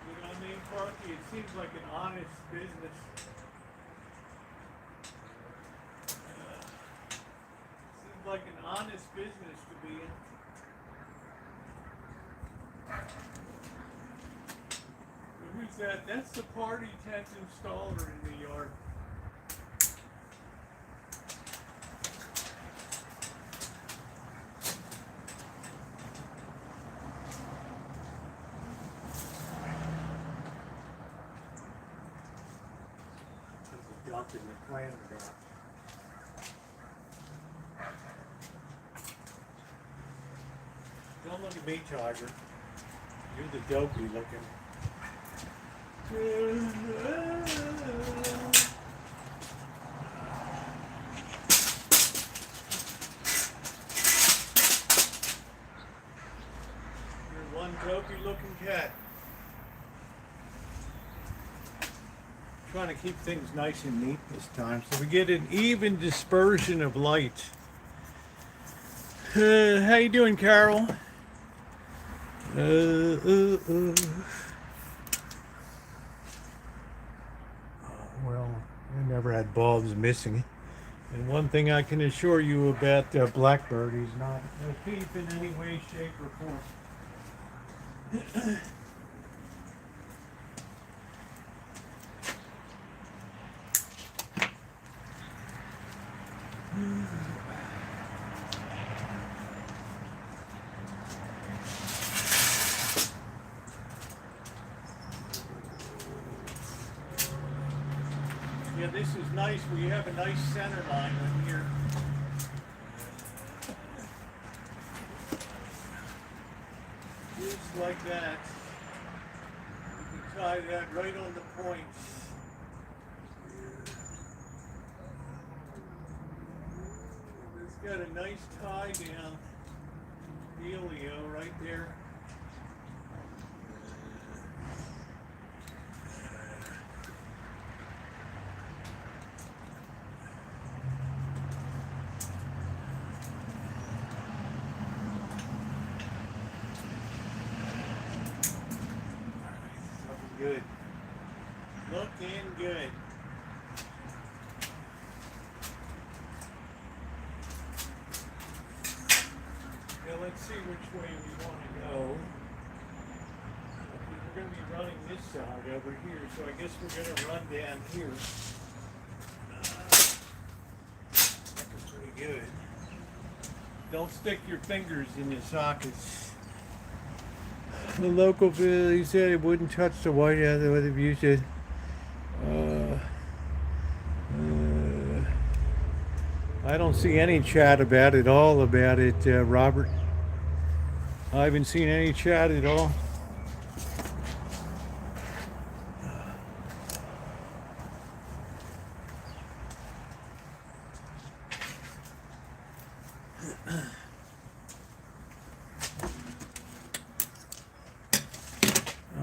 You know what I mean, Parky? It seems like an honest business. Seems like an honest business to be in. Who's that? That's the party tent installer in the yard. There's a duck in the plant box. Don't look at me, Tiger. You're the dopey looking. You're one dopey looking cat. Trying to keep things nice and neat this time so we get an even dispersion of light. How you doing, Carol? Well, I never had bulbs missing. And one thing I can assure you about Blackbird, he's not a thief in any way, shape, or form. Yeah, this is nice. We have a nice center line in here. Just like that. You can tie that right on the points. It's got a nice tie down dealio right there. Good. Looking good. Now let's see which way we want to go. We're going to be running this side over here, so I guess we're going to run down here. That's pretty good. Don't stick your fingers in your sockets. The local bill, he said it wouldn't touch the White House, what have you said? I don't see any chat about it, Robert. I haven't seen any chat at all.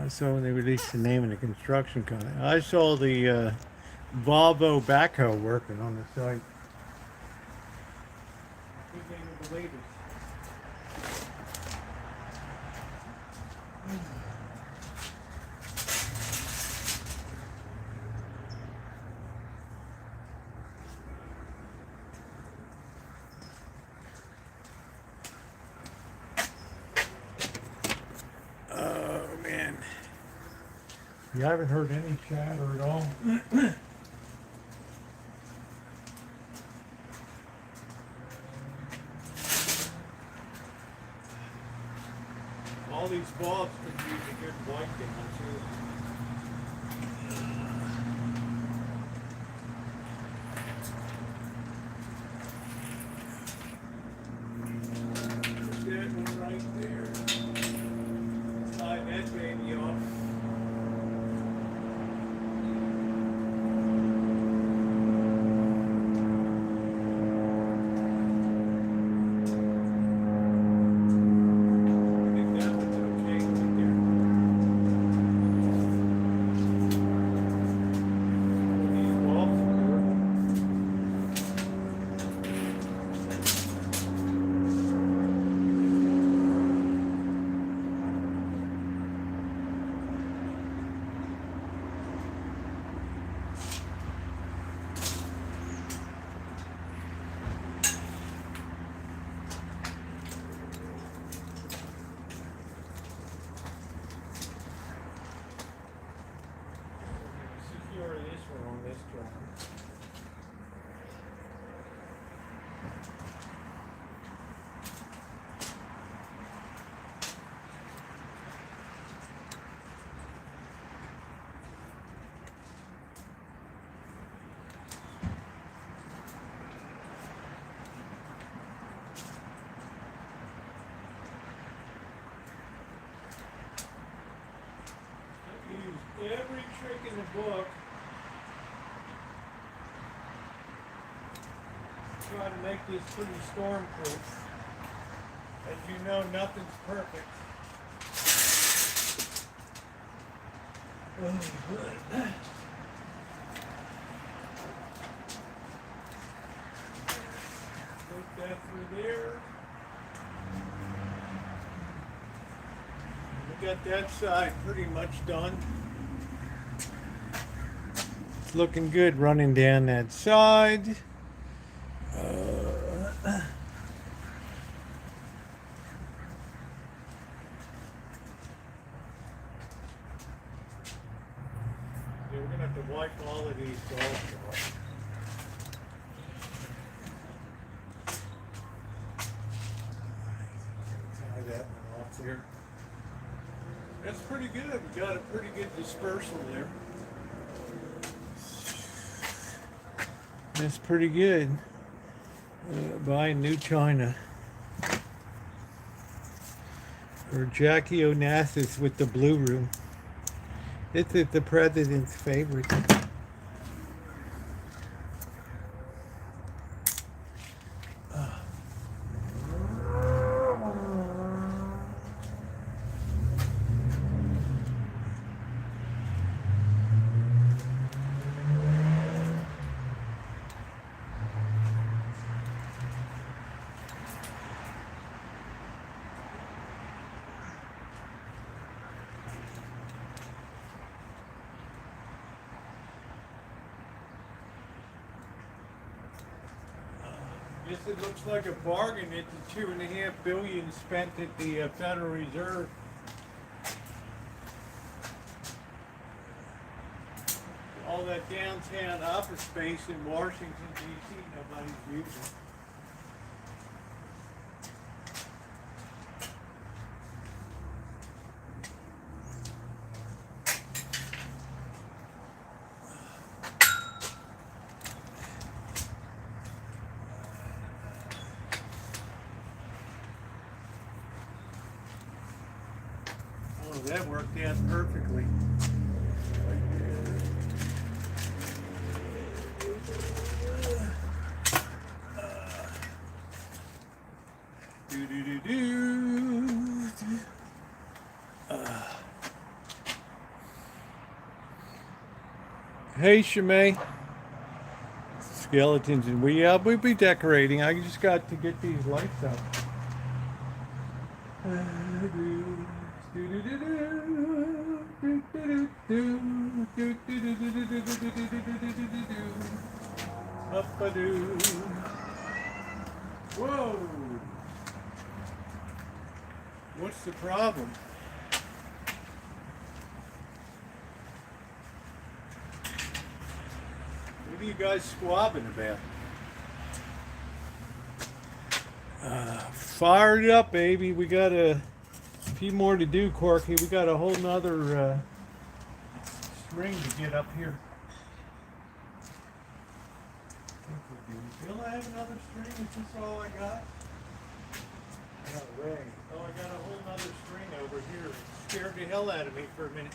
So when they released the name of the construction company, I saw the Volvo backhoe working on the site. Couldn't even believe it. You haven't heard any chatter at all? All these bulbs could use a good white down too. That one right there. Slide that baby off. every trick in the book. Try to make this pretty storm-proof. As you know, nothing's perfect. Oh, good. Put that through there. We got that side pretty much done. It's looking good running down that side. We're going to have to wipe all of these off. Tie that one off there. That's pretty good. We got a pretty good dispersal there. That's pretty good. Buying new china. Or Jackie Onassis with the blue room. This is the president's favorite. Guess it looks like a bargain at the $2.5 billion spent at the Federal Reserve. All that downtown office space in Washington, D.C., nobody's using. Oh, that worked out perfectly. Hey, Shimei. Skeletons and we'll be decorating. I just got to get these lights up. Up-a-doo. Whoa! What's the problem? What are you guys squabbing about? Fire it up, baby. We got a few more to do, Corky. We got a whole nother string to get up here. Will I have another string? Is this all I got? No way. Oh, I got a whole nother string over here. It scared the hell out of me for a minute.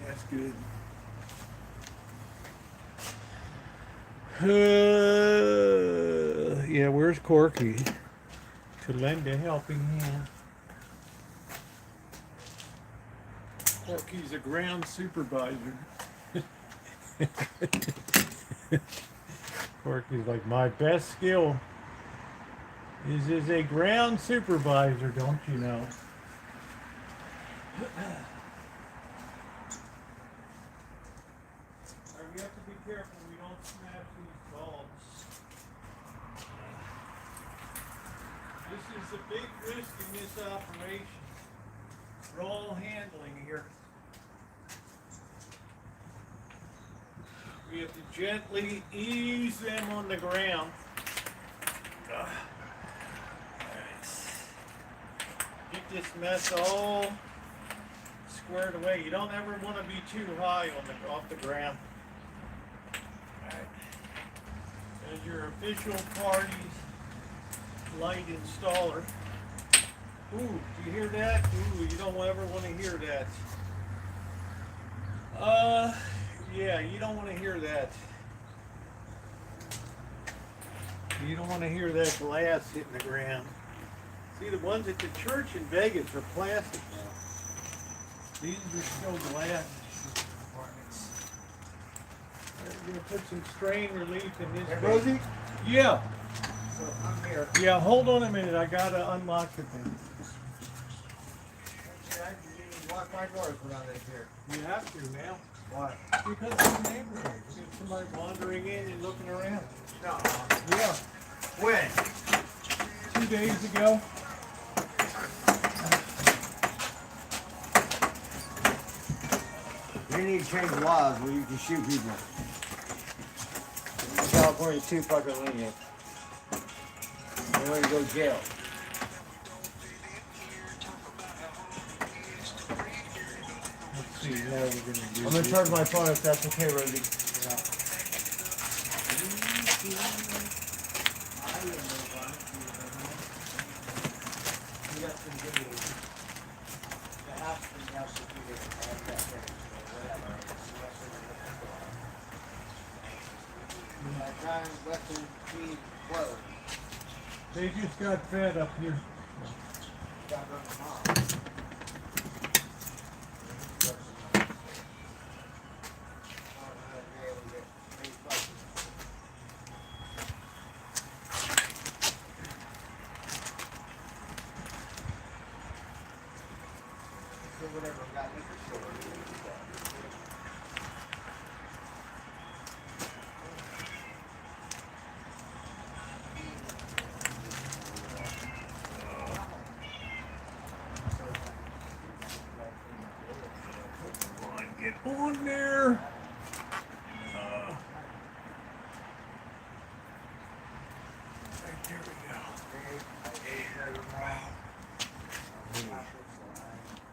That's good. Yeah, where's Corky? To lend a helping hand. Corky's a ground supervisor. Corky's like, my best skill is as a ground supervisor, don't you know? We have to be careful we don't smash these bulbs. This is a big risk in this operation. We're all handling here. We have to gently ease them on the ground. Get this mess all squared away. You don't ever want to be too high off the ground. As your official party's light installer. Ooh, do you hear that? Ooh, you don't ever want to hear that. Yeah, you don't want to hear that. You don't want to hear that glass hitting the ground. See, the ones at the church in Vegas are plastic now. These are still glass apartments. We're going to put some strain relief in this. Hey, Rosie? Yeah. So I'm here. Yeah, hold on a minute. I got to unlock the thing. I didn't lock my doors when I live here. You have to now. Why? Because it's a neighborhood. You get somebody wandering in and looking around. No. Yeah. When? 2 days ago. You need to change laws where you can shoot people. California's too fucking lenient. They want to go to jail. Let's see, now we're gonna do I'm gonna charge my phone if that's okay, Rosie. They just got fed up here. Get on there. Right, there we go.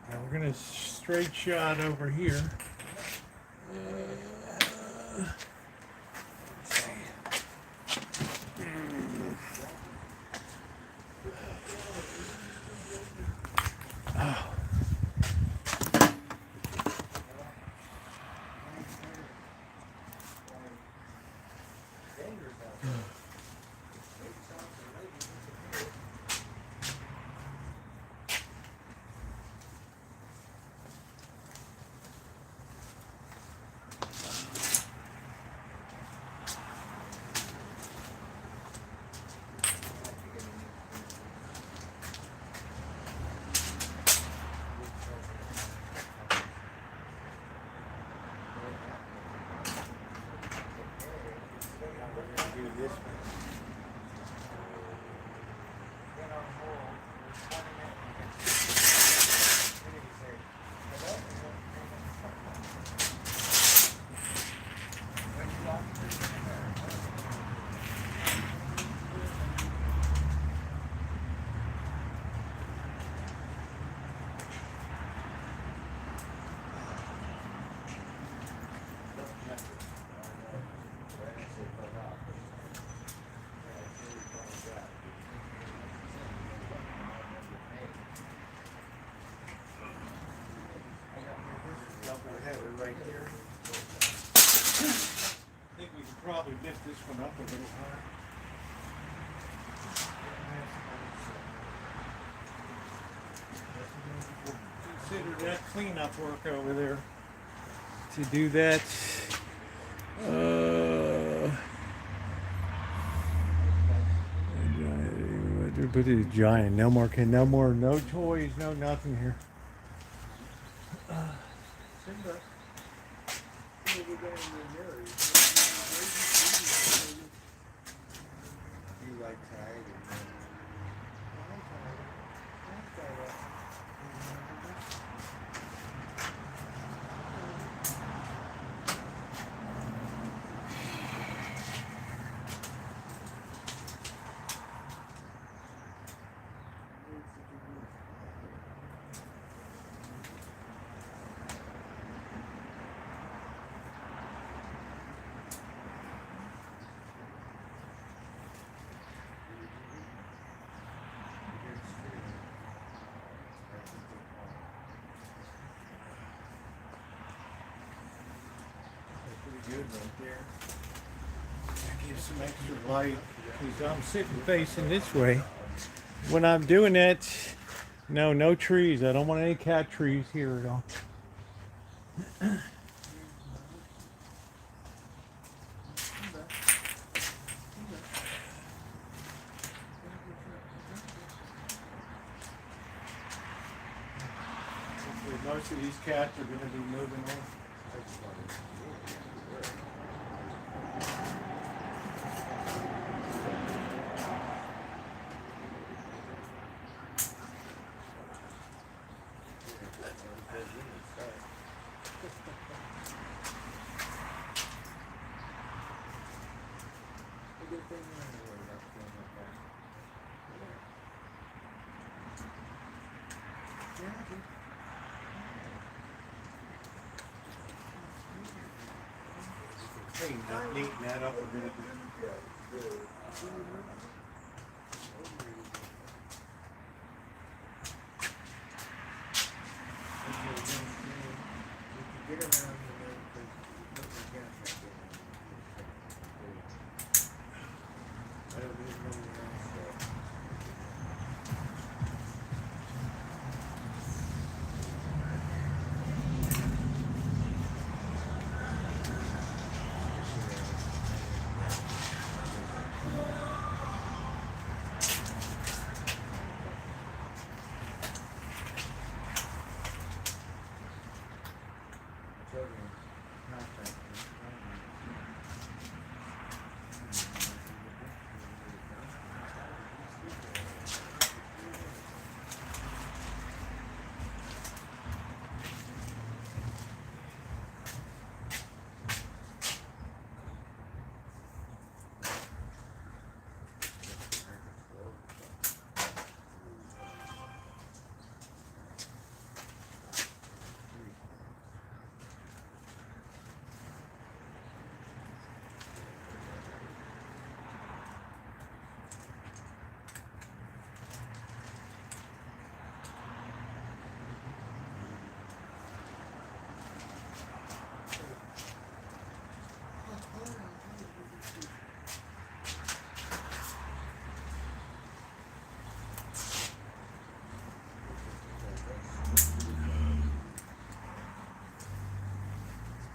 Now we're gonna straight shot over here. Let's see. Oh. Right here. I think we could probably lift this one up a little higher. Consider that cleanup work over there. To do that, but it's giant. No more, no toys, no nothing here. good right there. That gives some extra light. Because I'm sitting facing this way. When I'm doing that, no trees. I don't want any cat trees here at all. Most of these cats are going to be moving on. Neaten that up a bit.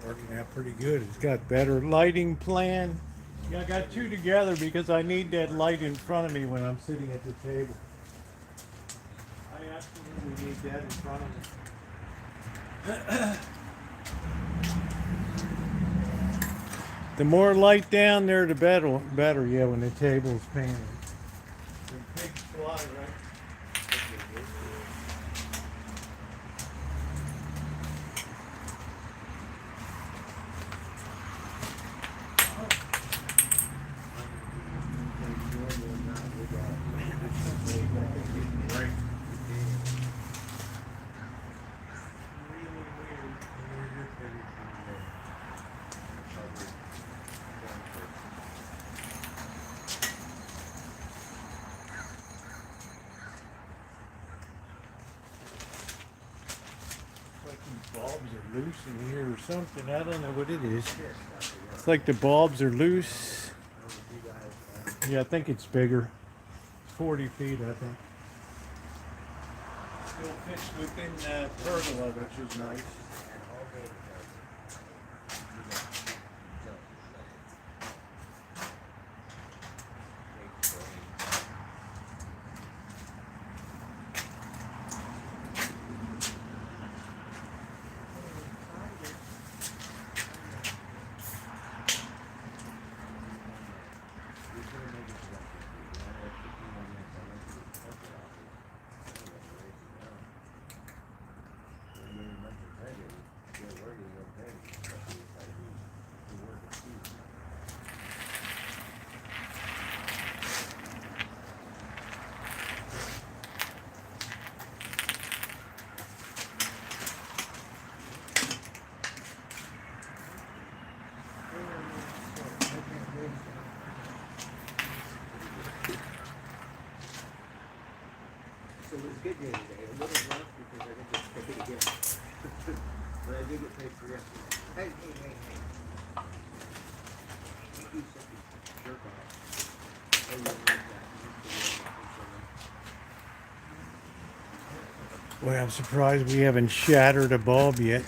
Working out pretty good. It's got better lighting plan. Yeah, I got two together because I need that light in front of me when I'm sitting at the table. I absolutely need that in front of me. The more light down there, the better. Yeah, when the table's panning. The pigs fly, right? Bulbs are loose in here or something. I don't know what it is. It's like the bulbs are loose. Yeah, I think it's bigger. 40 feet, I think. Still fits within the pergola, which is nice. So it was good the other day. A little rough because I didn't get paid again. But I did get paid for yesterday. Hey. Boy, I'm surprised we haven't shattered a bulb yet.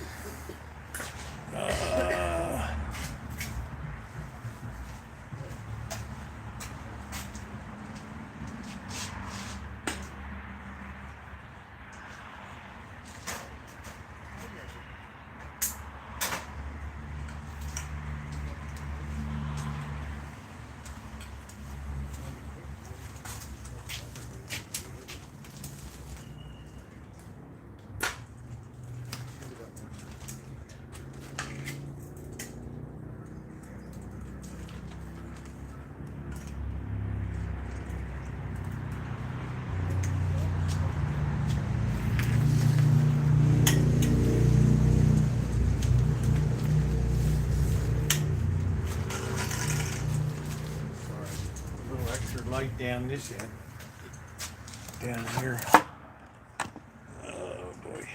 Light down this end. Down here. Oh boy.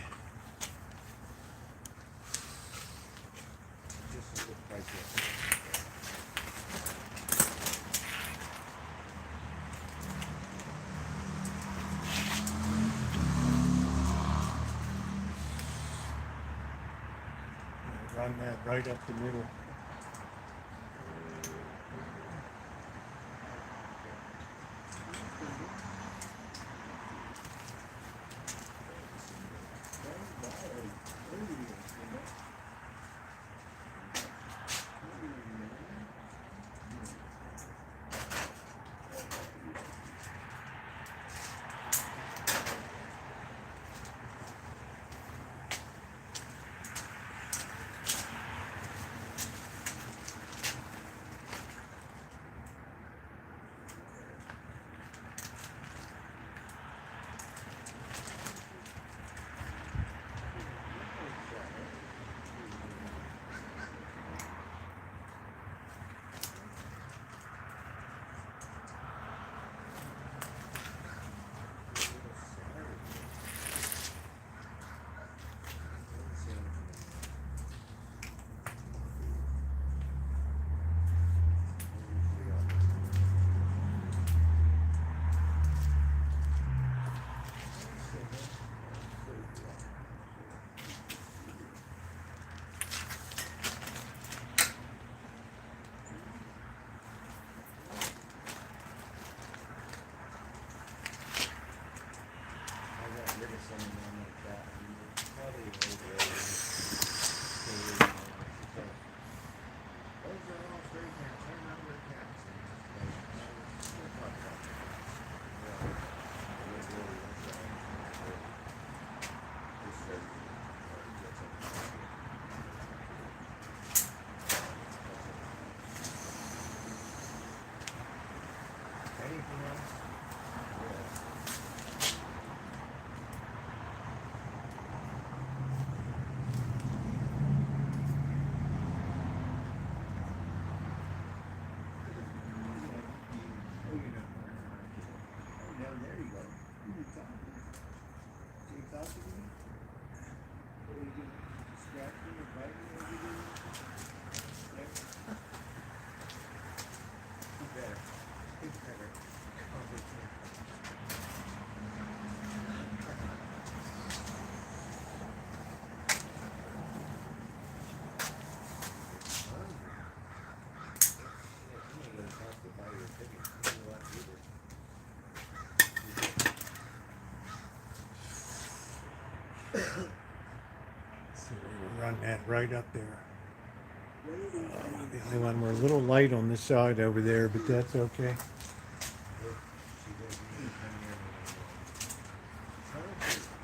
Run that right up the middle. So we'll run that right up there. The only one we're a little light on this side over there, but that's okay.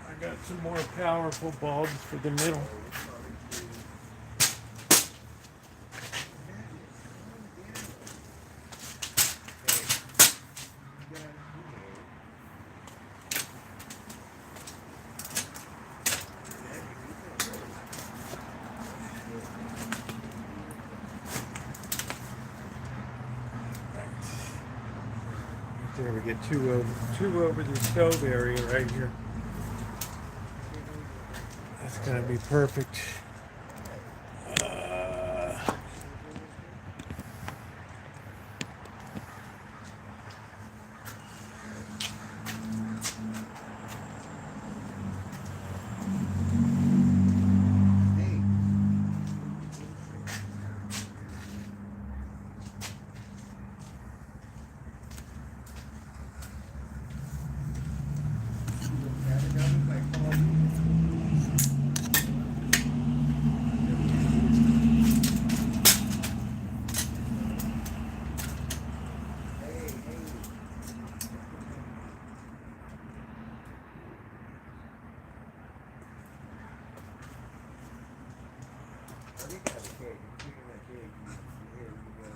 I got some more powerful bulbs for the middle. There we get two over the stove area right here. That's gonna be perfect. You got a cage. You put in that cage. Here, you go.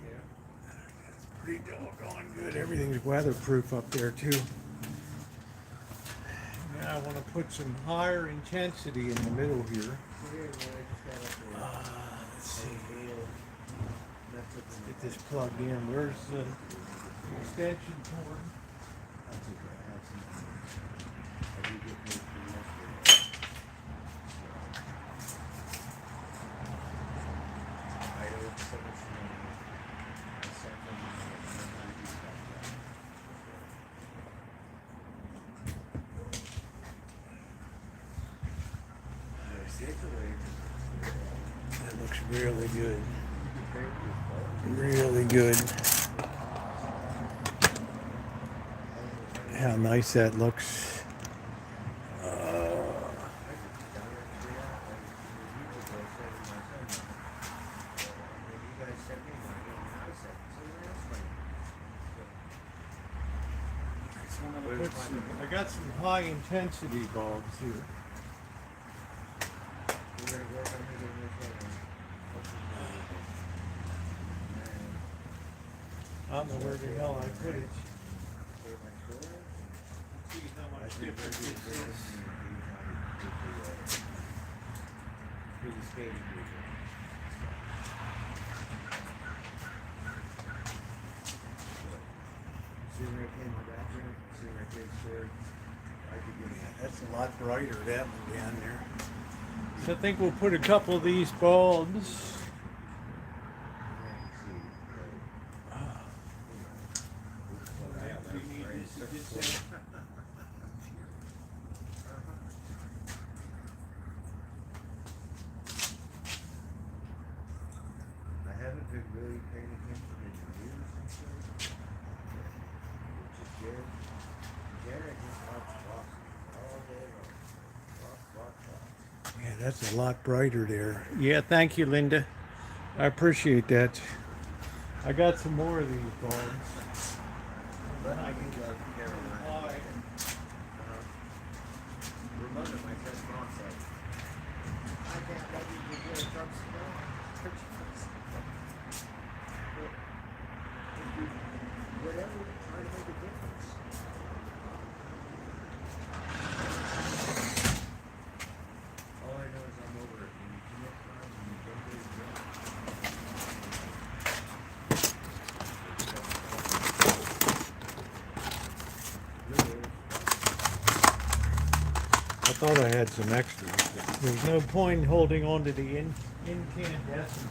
Yeah. Pretty doggone good. Everything's weatherproof up there too. Now I want to put some higher intensity in the middle here. Here, man, I just got up there. Let's see. That's what Get this plugged in. Where's the extension cord? That's okay. That's okay. I did get paid for yesterday. I owed so much money. I sent them money and then I just got that. They're sick away. That looks really good. Really good. How nice that looks. I got some high intensity bulbs here. I don't know where the hell I put it. See how much difference this is. That's a lot brighter, that one down there. So I think we'll put a couple of these bulbs. I haven't been really paying attention to the news and stuff, which is good. Jared just watched boxing all day long. Watch. Yeah, that's a lot brighter there. Yeah, thank you, Linda. I appreciate that. I got some more of these bulbs. But I can go Carolina. Remember my first mom said, I can't let you get a Trump's whatever, try to make a difference. All I know is I'm over it. When you commit crime and you don't do your job. I thought I had some extras. There's no point holding on to the incandescent.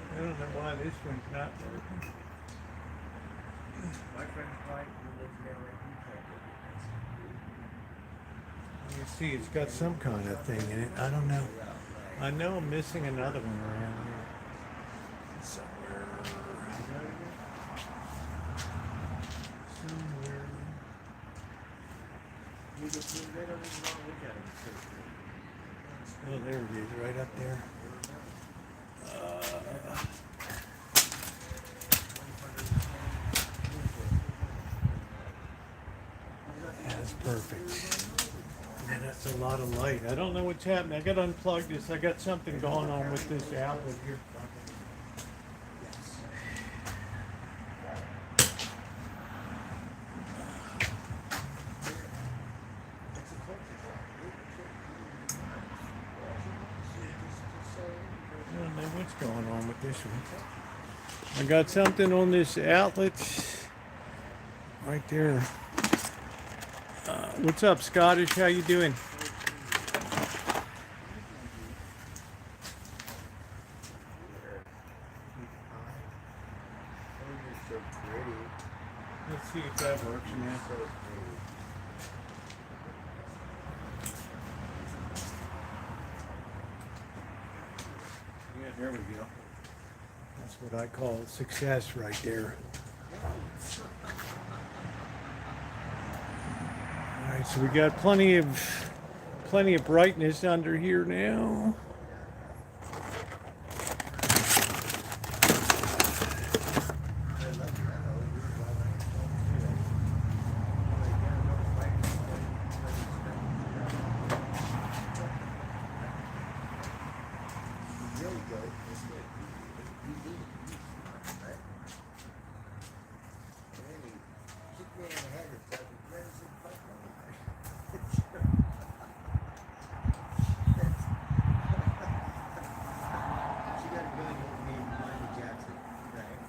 I don't know why this one's not working. My friend's wife who lives down there, You see, it's got some kind of thing in it. I don't know. I know I'm missing another one around here. Somewhere. Oh, there it is, right up there. That's perfect. Man, that's a lot of light. I don't know what's happening. I got to unplug this. I got something going on with this outlet here. I don't know what's going on with this one. I got something on this outlet right there. What's up, Scottish? How you doing? Let's see if that works now. Yeah, there we go. That's what I call success right there. All right, so we got plenty of brightness under here now. It's good. You do. Right? And then he kicked me in the head and said, "Medicine, fuck no." She got a gun with me, Michael Jackson. Right?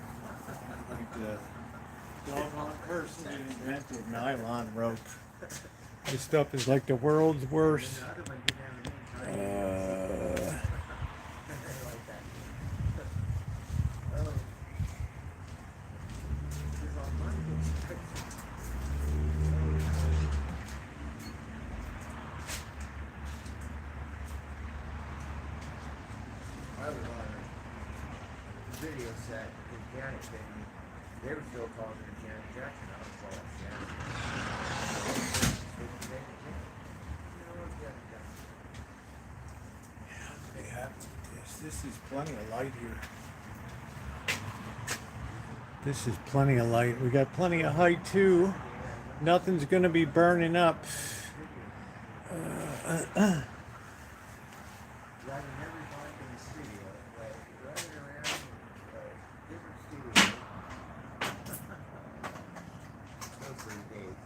Like the doggone person that invented nylon rope. This stuff is like the world's worst. And the other one didn't have any time. Uh, Like that. Oh. It's on Michael's. I was on a video set in Janet and they were still calling her Janet Jackson. I was calling her Janet. they have this is plenty of light here. This is plenty of light. We got plenty of height too. Nothing's gonna be burning up. Driving everybody in the studio, like driving around different studios. Those were the days.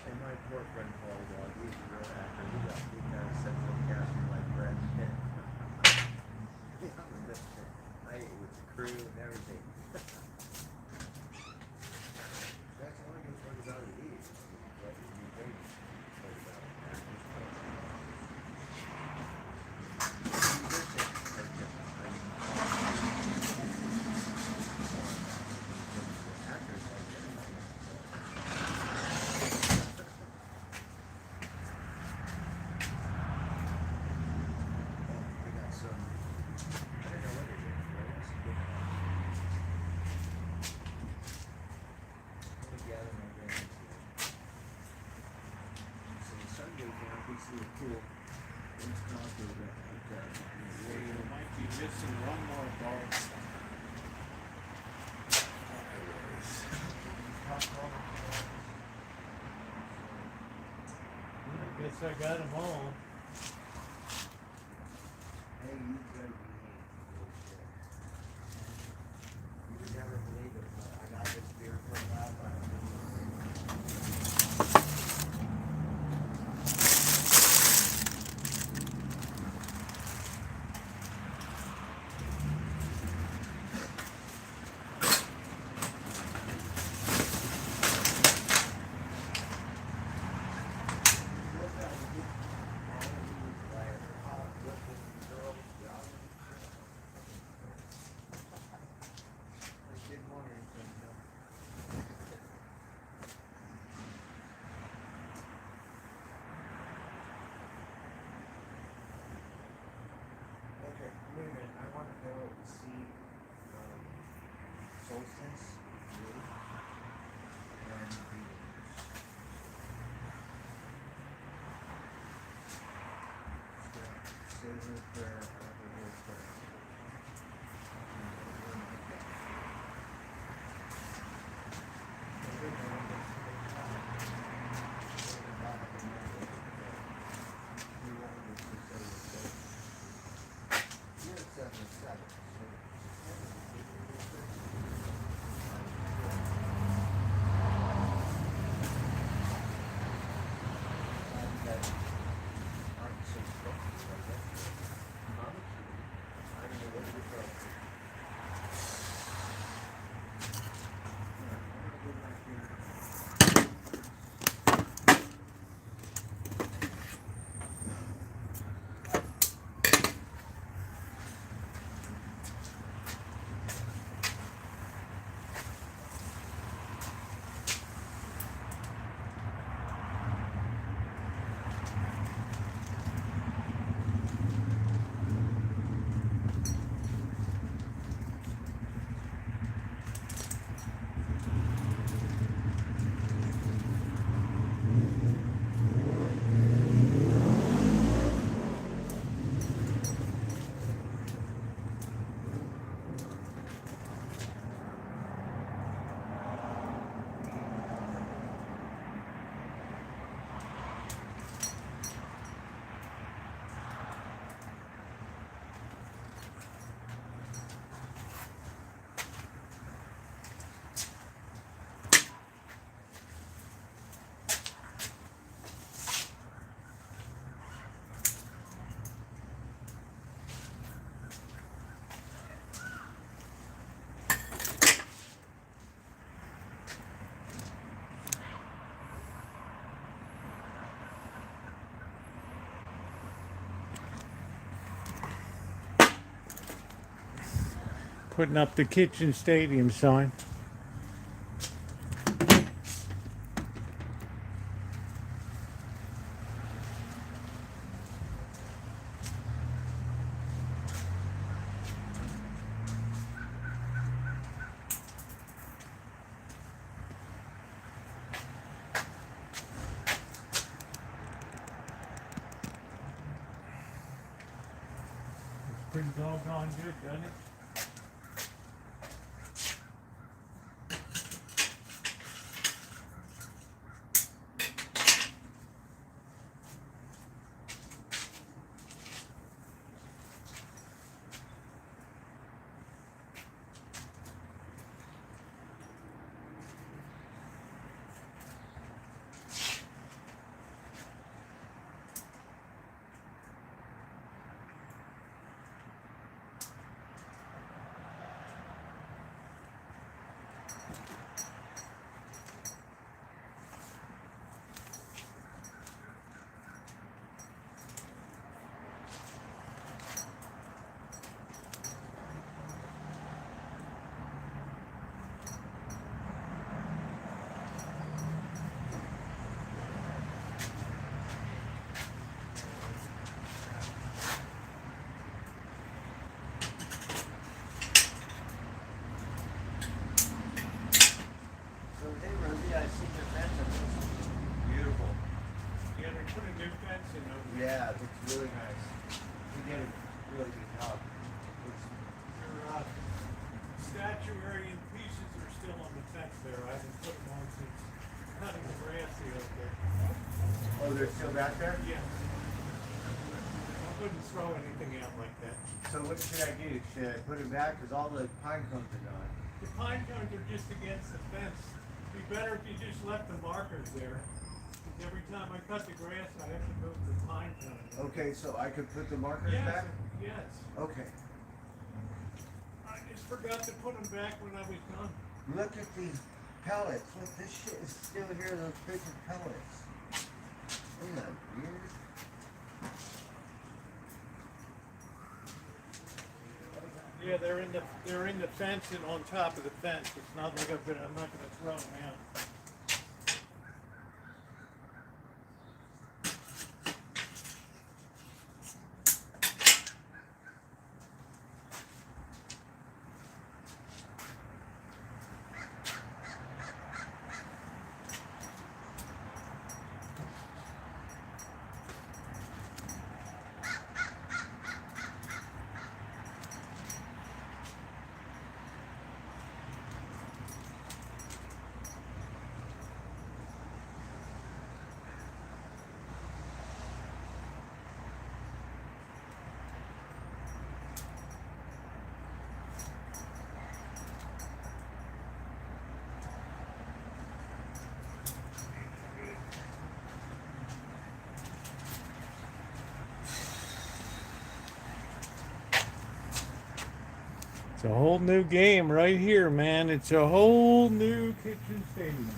And my poor friend Paul Dog, he's a real actor. He got central casting like Brad Pitt. I ate with the crew and everything. That's all I can talk about it is. What you think about actors. Might be missing one more bulb. I guess I got them all. Hey, you better be You would never believe it, but I got this beer for a while. Okay, wait a minute. I want to go see Solstice, really, and the Silver Prayer, Prayer. Huh? Putting up the kitchen stadium sign. Pretty doggone good, doesn't it? So, hey Rosie, I see your fence. It looks beautiful. Yeah, they put a new fence in over there. Yeah, it looks really nice. You did a really good job. Looks, Your statuary and pieces are still on the fence there. I haven't put them on since cutting the grass the other day. oh, they're still back there? Yeah. I wouldn't throw anything out like that. So what should I do? Should I put it back? Because all the pine cones are gone. The pine cones are just against the fence. It'd be better if you just left the markers there. 'Cause every time I cut the grass, I have to move the pine cones. Okay, so I could put the markers Yes, back? yes. Okay. I just forgot to put them back when I was done. Look at these pellets. Look, this shit is still here, those freaking pellets. Isn't that weird? Yeah, they're in the fence and on top of the fence. It's not like I'm not gonna throw them out. It's a whole new game right here, man. It's a whole new kitchen stadium game.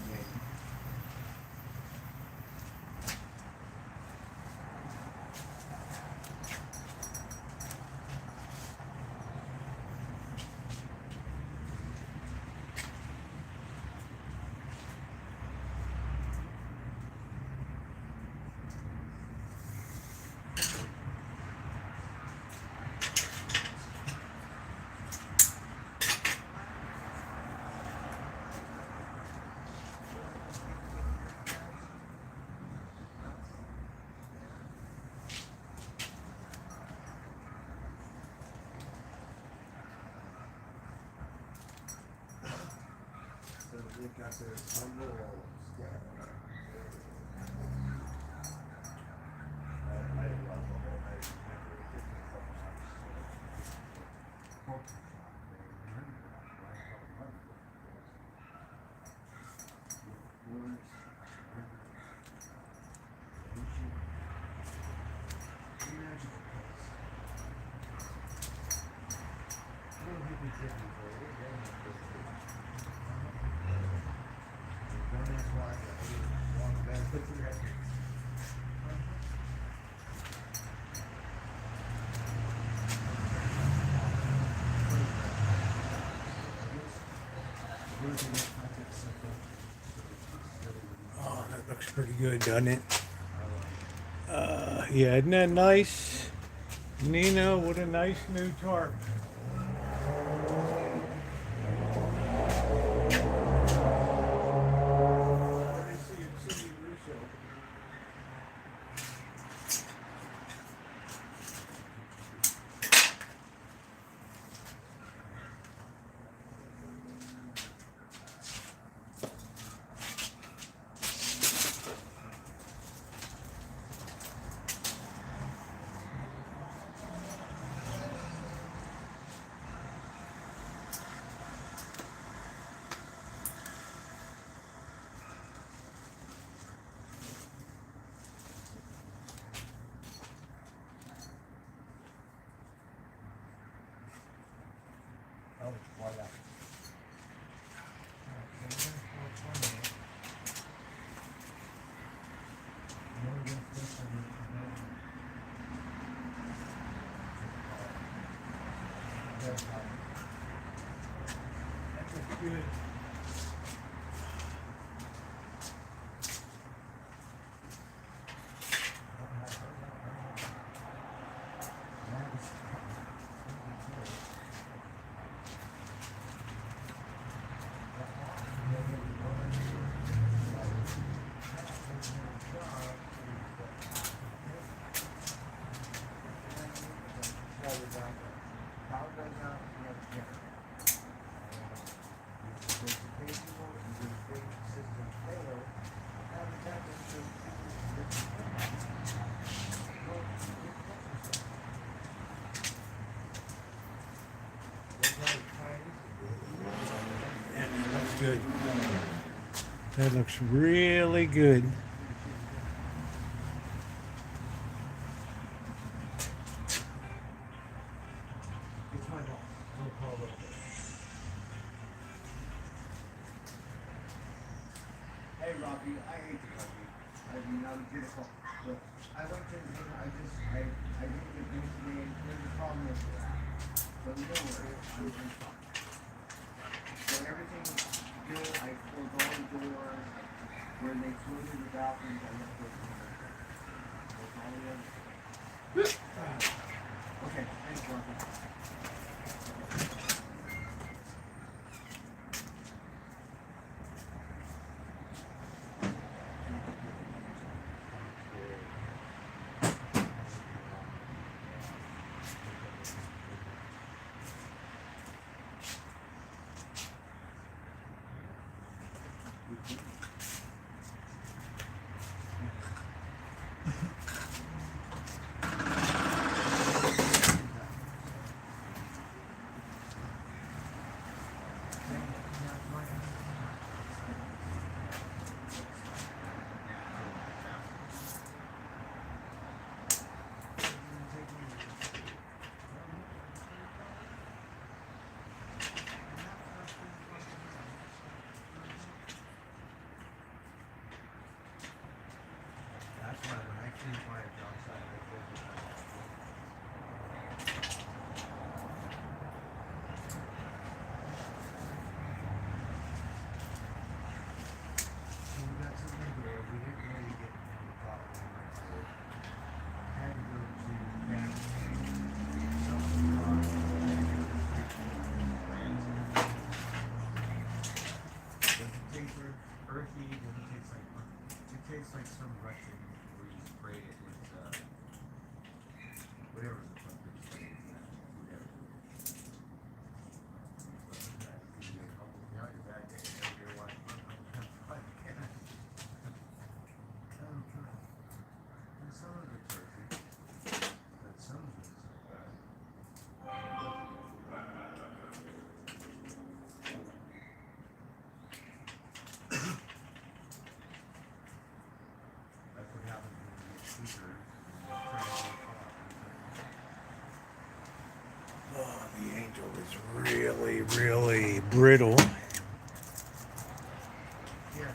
So they've got their humble stuff. I love the whole night. Oh, that looks pretty good, doesn't it? Yeah, isn't that nice? Nina, what a nice new tarp. Oh, voilà. That's good. Good. That looks really good. Hey Robbie, I hate to cut you. I mean, I was beautiful. But I went to the I didn't get things today. There's a problem with it. But don't worry, I'm fine. So everything's good. I closed all the doors. Where they closed the bathrooms, I left those windows. That's all the other. Okay, thanks, Robbie. That's why when I came by a job site, I did it. So we got something there. We didn't really get to the top of it. Had to go to bank. Doesn't taste earthy. Doesn't taste like. It tastes like some Russian where you spray it with whatever the fuck they're spraying in that. Whatever. Now you're back there. You're watching. Some of it's earthy, but some of it's that's what happens when you get sweeter. Oh, the Angel is really, really brittle. Yeah.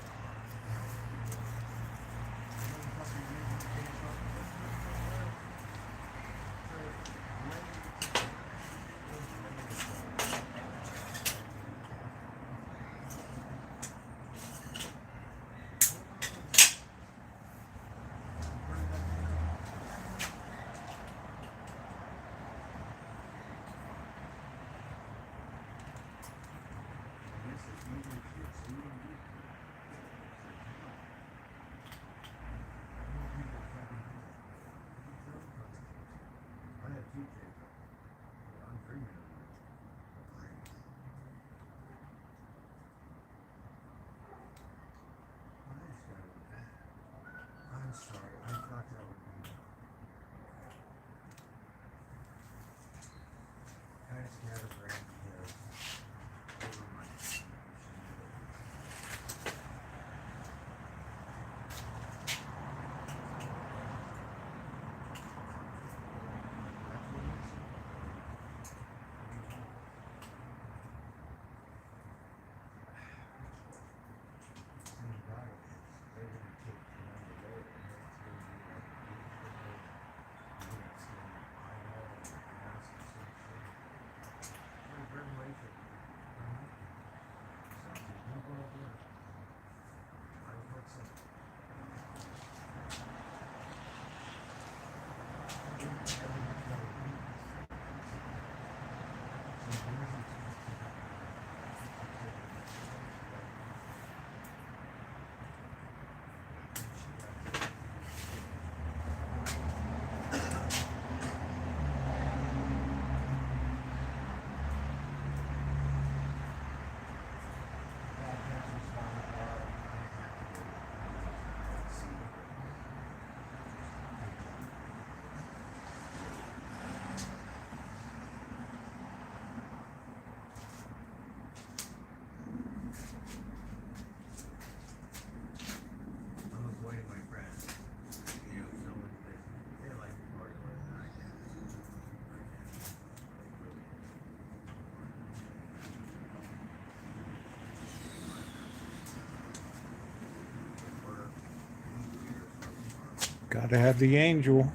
Gotta have the angel. So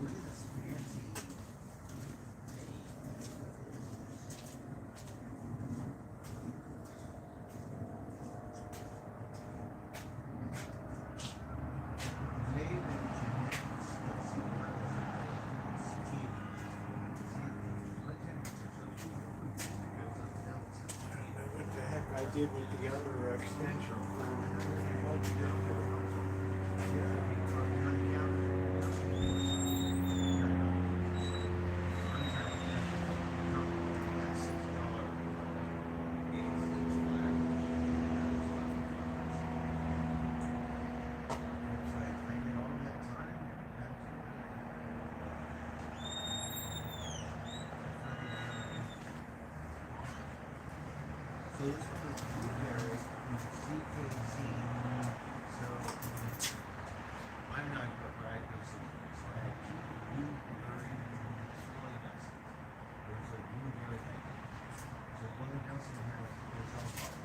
look at this fancy thing. Maybe What the heck I did with the other extension? So this one is blueberry, CKC. So I'm not good, but I do some. So I had two blueberry, it's really nice. There's a blueberry thing. So one of them here was all about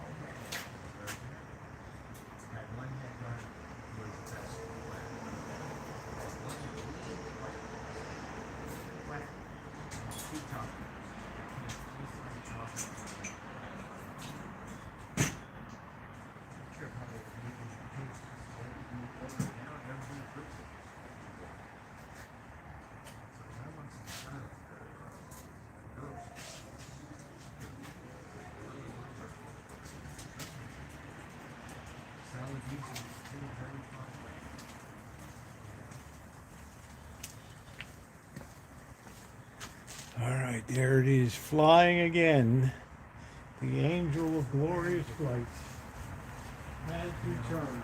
had one head on was the best. Two toppers. All right, there it is, flying again. The angel of glorious flight has returned.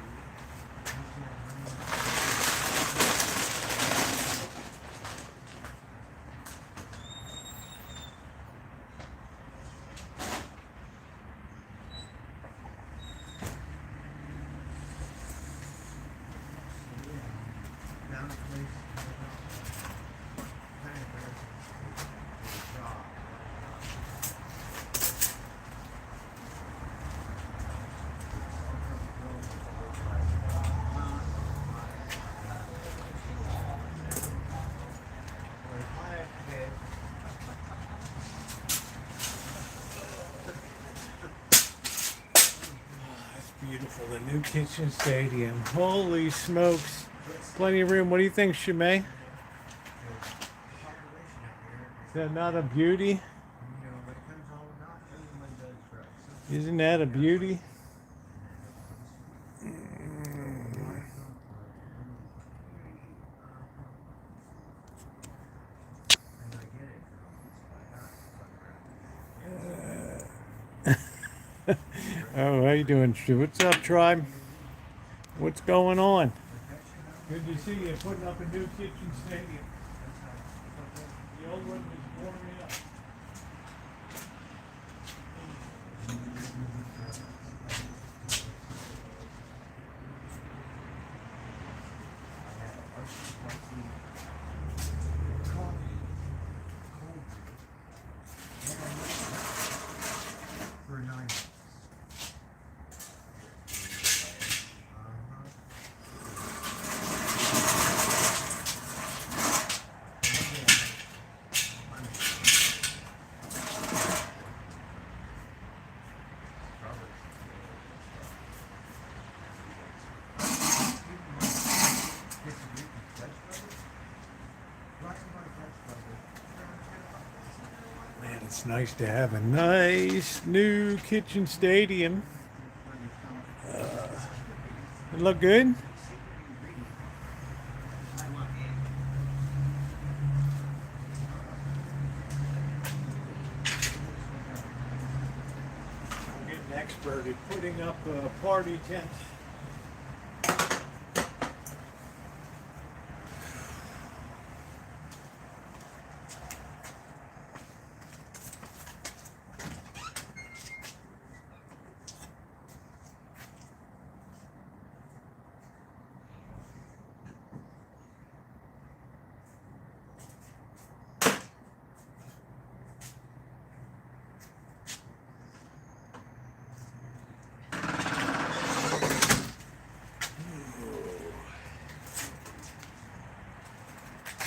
Beautiful, the new kitchen stadium. Holy smokes. Plenty of room. What do you think, Shimei? Is that not a beauty? Isn't that a beauty? Oh, how you doing? What's up, tribe? What's going on? Good to see you putting up a new kitchen stadium. The old one was warming up. For 9 months. Man, it's nice to have a nice new kitchen stadium. It look good? I'm getting expert at putting up a party tent.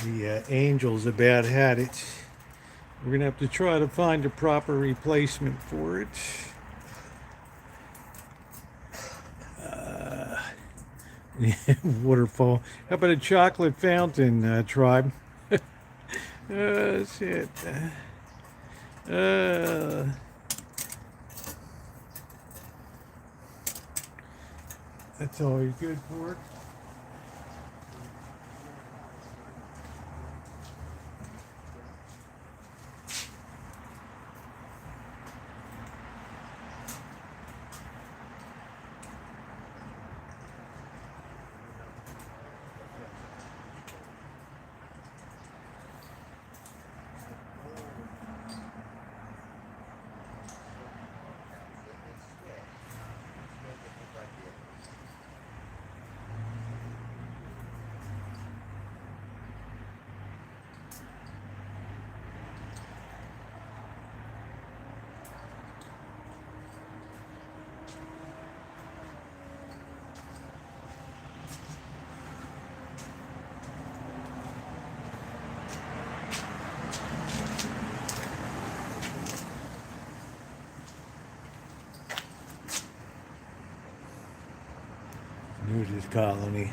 The Angels about had it. We're gonna have to try to find a proper replacement for it. Waterfall. How about a chocolate fountain, tribe? Shit. That's always good for it. Nudist colony.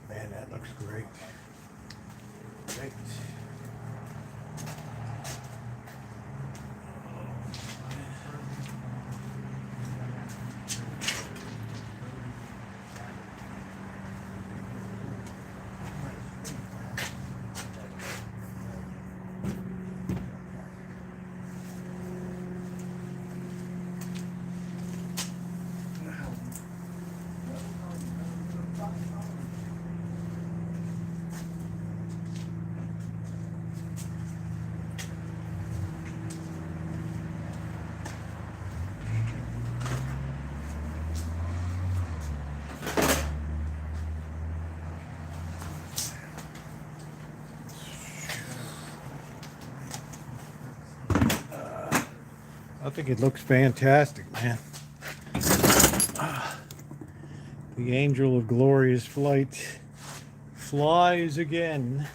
Man, that looks great. Great. I think it looks fantastic, man. The angel of glorious flight flies again.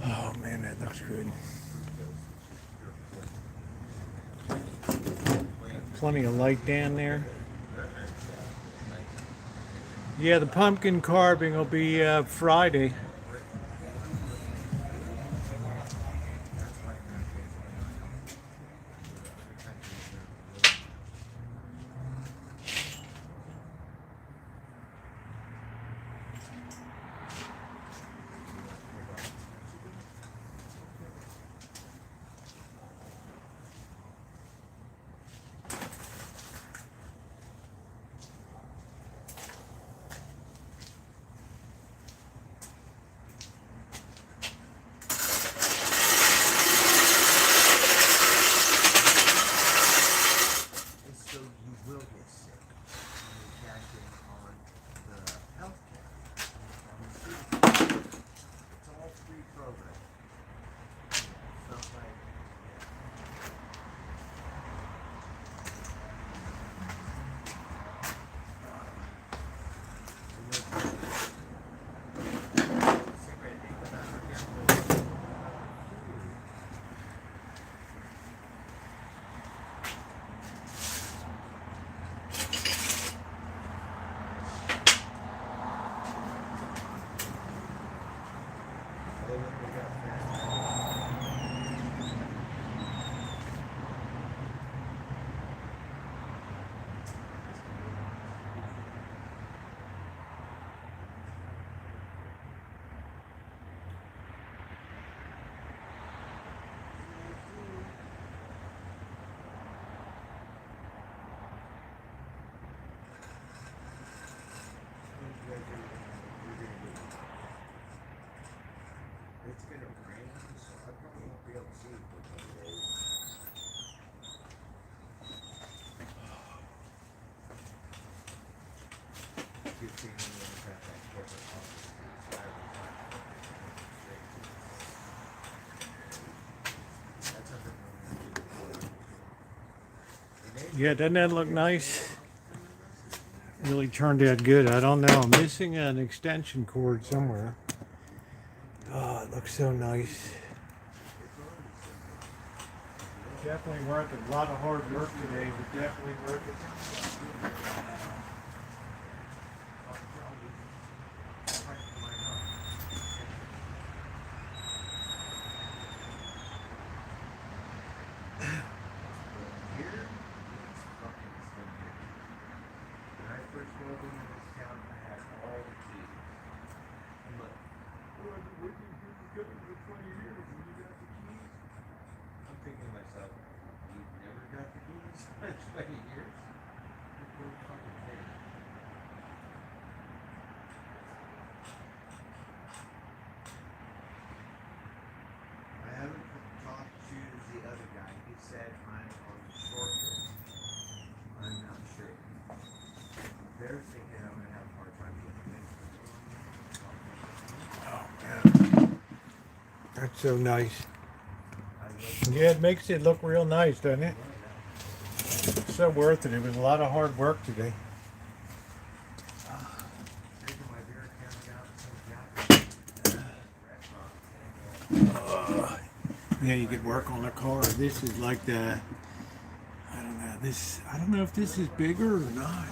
Oh man, that looks good. Plenty of light down there. Yeah, the pumpkin carving will be Friday. Yeah, doesn't that look nice? Really turned out good. I don't know. I'm missing an extension cord somewhere. Oh, it looks so nice. Definitely worth it. A lot of hard work today, but definitely worth it. Here, it's fucking stinking. When I first moved into this town, I had all the keys. I'm like, where did you go for 20 years and you got the keys? I'm thinking to myself, you've never got the keys in 20 years? What a fucking thing. I haven't talked to the other guy. He said I'm on the short list. I'm not sure. They're thinking I'm gonna have a hard time getting it. Oh, man. That's so nice. Yeah, it makes it look real nice, doesn't it? It's so worth it. It was a lot of hard work today. Yeah, you could work on a car. This is like the, I don't know, I don't know if this is bigger or not.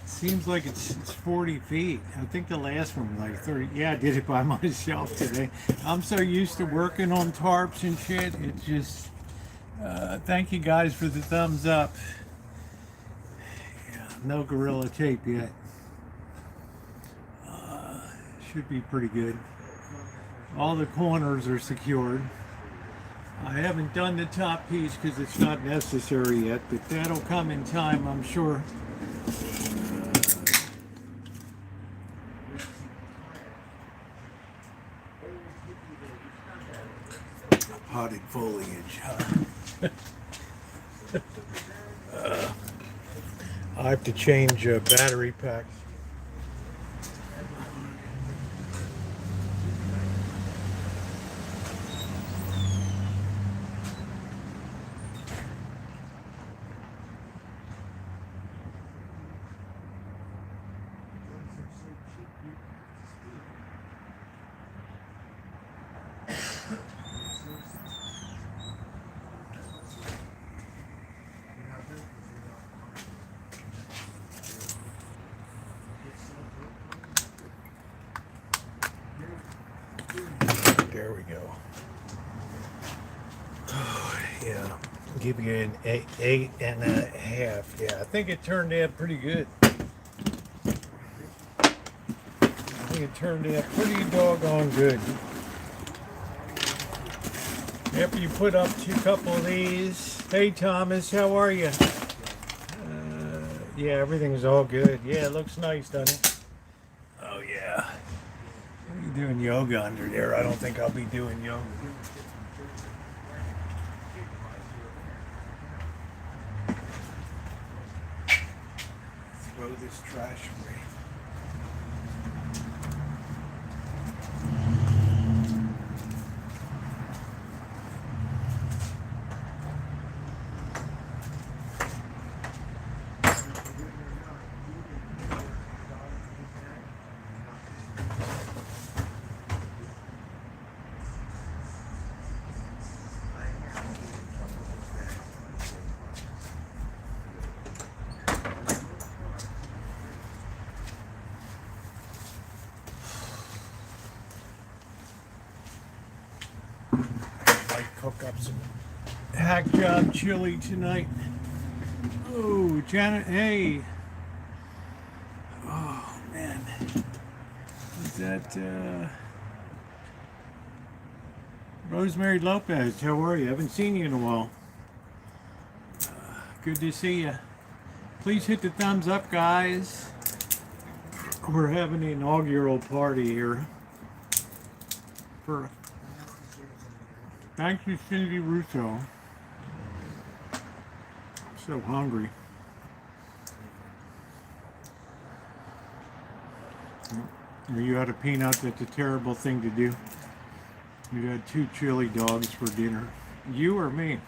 Seems like it's 40 feet. I think the last one was like 30. Yeah, I did it by myself today. I'm so used to working on tarps and shit. It just, thank you guys for the thumbs up. Yeah, no Gorilla Tape yet. Should be pretty good. All the corners are secured. I haven't done the top piece because it's not necessary yet, but that'll come in time, I'm sure. Potted foliage, huh? I have to change battery packs. There we go. Oh, yeah, give you an 8.5. Yeah, I think it turned out pretty good. I think it turned out pretty doggone good. After you put up a couple of these. Hey Thomas, how are you? Yeah, everything's all good. Yeah, it looks nice, doesn't it? Oh yeah. What are you doing yoga under there? I don't think I'll be doing yoga. Throw this trash away. Might cook up some hack job chili tonight. Oh, Janet, hey. Oh, man. Is that, Rosemary Lopez? How are you? Haven't seen you in a while. Good to see you. Please hit the thumbs up, guys. We're having an inaugural party here. Thank you, Cindy Russo. I'm so hungry. Are you out of peanuts? That's a terrible thing to do. You had 2 chili dogs for dinner. You or me?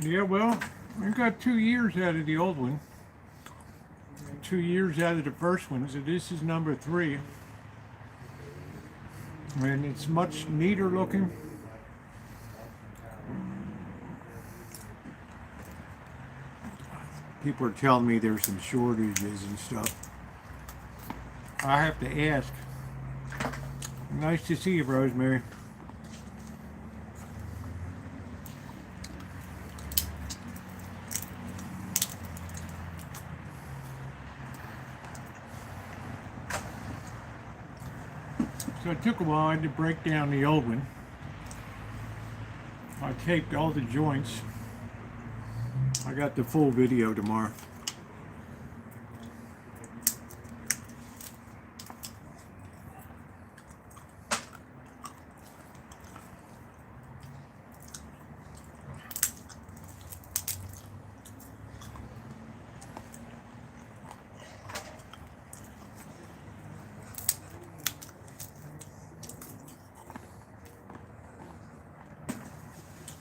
Yeah, well, I got 2 years out of the old one. 2 years out of the first one, so this is number 3. And it's much neater looking. People are telling me there's some shortages and stuff. I have to ask. Nice to see you, Rosemary. So it took a while to break down the old one. I taped all the joints. I got the full video tomorrow.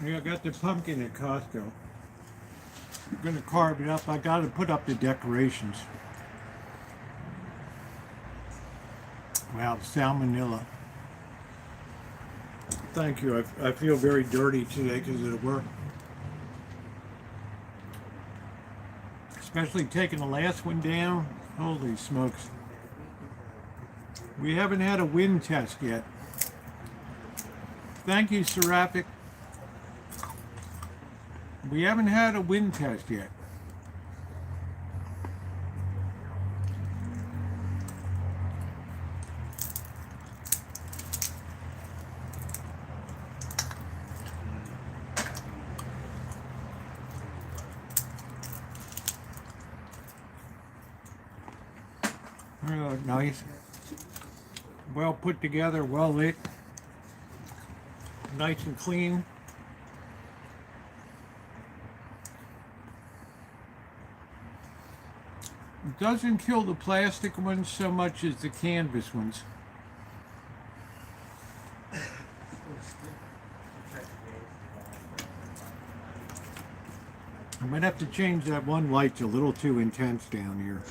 Yeah, I got the pumpkin at Costco. I'm gonna carve it up. I gotta put up the decorations. Wow, salmonella. Thank you. I feel very dirty today because of the work. Especially taking the last one down. Holy smokes. We haven't had a wind test yet. Thank you, Seraphic. We haven't had a wind test yet. Oh, nice. Well put together, well lit. Nice and clean. It doesn't kill the plastic ones so much as the canvas ones. I might have to change that one light. It's a little too intense down here.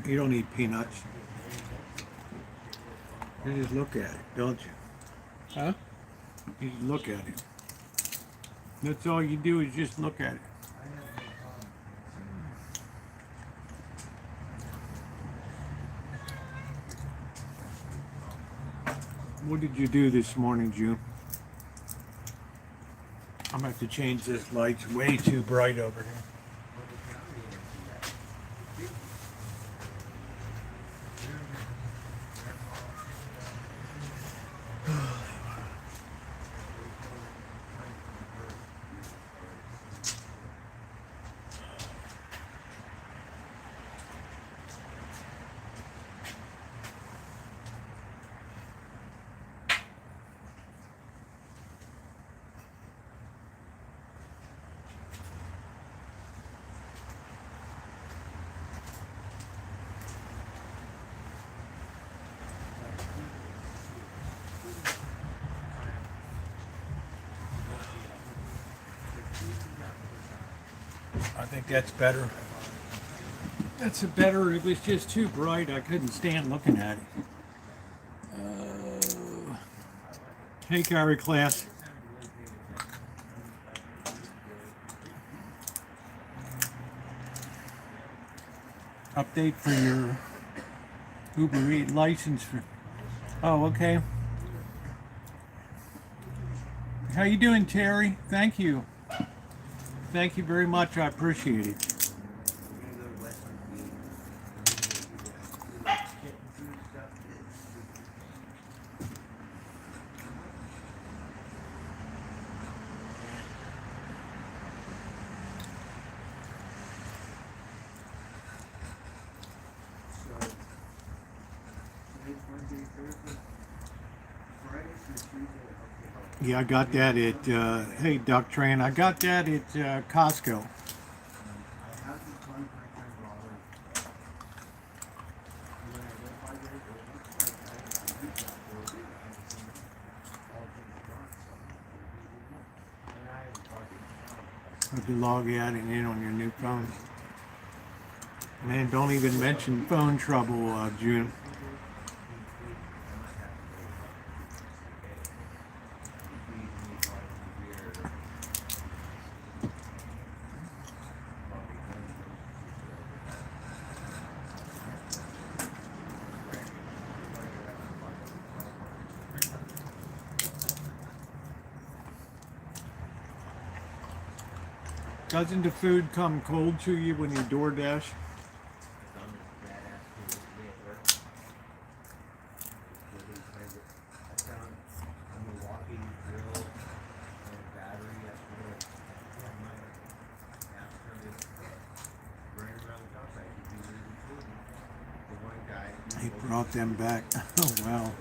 You don't eat peanuts. You just look at it, don't you? Huh? You just look at it. That's all you do is just look at it. What did you do this morning, June? I'm gonna have to change this light. It's way too bright over here. I think that's better. That's a better. It was just too bright. I couldn't stand looking at it. Hey, Gary class. Update for your Uber Eats license. Oh, okay. How you doing, Terry? Thank you. Thank you very much. I appreciate it. Yeah, I got that at, hey, Duck Train, I got that at Costco. If you log out and in on your new phone. Man, don't even mention phone trouble, June. Doesn't the food come cold to you when you DoorDash? He brought them back. Oh, wow.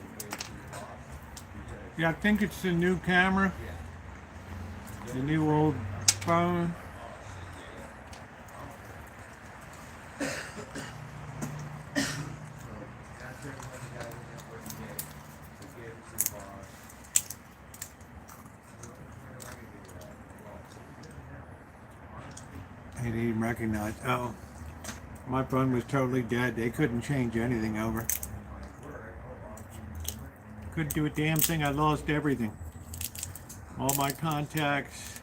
Yeah, I think it's the new camera. The new old phone. He didn't even recognize. Oh, my phone was totally dead. They couldn't change anything over. Couldn't do a damn thing. I lost everything. All my contacts,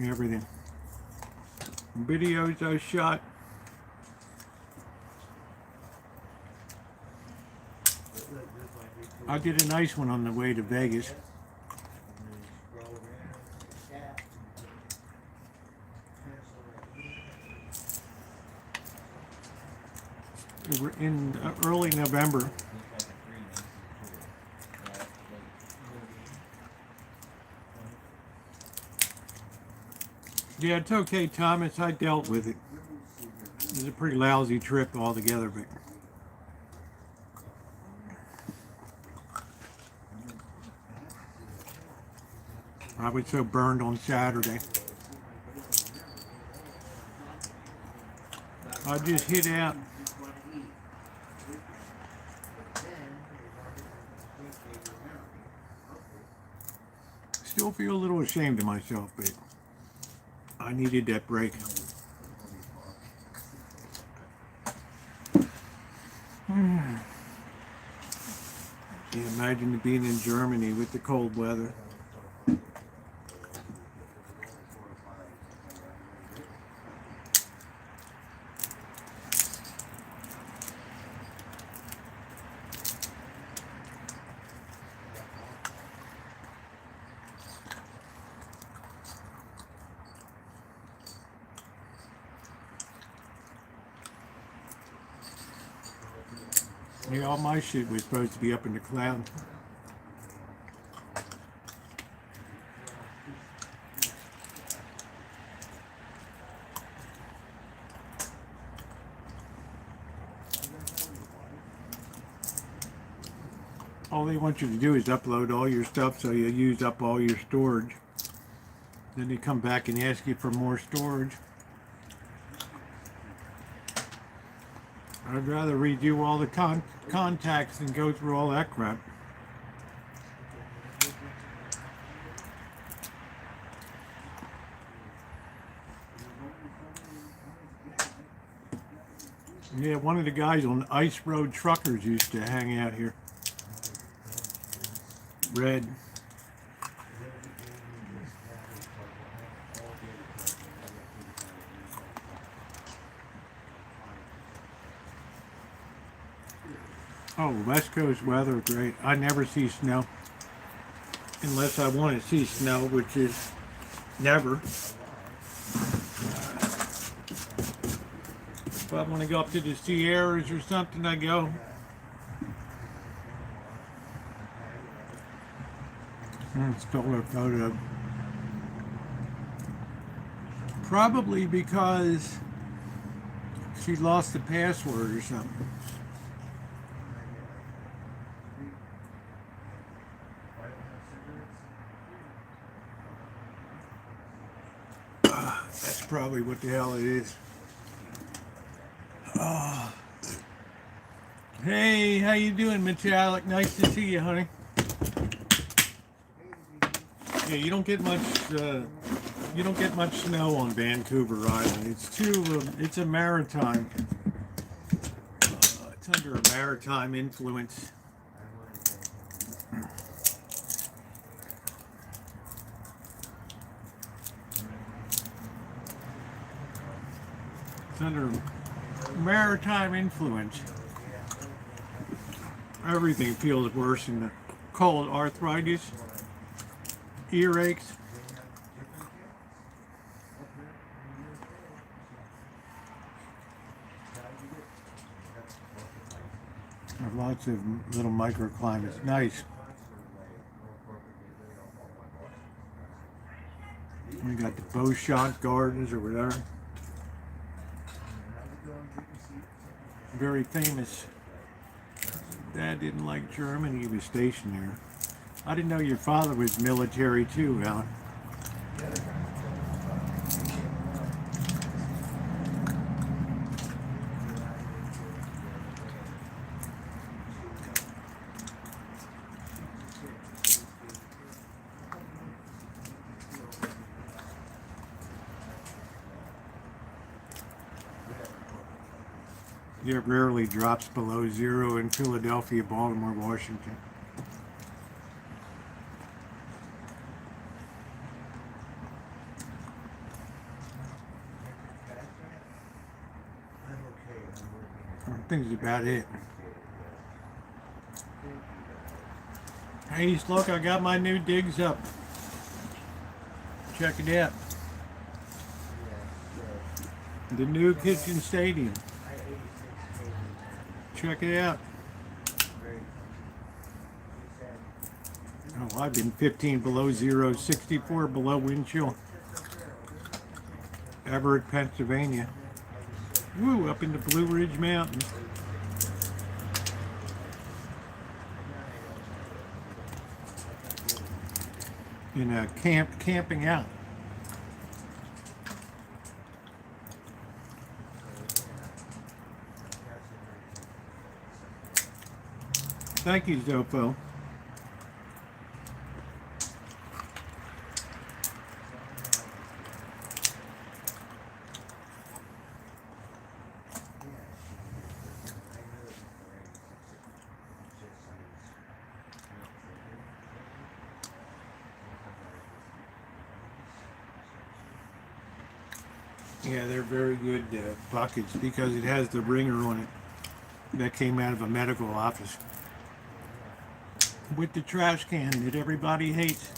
everything. Videos I shot. I did a nice one on the way to Vegas. In early November. Yeah, it's okay, Thomas. I dealt with it. It was a pretty lousy trip altogether, but I was so burned on Saturday. I just hit out. Still feel a little ashamed of myself, but I needed that break. Can't imagine being in Germany with the cold weather. Yeah, all my shit was supposed to be up in the cloud. All they want you to do is upload all your stuff so you use up all your storage. Then they come back and ask you for more storage. I'd rather redo all the contacts than go through all that crap. Yeah, one of the guys on Ice Road Truckers used to hang out here. Red. Oh, West Coast weather, great. I never see snow. Unless I want to see snow, which is never. If I want to go up to the Sierras or something, I go. Stole her photo. Probably because she lost the password or something. That's probably what the hell it is. Oh. Hey, how you doing, Metallic? Nice to see you, honey. Yeah, you don't get much snow on Vancouver Island. It's a maritime. It's under a maritime influence. It's under maritime influence. Everything feels worse in the cold. Arthritis, earaches. There's lots of little microclimates. Nice. We got the bow shot gardens or whatever. Very famous. Dad didn't like Germany. He was stationed there. I didn't know your father was military too, Alan. It rarely drops below zero in Philadelphia, Baltimore, Washington. I think that's about it. Hey, look, I got my new digs up. Check it out. The new kitchen stadium. Check it out. Oh, I've been 15 below zero, 64 below wind chill. Everett, Pennsylvania. Woo, up in the Blue Ridge Mountains. In a camping out. Thank you, Zofo. Yeah, they're very good buckets because it has the ringer on it that came out of a medical office. With the trash can that everybody hates.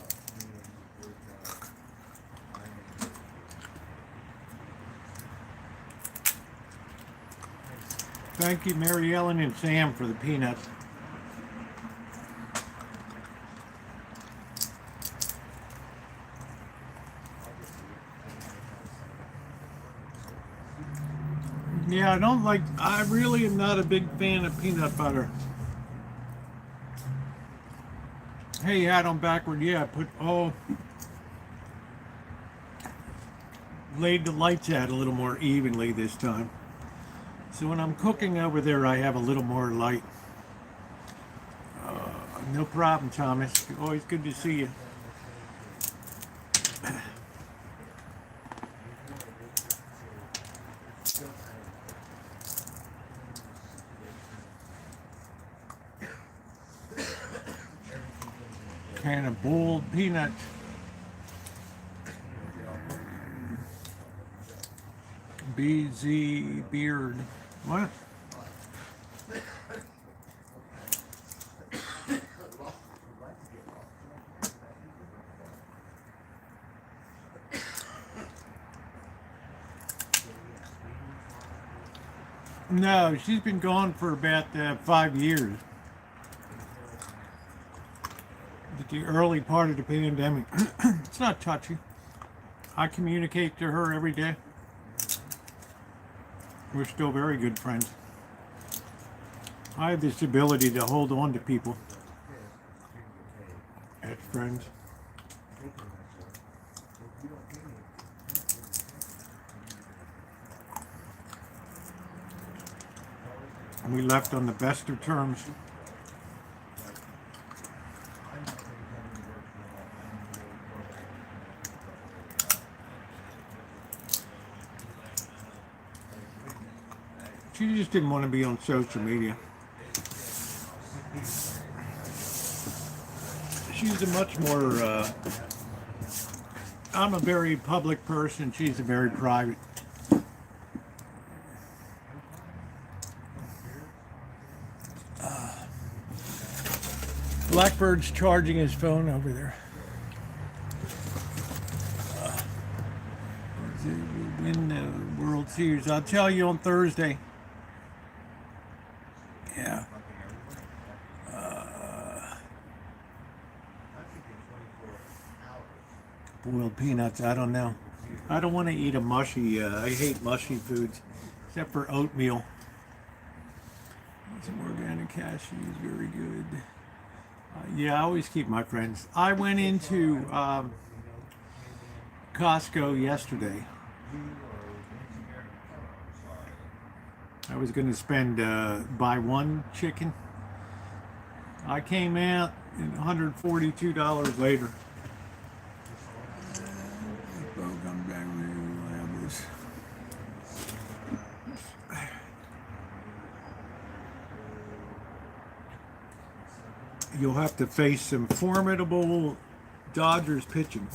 Thank you, Mary Ellen and Sam, for the peanuts. Yeah, I really am not a big fan of peanut butter. Hey, hat on backward. Yeah, laid the lights out a little more evenly this time. So when I'm cooking over there, I have a little more light. No problem, Thomas. Always good to see you. Can of boiled peanuts. BZ Beard. What? No, she's been gone for about 5 years. At the early part of the pandemic. It's not touchy. I communicate to her every day. We're still very good friends. I have this ability to hold on to people as friends. We left on the best of terms. She just didn't want to be on social media. She's a much more, I'm a very public person. She's a very private. Blackbird's charging his phone over there. Win the World Series. I'll tell you on Thursday. Yeah. Boiled peanuts, I don't know. I don't want to eat a mushy, I hate mushy foods, except for oatmeal. Some organic cashews, very good. Yeah, I always keep my friends. I went into Costco yesterday. I was going to spend, buy one chicken. I came out and $142 later. You'll have to face some formidable Dodgers pitching.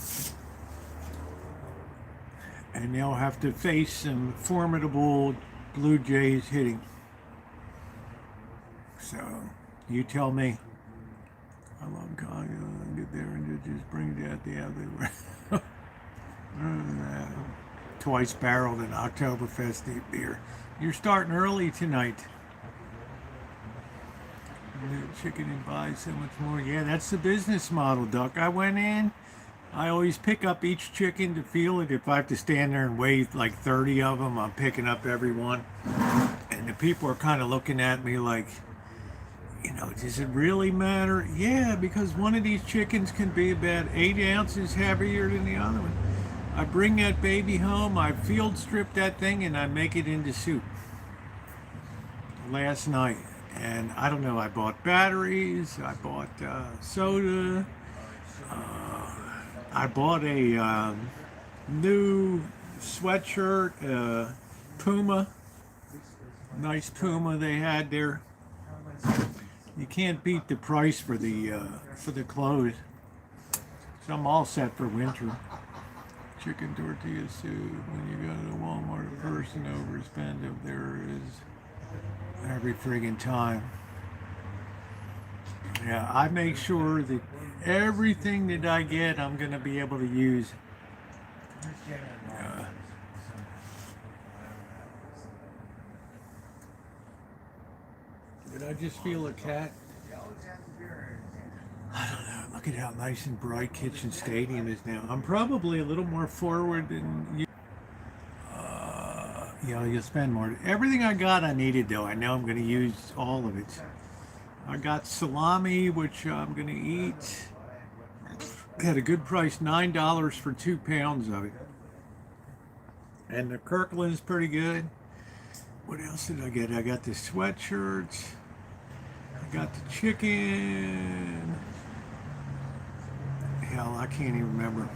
And they'll have to face some formidable Blue Jays hitting. So, you tell me. I love Congo. Get there and just bring it out the other way. Twice barreled in Oktoberfest beer. You're starting early tonight. Chicken and buy so much more. Yeah, that's the business model, Duck. I went in. I always pick up each chicken to feel it. If I have to stand there and weigh like 30 of them, I'm picking up every one. And the people are kind of looking at me like, you know, does it really matter? Yeah, because one of these chickens can be about 8 ounces heavier than the other one. I bring that baby home, I field strip that thing, and I make it into soup. Last night. And I don't know, I bought batteries, I bought soda, I bought a new sweatshirt, Puma, nice Puma they had there. You can't beat the price for the clothes. So I'm all set for winter. Chicken tortilla soup. When you go to Walmart, a person overspend if there is every friggin' time. Yeah, I make sure that everything that I get, I'm gonna be able to use. Did I just feel a cat? I don't know. Look at how nice and bright Kitchen Stadium is now. I'm probably a little more forward than you. You know, you'll spend more. Everything I got I needed, though. I know I'm going to use all of it. I got salami, which I'm going to eat. Had a good price, $9 for 2 pounds of it. And the Kirkland's pretty good. What else did I get? I got the sweatshirts. I got the chicken. Hell, I can't even remember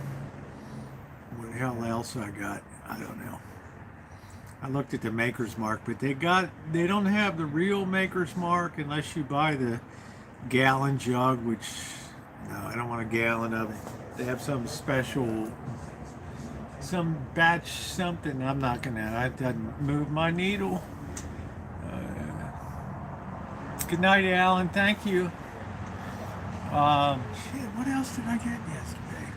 what the hell else I got. I don't know. I looked at the Maker's Mark, but they don't have the real Maker's Mark unless you buy the gallon jug, which, no, I don't want a gallon of it. They have some special, some batch something. I'm not gonna, it doesn't move my needle. Good night, Alan. Thank you. Shit, what else did I get yesterday?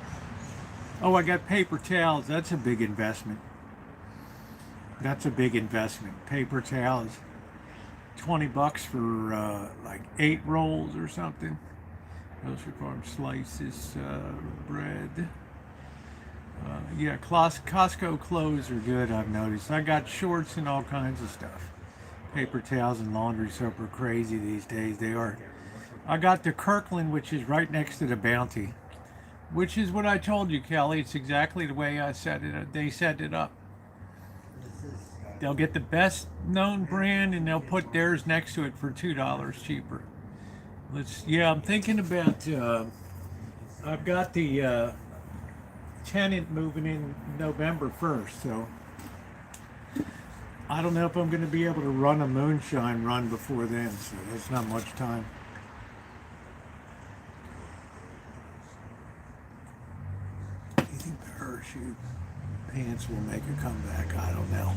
Oh, I got paper towels. That's a big investment. That's a big investment. Paper towels, $20 for like 8 rolls or something. Grocery farm slices, bread. Yeah, Costco clothes are good, I've noticed. I got shorts and all kinds of stuff. Paper towels and laundry soap are crazy these days. They are. I got the Kirkland, which is right next to the Bounty, which is what I told you, Kelly. It's exactly the way I set it up. They set it up. They'll get the best known brand and they'll put theirs next to it for $2 cheaper. Yeah, I'm thinking about, I've got the tenant moving in November 1st, so I don't know if I'm going to be able to run a moonshine run before then, so that's not much time. Do you think the Hershey pants will make a comeback? I don't know.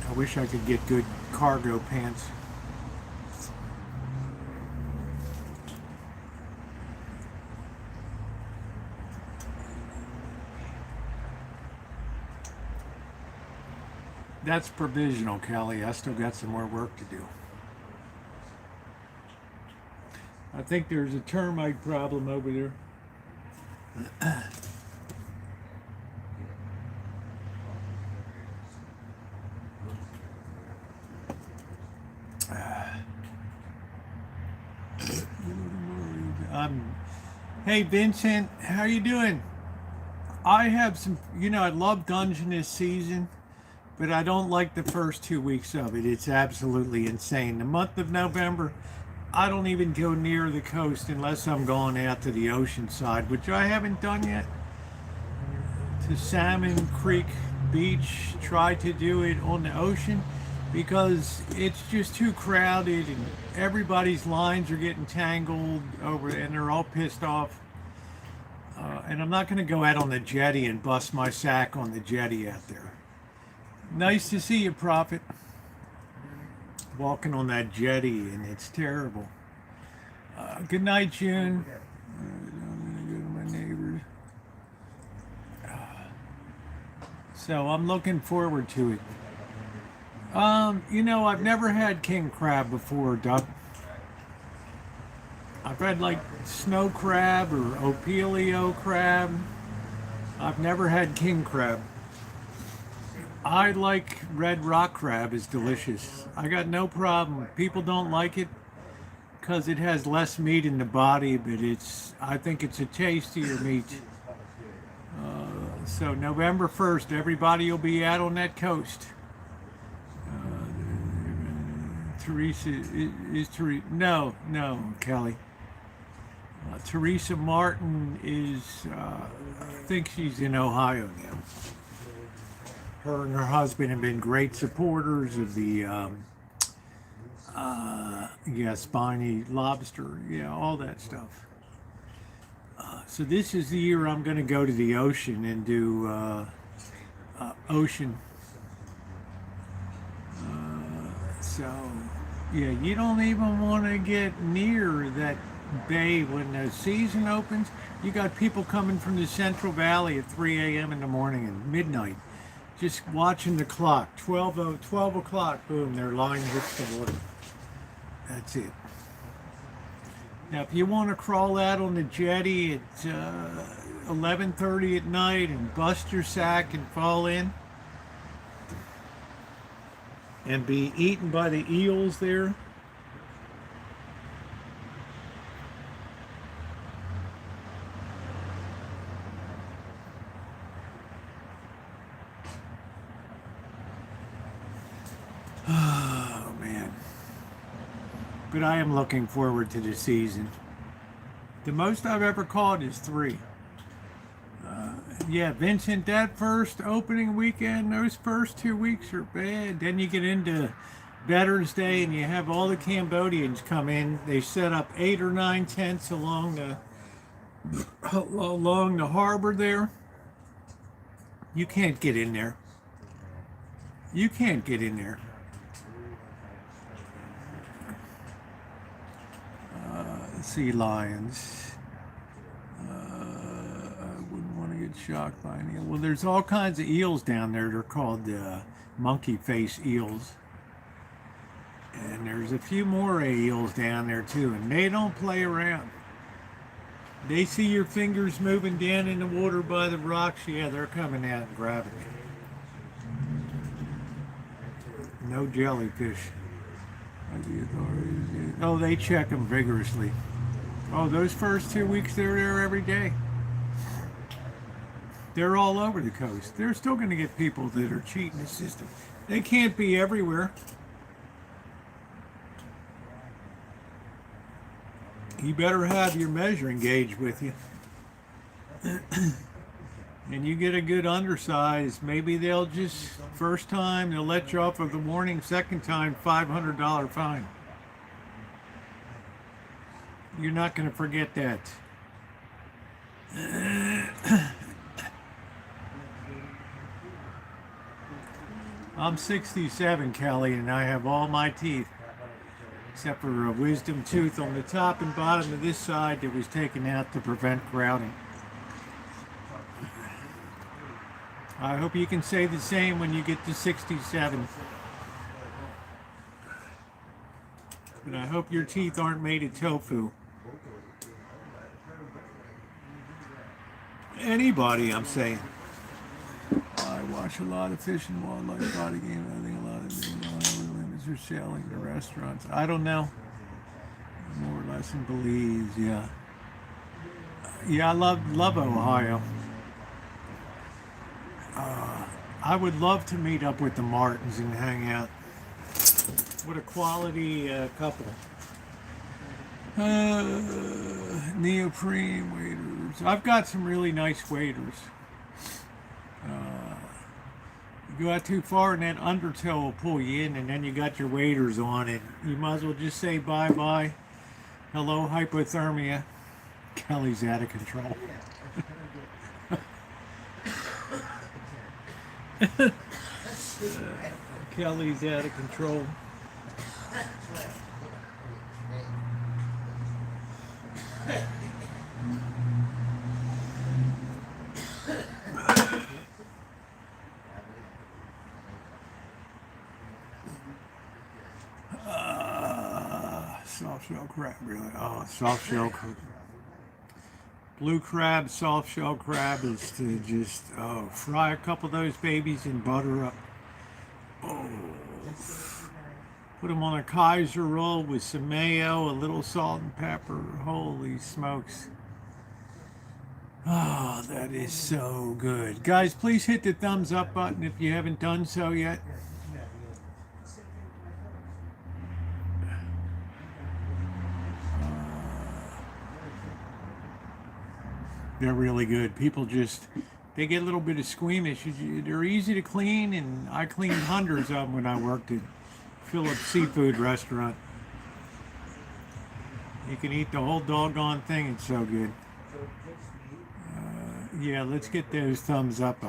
I wish I could get good cargo pants. That's provisional, Kelly. I still got some more work to do. I think there's a termite problem over there. Hey Vincent, how you doing? I have some, I love Dungeon this season, but I don't like the first 2 weeks of it. It's absolutely insane. The month of November, I don't even go near the coast unless I'm going out to the ocean side, which I haven't done yet. To Salmon Creek Beach, try to do it on the ocean because it's just too crowded and everybody's lines are getting tangled over and they're all pissed off. And I'm not going to go out on the jetty and bust my sack on the jetty out there. Nice to see you, Prophet. Walking on that jetty and it's terrible. Good night, June. I'm going to go to my neighbors. So I'm looking forward to it. I've never had king crab before, Doug. I've had like snow crab or opelio crab. I've never had king crab. I like red rock crab, it's delicious. I got no problem. People don't like it because it has less meat in the body, but I think it's a tastier meat. So November 1st, everybody will be out on that coast. Teresa, is Teresa, no, Kelly. Teresa Martin I think she's in Ohio now. Her and her husband have been great supporters of the, spiny lobster, all that stuff. So this is the year I'm going to go to the ocean and do ocean. You don't even want to get near that bay when the season opens. You got people coming from the Central Valley at 3 a.m. in the morning and midnight, just watching the clock. 12 o'clock, boom, their line hits the water. That's it. Now, if you want to crawl out on the jetty at 11:30 at night and bust your sack and fall in and be eaten by the eels there, oh man. But I am looking forward to the season. The most I've ever caught is 3. Vincent, that first opening weekend, those first 2 weeks are bad. Then you get into Veterans Day and you have all the Cambodians come in. They set up 8 or 9 tents along the harbor there. You can't get in there. You can't get in there. Sea lions. I wouldn't want to get shocked by an eel. Well, there's all kinds of eels down there. They're called monkey face eels. And there's a few more eels down there too, and they don't play around. They see your fingers moving down in the water by the rocks, they're coming out and grabbing you. No jellyfish. Oh, they check them vigorously. Oh, those first 2 weeks they're there every day. They're all over the coast. They're still going to get people that are cheating the system. They can't be everywhere. You better have your measuring gauge with you. And you get a good undersize, maybe they'll just, first time, they'll let you off of the warning, second time, $500 fine. You're not going to forget that. I'm 67, Kelly, and I have all my teeth, except for a wisdom tooth on the top and bottom of this side that was taken out to prevent crowding. I hope you can say the same when you get to 67. But I hope your teeth aren't made of tofu. Anybody, I'm saying. I watch a lot of fish and wildlife body game. I think a lot of limits are selling to restaurants. I don't know. More or less in Belize, yeah. Yeah, I love Ohio. I would love to meet up with the Martins and hang out. What a quality couple. Neoprene waders. I've got some really nice waders. You go out too far and that undertow will pull you in, and then you got your waders on, and you might as well just say bye-bye. Hello, hypothermia. Kelly's out of control. Kelly's out of control. Soft shell crab, really? Oh, soft shell crab. Blue crab, soft shell crab is to just fry a couple of those babies and butter up. Oh, put them on a Kaiser roll with some mayo, a little salt and pepper. Holy smokes. Oh, that is so good. Guys, please hit the thumbs up button if you haven't done so yet. They're really good. People just, they get a little bit of squeamish. They're easy to clean, and I cleaned hundreds of them when I worked at Phillips Seafood Restaurant. You can eat the whole doggone thing. It's so good. Yeah, let's get those thumbs up.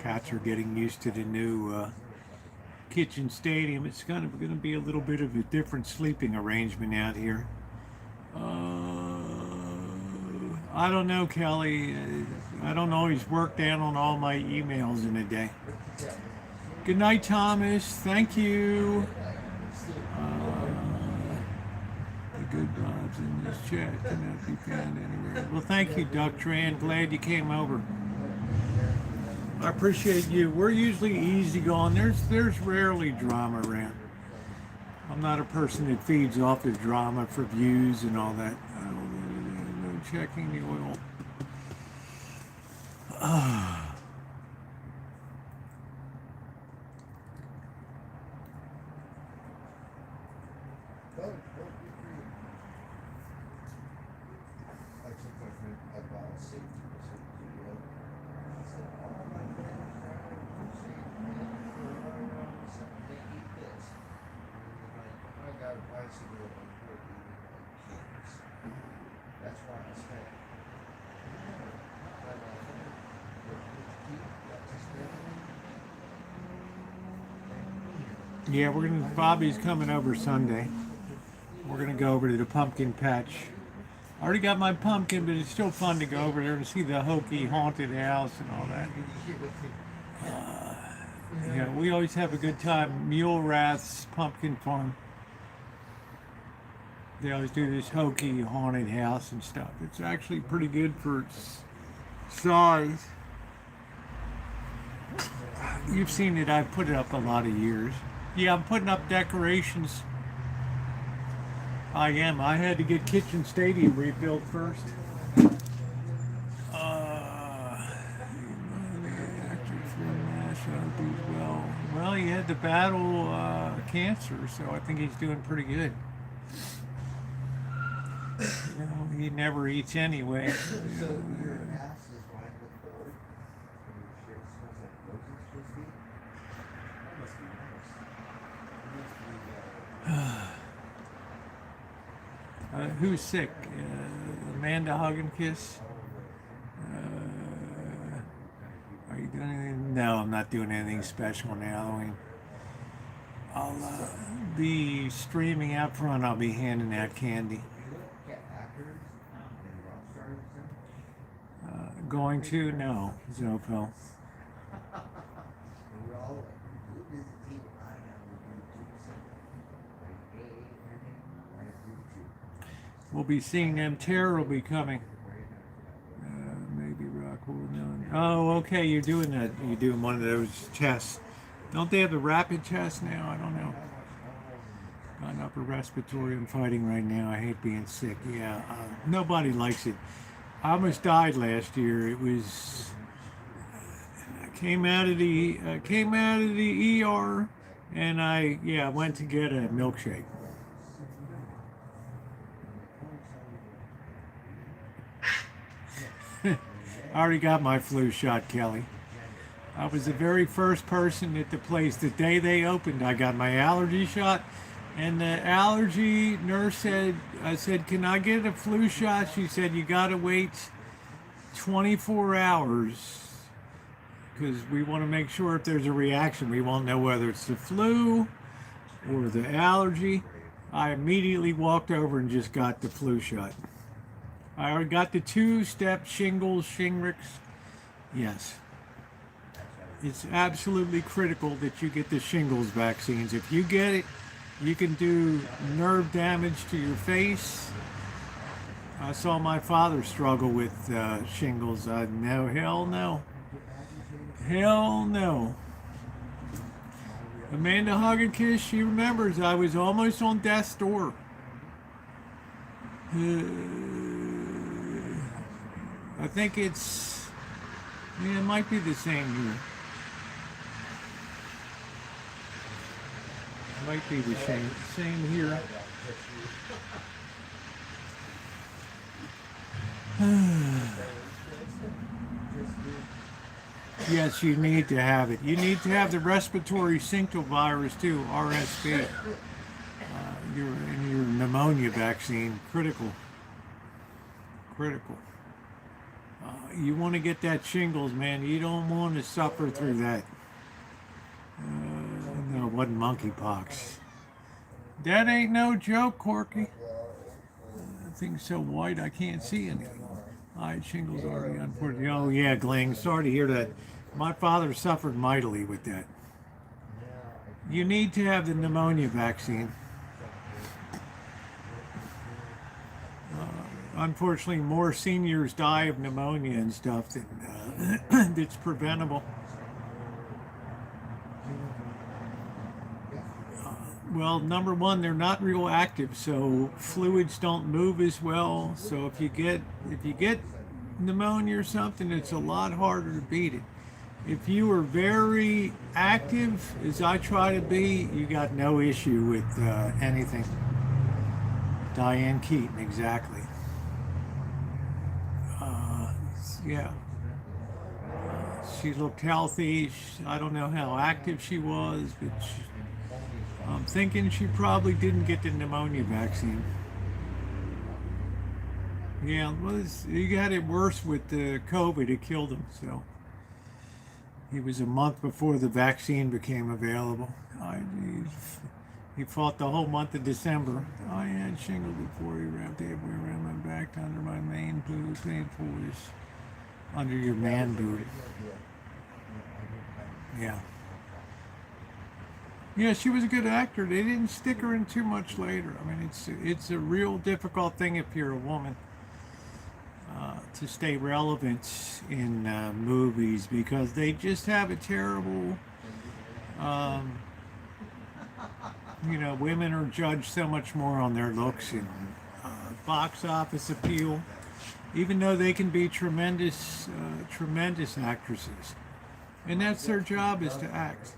Cats are getting used to the new kitchen stadium. It's kind of going to be a little bit of a different sleeping arrangement out here. I don't know, Kelly. I don't always work down on all my emails in a day. Good night, Thomas. Thank you. The good vibes in this chat cannot be found anywhere. Well, thank you, Duck Tran. Glad you came over. I appreciate you. We're usually easygoing. There's rarely drama around. I'm not a person that feeds off the drama for views and all that. No checking the oil. Yeah, Bobby's coming over Sunday. We're gonna go over to the pumpkin patch. I already got my pumpkin, but it's still fun to go over there to see the hokey haunted house and all that. Yeah, we always have a good time. Mule Rath's Pumpkin Farm. They always do this hokey haunted house and stuff. It's actually pretty good for its size. You've seen it. I've put it up a lot of years. Yeah, I'm putting up decorations. I am. I had to get Kitchen Stadium rebuilt first. Well, he had to battle cancer, so I think he's doing pretty good. You know, he never eats anyway. So your ass is lined with gold, and your shirt smells like roses, Rosie? That must be nice. Who's sick? Amanda Hug and Kiss? Are you doing anything? No, I'm not doing anything special on Halloween. I'll be streaming out front. I'll be handing out candy. Get actors and rock stars and stuff. Going to? No, Zopel. We're all like, who is the team I am with you too? Like, We'll be seeing them. Terror will be coming. Maybe Rockwool. No. Oh, okay. You're doing that. You're doing one of those tests. Don't they have the rapid test now? I don't know. Got an upper respiratory. I'm fighting right now. I hate being sick. Yeah. Nobody likes it. I almost died last year. It was. I came out of the ER, and I went to get a milkshake. I already got my flu shot, Kelly. I was the very first person at the place the day they opened. I got my allergy shot, and the allergy nurse said, I said, can I get a flu shot? She said, you got to wait 24 hours because we want to make sure if there's a reaction. We won't know whether it's the flu or the allergy. I immediately walked over and just got the flu shot. I already got the 2-step shingles, Shingrix. Yes. It's absolutely critical that you get the shingles vaccines. If you get it, you can do nerve damage to your face. I saw my father struggle with shingles. No, hell no. Hell no. Amanda Hug and Kiss, she remembers I was almost on death's door. I think it might be the same here. It might be the same here. Yes, you need to have it. You need to have the respiratory syncytial virus too, RSV. Your pneumonia vaccine, critical. You want to get that shingles, man. You don't want to suffer through that. No, it wasn't monkeypox. That ain't no joke, Corky. That thing's so white I can't see anything. I had shingles already, unfortunately. Oh, yeah, Glenn. Sorry to hear that. My father suffered mightily with that. You need to have the pneumonia vaccine. Unfortunately, more seniors die of pneumonia and stuff than that's preventable. Well, number one, they're not real active, so fluids don't move as well. So if you get pneumonia or something, it's a lot harder to beat it. If you are very active, as I try to be, you got no issue with anything. Diane Keaton, exactly. Yeah. She looked healthy. I don't know how active she was, but I'm thinking she probably didn't get the pneumonia vaccine. Yeah, he got it worse with the COVID. It killed him, so. He was a month before the vaccine became available. He fought the whole month of December. I had shingles before he wrapped it around my back under my main boob. Painful is under your man boob. Yeah. Yeah, she was a good actor. They didn't stick her in too much later. I mean, it's a real difficult thing if you're a woman to stay relevant in movies because they just have a terrible. You know, women are judged so much more on their looks and box office appeal, even though they can be tremendous actresses, and that's their job is to act.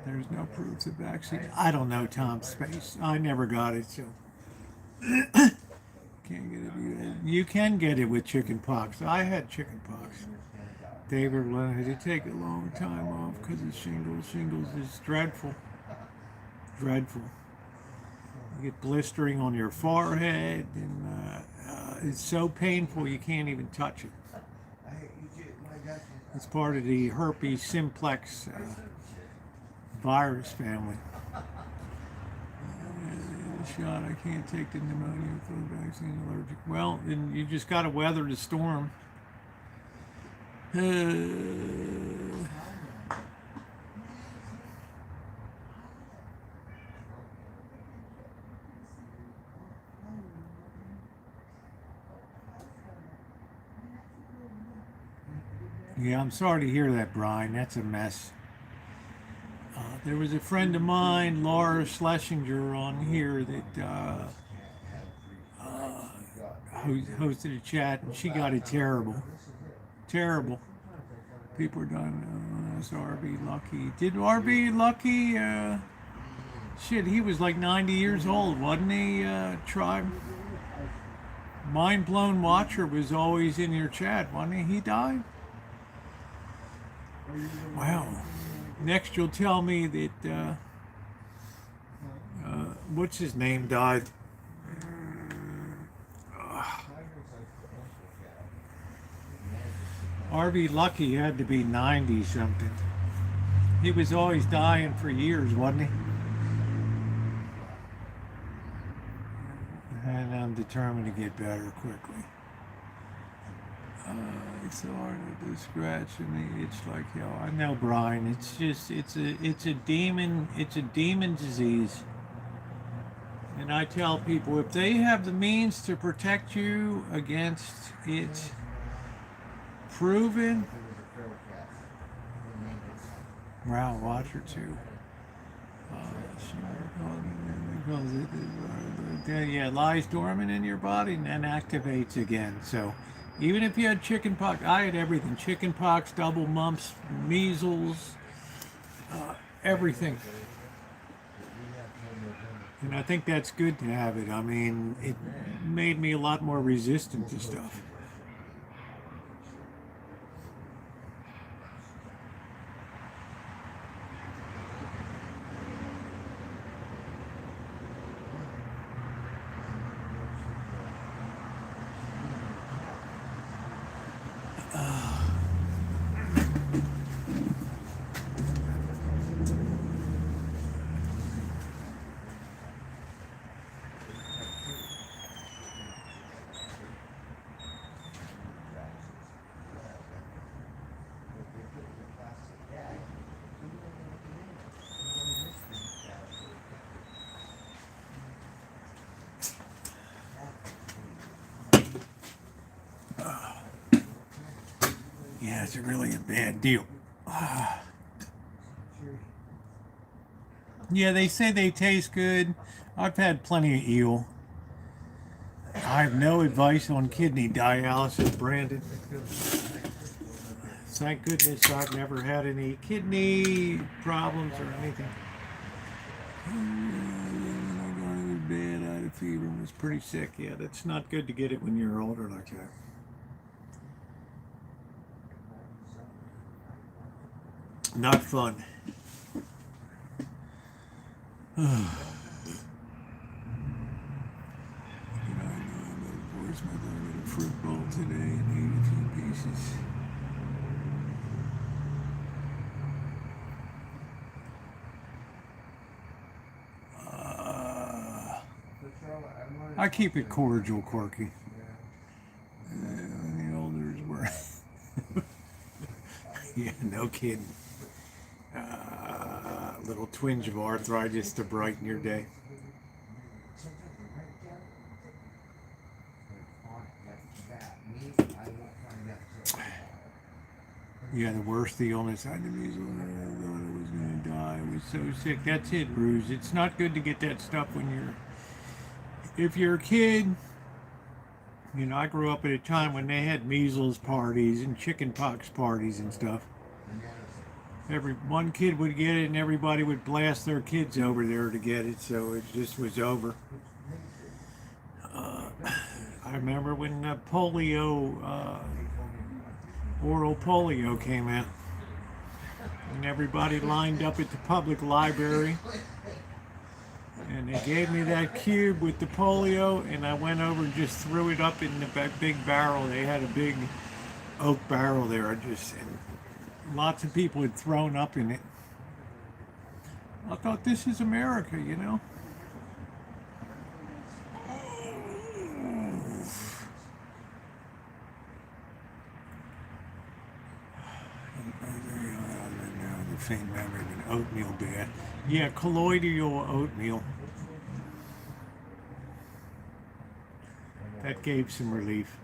There's no proof of vaccine. I don't know Tom's space. I never got it, so can't get it. You can get it with chicken pox. I had chicken pox. David had to take a long time off because of shingles. Shingles is dreadful. Dreadful. You get blistering on your forehead, and it's so painful you can't even touch it. It's part of the herpes simplex virus family. Shot. I can't take the pneumonia for the vaccine. Allergic. Well, then you just got to weather the storm. Yeah, I'm sorry to hear that, Brian. That's a mess. There was a friend of mine, Laura Schlesinger, on here that hosted a chat, and she got it terrible. Terrible. People are dying. That's RB Lucky. Did RB Lucky, shit, he was like 90 years old, wasn't he, Tribe? Mind Blown Watcher was always in your chat, wasn't he? He died? Wow. Next you'll tell me that, what's his name died? RB Lucky had to be 90 something. He was always dying for years, wasn't he? And I'm determined to get better quickly. It's hard to scratch and itch like hell. I know, Brian. It's just it's a demon disease. And I tell people if they have the means to protect you against it, proven. Wow, Watcher too. Yeah, lies dormant in your body and then activates again. So even if you had chicken pox, I had everything. Chicken pox, double mumps, measles, everything. And I think that's good to have it. I mean, it made me a lot more resistant to stuff. Yeah, it's really a bad deal. Yeah, they say they taste good. I've had plenty of eel. I have no advice on kidney dialysis, Brandon. Thank goodness I've never had any kidney problems or anything. I got bad. I had a fever and was pretty sick. Yeah, that's not good to get it when you're older like that. Not fun. Where's my little fruit bowl today and ate a few pieces. I keep it cordial, Corky. The elders were. Yeah, no kidding. Little twinge of arthritis to brighten your day. Yeah, the worst the illness. I had the measles. I thought I was going to die. I was so sick. That's it, Bruce. It's not good to get that stuff when if you're a kid. You know, I grew up at a time when they had measles parties and chicken pox parties and stuff. One kid would get it and everybody would blast their kids over there to get it, so it just was over. I remember when oral polio came out, and everybody lined up at the public library, and they gave me that cube with the polio, and I went over and just threw it up in the big barrel. They had a big oak barrel there. And lots of people had thrown up in it. I thought, this is America, you know. The faint memory of an oatmeal bath. Yeah, colloidal oatmeal. That gave some relief.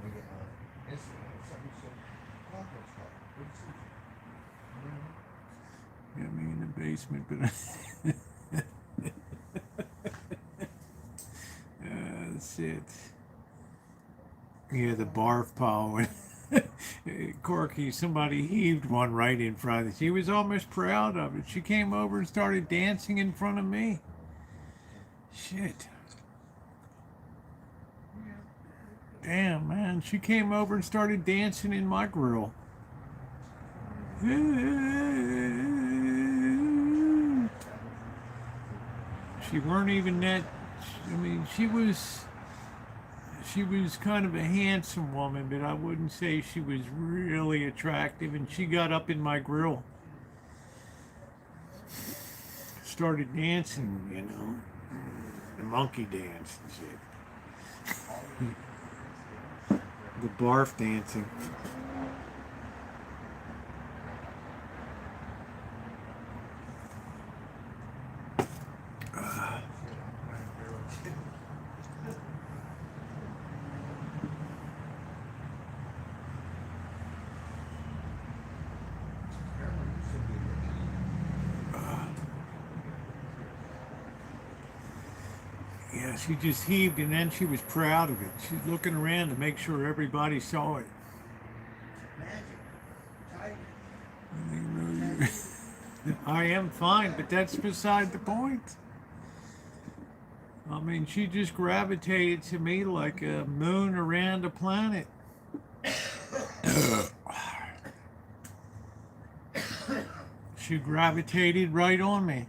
Got me in the basement, but that's it. Yeah, the barf pile. Corky, somebody heaved one right in front of us. She was almost proud of it. She came over and started dancing in front of me. Shit. Damn, man. She came over and started dancing in my grill. She weren't even that. I mean, she was kind of a handsome woman, but I wouldn't say she was really attractive. And she got up in my grill, started dancing, you know, the monkey dance and shit. The barf dancing. Yeah, she just heaved, and then she was proud of it. She's looking around to make sure everybody saw it. I am fine, but that's beside the point. I mean, she just gravitated to me like a moon around a planet. She gravitated right on me.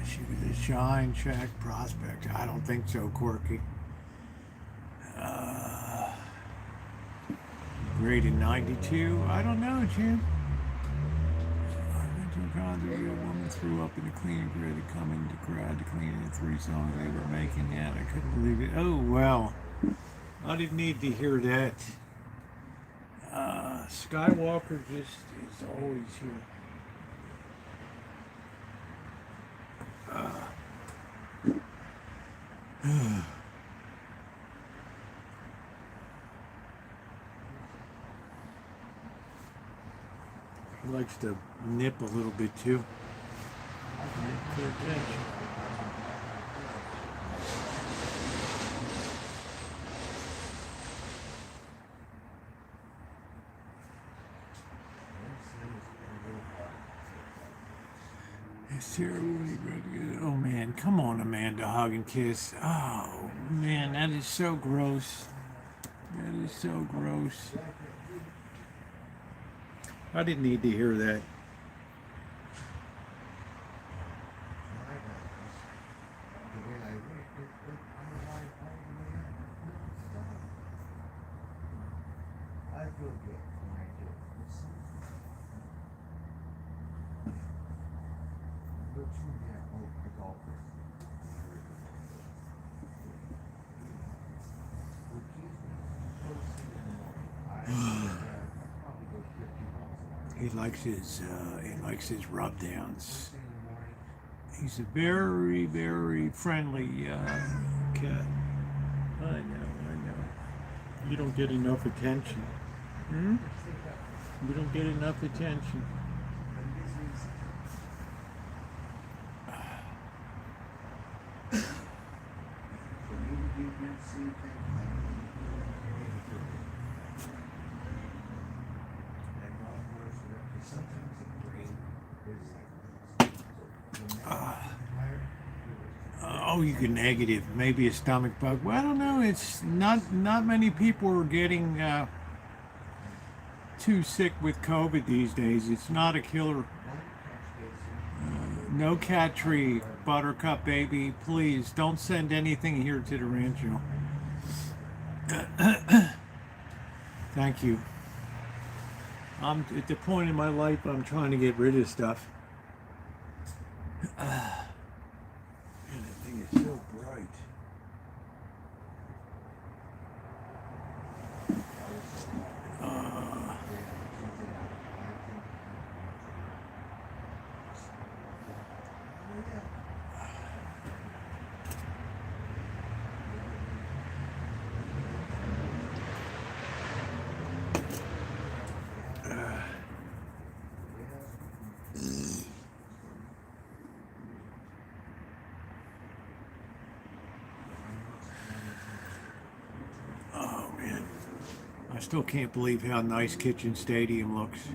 She was a shine shack prospect. I don't think so, Corky. Grade in 92? I don't know, Jim. A woman threw up in a cleaning grid to come into the crowd to clean in 3 songs they were making. Yeah, I couldn't believe it. Oh, well. I didn't need to hear that. Skywalker just is always here. He likes to nip a little bit too. Pay attention. It's terrible when you graduate. Oh man, come on, Amanda, hug and kiss. Oh man, that is so gross. That is so gross. I didn't need to hear that. He likes his rub downs. He's a very, very friendly cat. I know. You don't get enough attention. You don't get enough attention. Oh, you can negative, maybe a stomach bug. Well, I don't know. It's not many people are getting too sick with COVID these days. It's not a killer. No cat tree, Buttercup baby. Please don't send anything here to the Rancho. Thank you. I'm at the point in my life I'm trying to get rid of stuff. Man, that thing is so bright. I still can't believe how nice Kitchen Stadium looks. It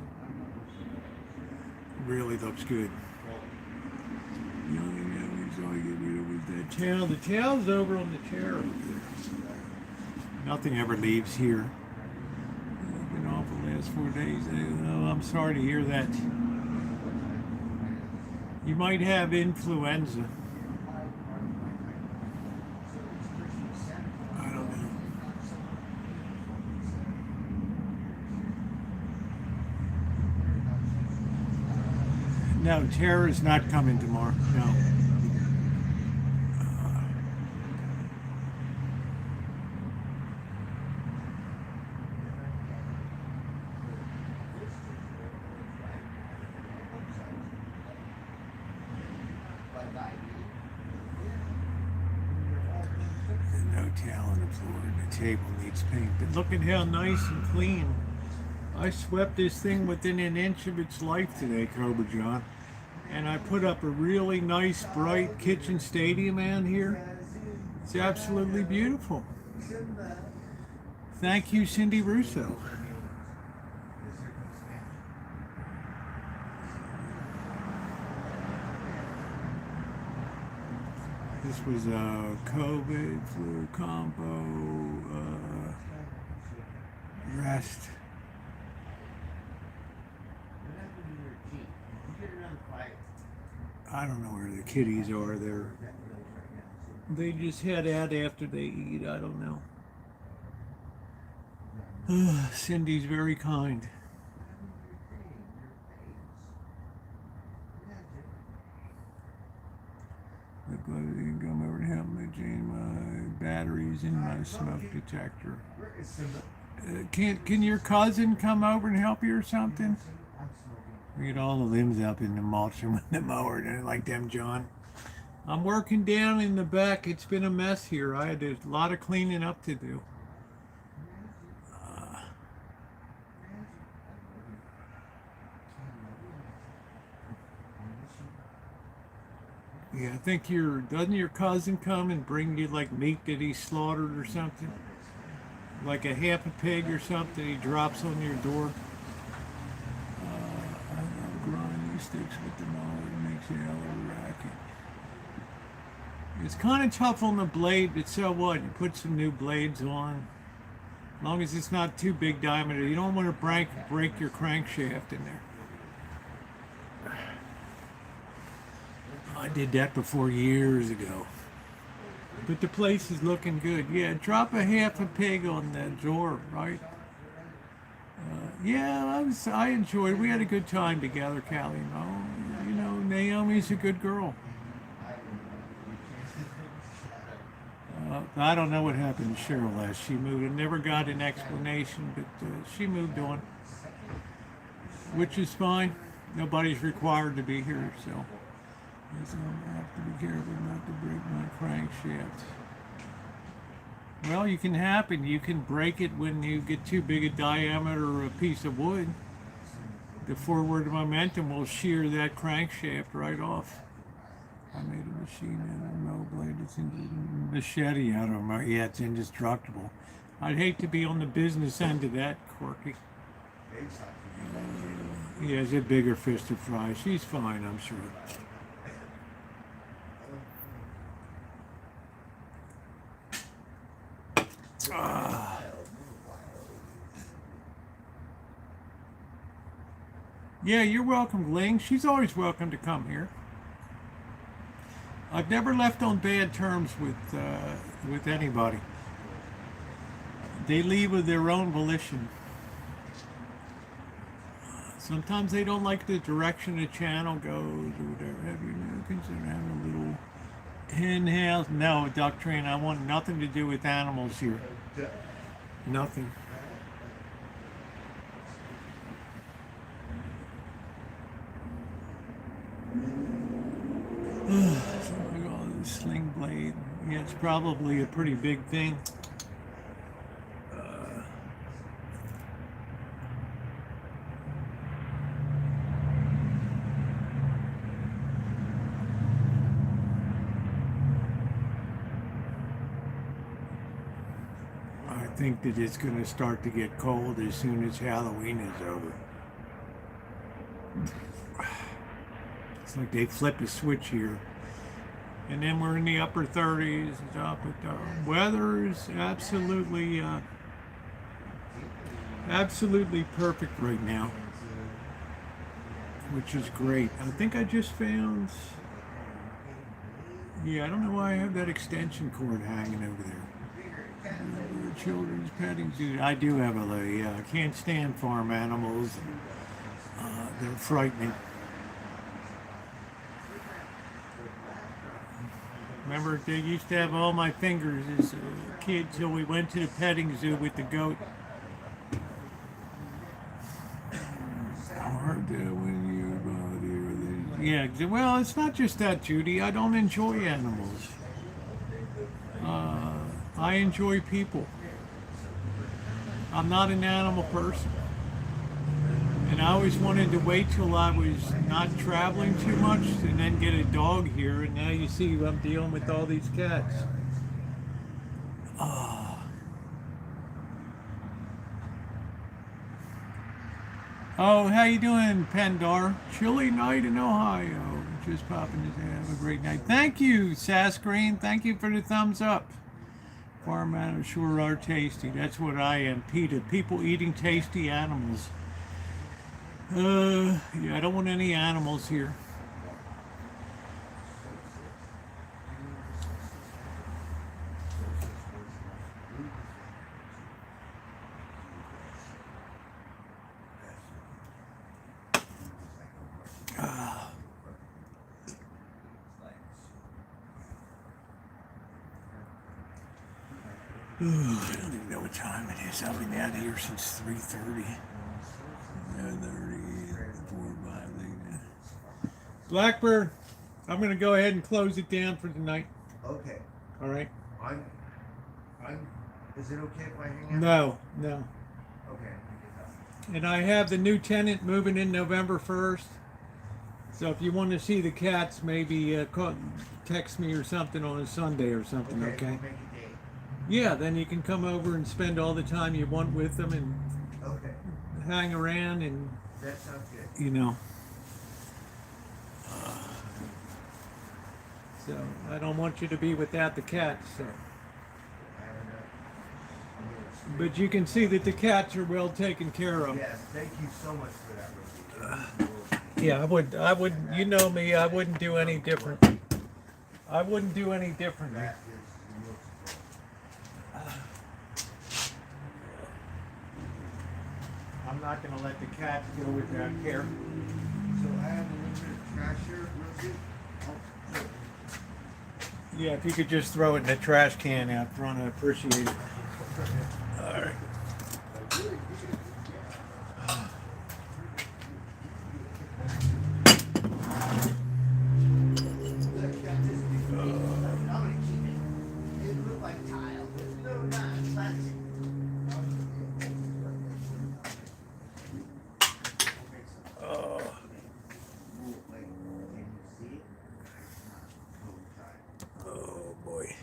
really looks good. The only thing I was get rid of was that towel. The towel's over on the chair. Nothing ever leaves here. I've been off the last 4 days. Oh, I'm sorry to hear that. You might have influenza. No, Tara's not coming tomorrow. No. No towel on the floor, and the table needs paint. But look at how nice and clean. I swept this thing within an inch of its life today, Cobra John. And I put up a really nice, bright Kitchen Stadium out here. It's absolutely beautiful. Thank you, Cindy Russo. This was a COVID flu combo rest. I don't know where the kitties are. They just head out after they eat. I don't know. Cindy's very kind. Look like they can come over to help me change my batteries in my smoke detector. Can your cousin come over and help you or something? We get all the limbs up in the mulch and with the mower, like them, John. I'm working down in the back. It's been a mess here. I had a lot of cleaning up to do. Yeah, I think doesn't your cousin come and bring you like meat that he slaughtered or something? Like a half a pig or something he drops on your door? Grinding sticks with the mower makes a hell of a racket. It's kind of tough on the blade, but so what? You put some new blades on. As long as it's not too big diameter. You don't want to break your crankshaft in there. I did that before years ago. But the place is looking good. Yeah, drop a half a pig on the drawer, right? Yeah, I enjoyed. We had a good time together, Callie. You know, Naomi's a good girl. I don't know what happened to Cheryl last. She moved. I never got an explanation, but she moved on, which is fine. Nobody's required to be here, so yes, I have to be careful not to break my crankshaft. Well, you can happen. You can break it when you get too big a diameter or a piece of wood. The forward momentum will shear that crankshaft right off. I made a machine out of mow blade. It's a machete out of them. Yeah, it's indestructible. I'd hate to be on the business end of that, Corky. Yeah, it's a bigger fish to fry. She's fine, I'm sure. Yeah, you're welcome, Ling. She's always welcome to come here. I've never left on bad terms with anybody. They leave of their own volition. Sometimes they don't like the direction the channel goes or whatever. Have you considered having a little hen house? No, Duck Train, I want nothing to do with animals here. Nothing. Sling blade. Yeah, it's probably a pretty big thing. I think that it's going to start to get cold as soon as Halloween is over. It's like they flip a switch here. And then we're in the upper 30s and stuff, but the weather is absolutely perfect right now, which is great. I think I just found, yeah, I don't know why I have that extension cord hanging over there. Children's petting zoo. I do have I can't stand farm animals. They're frightening. Remember, they used to have all my fingers as a kid till we went to the petting zoo with the goat. Hard when you yeah, well, it's not just that, Judy. I don't enjoy animals. I enjoy people. I'm not an animal person. And I always wanted to wait till I was not traveling too much and then get a dog here. And now you see I'm dealing with all these cats. Oh, how you doing, Pendar? Chilly night in Ohio. Just popping his head. Have a great night. Thank you, Sass Green. Thank you for the thumbs up. Farm animals sure are tasty. That's what I am, PETA. People eating tasty animals. Yeah, I don't want any animals here. I don't even know what time it is. I've been out here since 3:30. 4, 5, 8. Blackbird, I'm going to go ahead and close it down for tonight. Okay. All right? Is it okay if I hang out? No. Okay. And I have the new tenant moving in November 1st. So if you want to see the cats, maybe text me or something on a Sunday or something, okay? We'll make a date. Yeah, then you can come over and spend all the time you want with them and hang around and, that sounds good. you know. So I don't want you to be without the cats. So. But you can see that the cats are well taken care of. Yes, thank you so much for that, Rosie. Yeah, I would, you know me, I wouldn't do any different. I wouldn't do any differently. That is real support. I'm not going to let the cats go without care. So I have a little bit of trash here, Rosie. Yeah, if you could just throw it in the trash can out front, I appreciate it. All right. It looked like tile. No, not plastic. Oh, oh boy.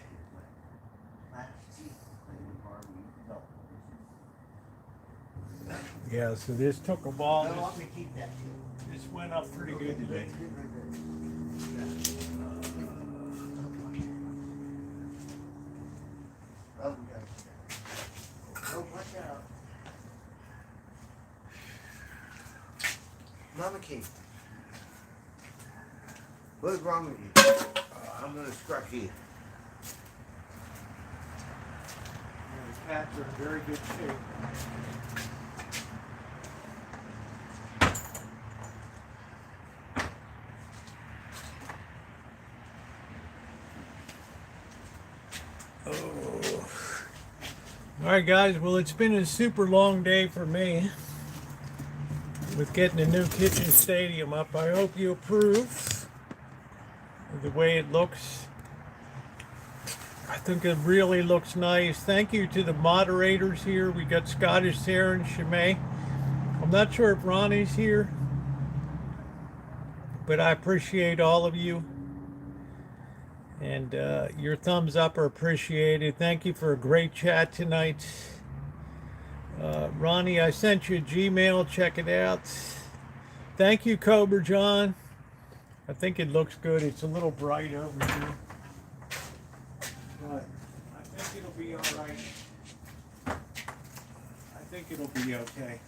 Yeah, so this took a ball. No, want me to keep that too. This went up pretty good today. Oh, we got it. Oh, watch out. Mama King. What's wrong with you? I'm gonna scratch you. Yeah, the cats are in very good shape. Oh. All right, guys. Well, it's been a super long day for me with getting a new kitchen stadium up. I hope you approve of the way it looks. I think it really looks nice. Thank you to the moderators here. We got Scottish Sarah and Shimei. I'm not sure if Ronnie's here, but I appreciate all of you. And your thumbs up are appreciated. Thank you for a great chat tonight. Ronnie, I sent you a Gmail. Check it out. Thank you, Cobra John. I think it looks good. It's a little bright over here, but I think it'll be all right. I think it'll be okay.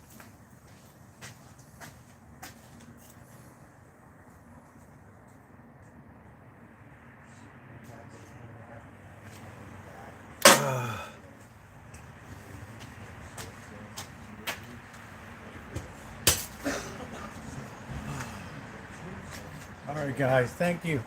All right, guys. Thank you.